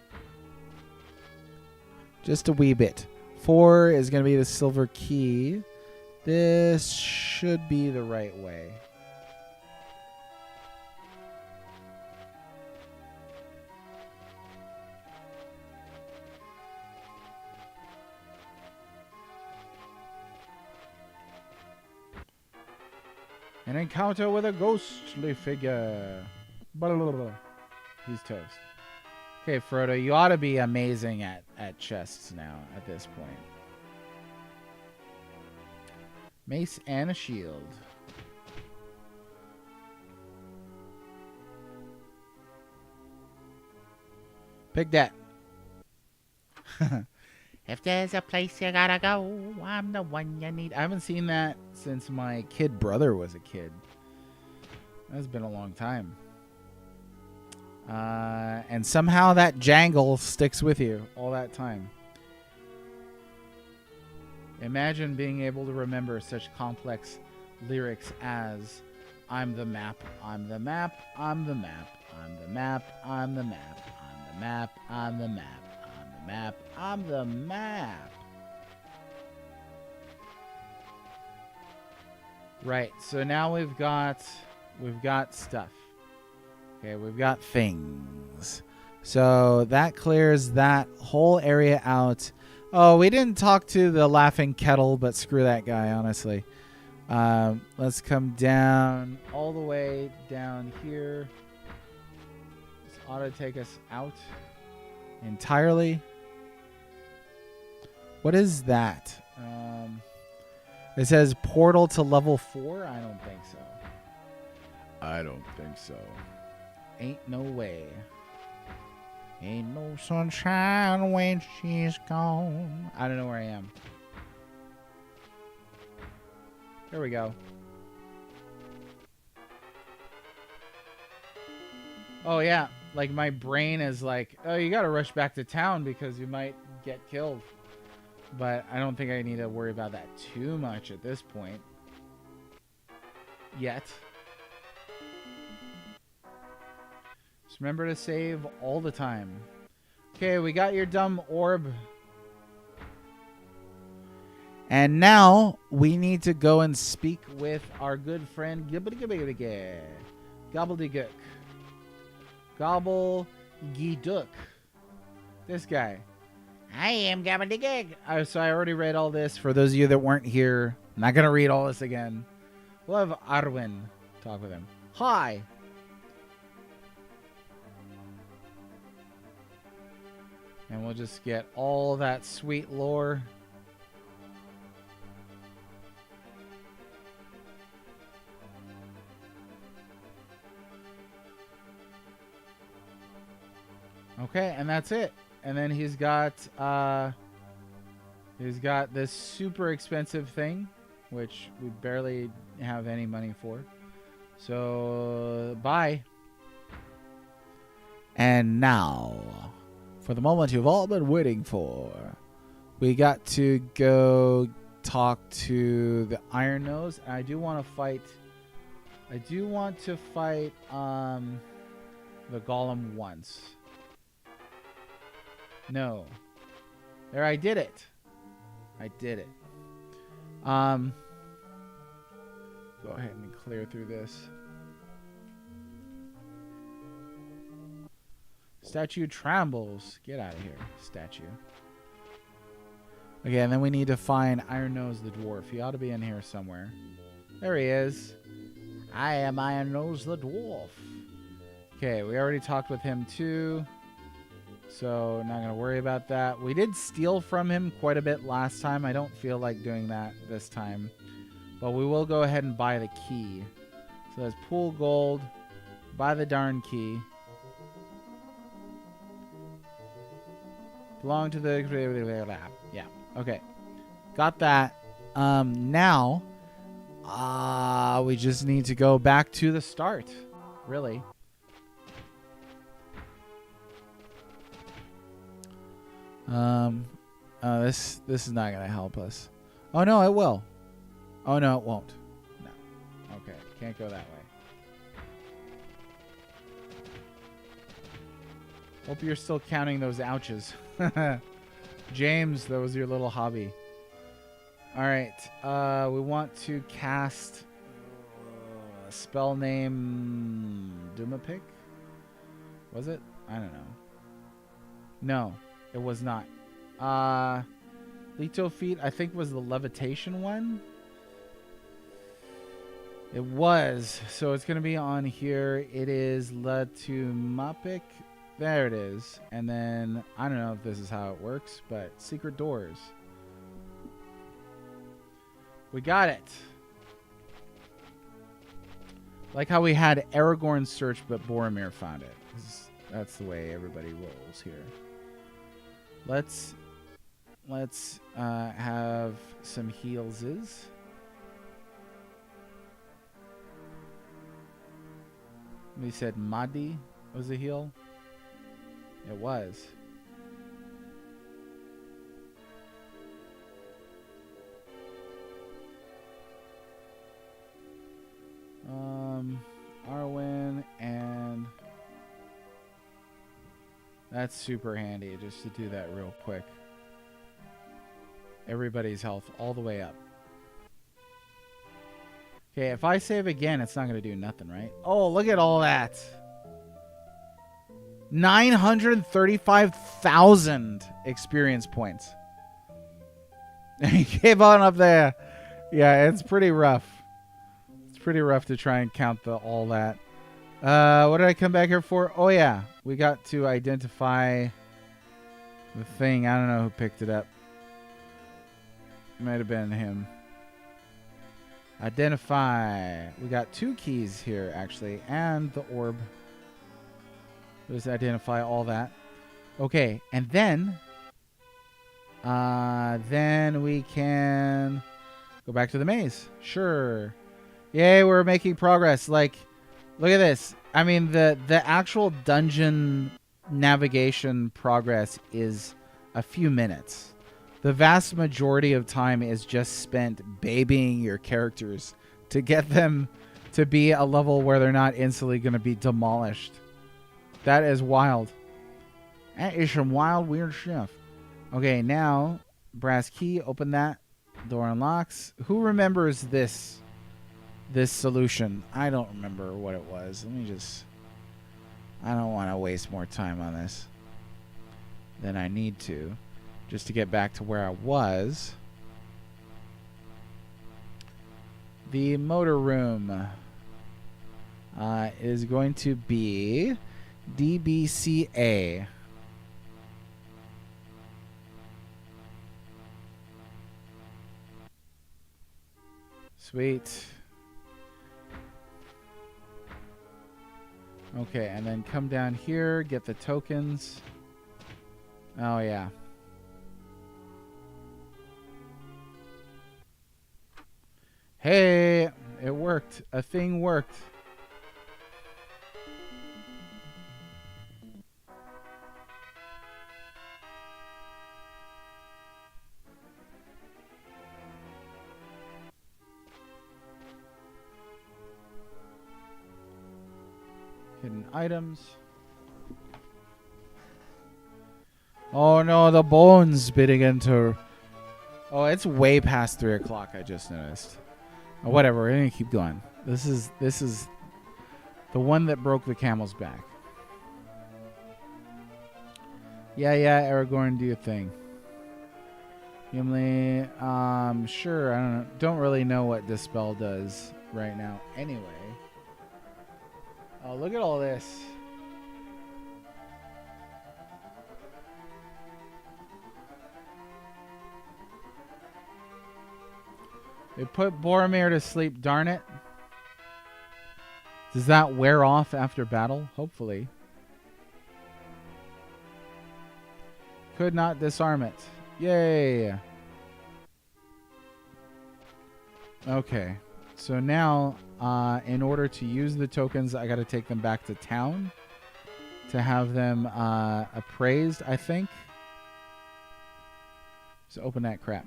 Just a wee bit. 4 is going to be the silver key. This should be the right way. An encounter with a ghostly figure. Blah, blah, blah. He's toast. Okay, Frodo, you ought to be amazing at chests now at this point. Mace and a shield. Pick that. If there's a place you gotta go, I'm the one you need. I haven't seen that since my kid brother was a kid. That's been a long time. And somehow that jangle sticks with you all that time. Imagine being able to remember such complex lyrics as I'm the map, I'm the map, I'm the map, I'm the map, I'm the map, I'm the map, I'm the map, I'm the map, I'm the map. Right, so now we've got stuff. Okay, we've got things. So that clears that whole area out. Oh, we didn't talk to the laughing kettle, but screw that guy, honestly. Let's come down all the way down here. This ought to take us out entirely. What is that? It says portal to level 4? I don't think so. I don't think so. Ain't no way. Ain't no sunshine when she's gone. I don't know where I am. There we go. Oh, yeah. Like, my brain is like, oh, you gotta rush back to town because you might get killed. But I don't think I need to worry about that too much at this point. Yet. Just remember to save all the time. Okay, we got your dumb orb. And now we need to go and speak with our good friend Gobbledygook. Gobbledygook. This guy. I am Gobbledygook. So I already read all this. For those of you that weren't here, I'm not going to read all this again. We'll have Arwen talk with him. Hi. And we'll just get all that sweet lore. Okay, and that's it. And then he's got this super expensive thing, which we barely have any money for. So bye. And now, for the moment you've all been waiting for, we got to go talk to the Iron Nose. I do want to fight The Golem once. No. There, I did it. I did it. Go ahead and clear through this. Statue trembles. Get out of here, statue. Okay, and then we need to find Iron Nose the Dwarf. He ought to be in here somewhere. There he is. I am Iron Nose the Dwarf. Okay, we already talked with him too. So, not going to worry about that. We did steal from him quite a bit last time. I don't feel like doing that this time. But we will go ahead and buy the key. So, let's pool gold. Buy the darn key. Belong to the... Yeah, okay. Got that. Now, we just need to go back to the start. Really. This is not gonna help us. Oh no, it will. Oh no, it won't. No. Okay, can't go that way. Hope you're still counting those ouches. James, that was your little hobby. Alright, we want to cast spell name Dumapic? Was it? I don't know. No. It was not. Leto Feet, I think, was the levitation one. It was. So it's going to be on here. It is Letumapic. There it is. And then, I don't know if this is how it works, but secret doors. We got it. Like how we had Aragorn search, but Boromir found it. That's the way everybody rolls here. Let's have some healses. We said Madi was a heal. It was. Arwen, and that's super handy just to do that real quick. Everybody's health all the way up. Okay, if I save again, it's not going to do nothing, right? Oh, look at all that. 935,000 experience points. He came on up there. Yeah, it's pretty rough. It's pretty rough to try and count all that. What did I come back here for? Oh, yeah. We got to identify the thing. I don't know who picked it up. Might have been him. Identify. We got 2 keys here, actually, and the orb. Let's identify all that. Okay, and then we can go back to the maze. Sure. Yay, we're making progress. Like, look at this. I mean, the actual dungeon navigation progress is a few minutes. The vast majority of time is just spent babying your characters to get them to be a level where they're not instantly going to be demolished. That is wild. That is some wild, weird stuff. Okay, now, brass key, open that. Door unlocks. Who remembers this solution? I don't remember what it was. Let me just... I don't want to waste more time on this than I need to. Just to get back to where I was. The motor room is going to be DBCA. Sweet. Okay, and then come down here, get the tokens. Oh, yeah. Hey, it worked. A thing worked. Hidden items. Oh no, the bones bidding into... Oh, it's way past 3 o'clock, I just noticed. Oh, whatever, we're gonna keep going. This is the one that broke the camel's back. Yeah, Aragorn, do your thing. Gimli, sure, I don't really know what Dispel does right now anyway. Oh, look at all this. They put Boromir to sleep, darn it. Does that wear off after battle? Hopefully. Could not disarm it. Yay. Okay. So now, in order to use the tokens, I got to take them back to town to have them appraised, I think. So open that crap.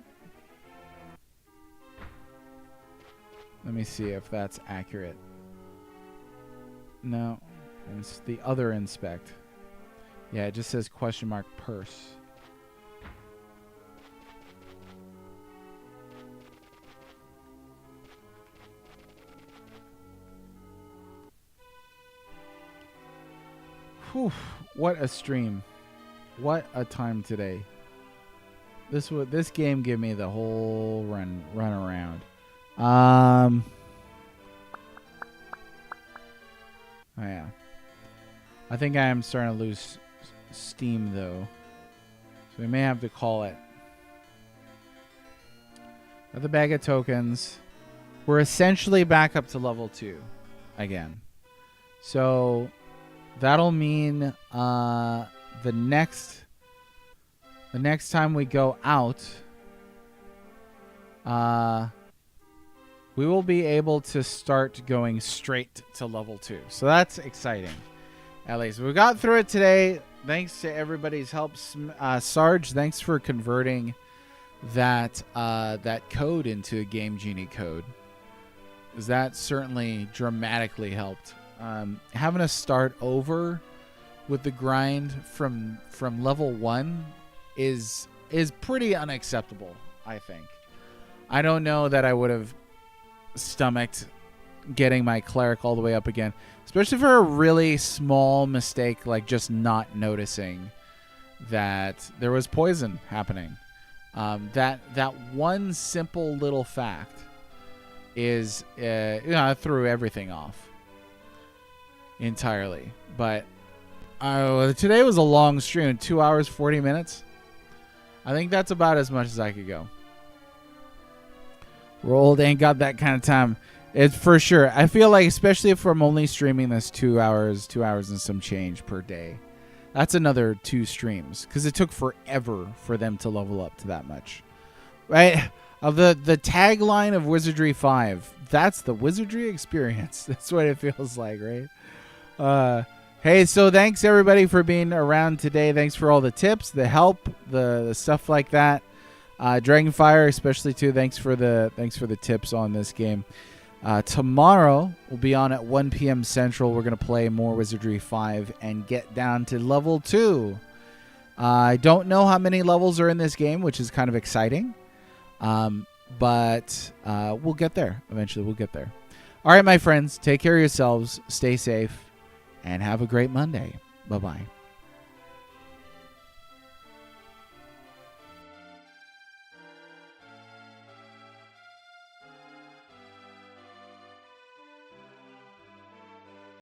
Let me see if that's accurate. No. It's the other inspect. Yeah, it just says question mark purse. Whew, what a stream. What a time today. This game gave me the whole run around. Oh yeah. I think I am starting to lose steam though. So we may have to call it. Got the bag of tokens. We're essentially back up to level 2 again. So that'll mean the next time we go out, we will be able to start going straight to level 2. So that's exciting. At least we got through it today. Thanks to everybody's help. Sarge, thanks for converting that code into a Game Genie code. Because that certainly dramatically helped. Having to start over with the grind from level 1 is pretty unacceptable, I think. I don't know that I would have stomached getting my cleric all the way up again, especially for a really small mistake like just not noticing that there was poison happening. That one simple little fact is threw everything off entirely. But today was a long stream, 2 hours 40 minutes. I think that's about as much as I could go. Rolled ain't got that kind of time. It's for sure. I feel like, especially if I'm only streaming this 2 hours and some change per day, that's another 2 streams because it took forever for them to level up to that much. Right? The tagline of Wizardry 5, that's the Wizardry experience. That's what it feels like, right? Hey, so thanks everybody for being around today. Thanks for all the tips, the help, the stuff like that. Dragonfire especially too. Thanks for the tips on this game. Tomorrow we'll be on at 1 p.m. Central. We're going to play more Wizardry 5 and get down to level 2. I don't know how many levels are in this game, which is kind of exciting. but we'll get there. Eventually, we'll get there. All right, my friends, take care of yourselves, stay safe, and have a great Monday. Bye-bye.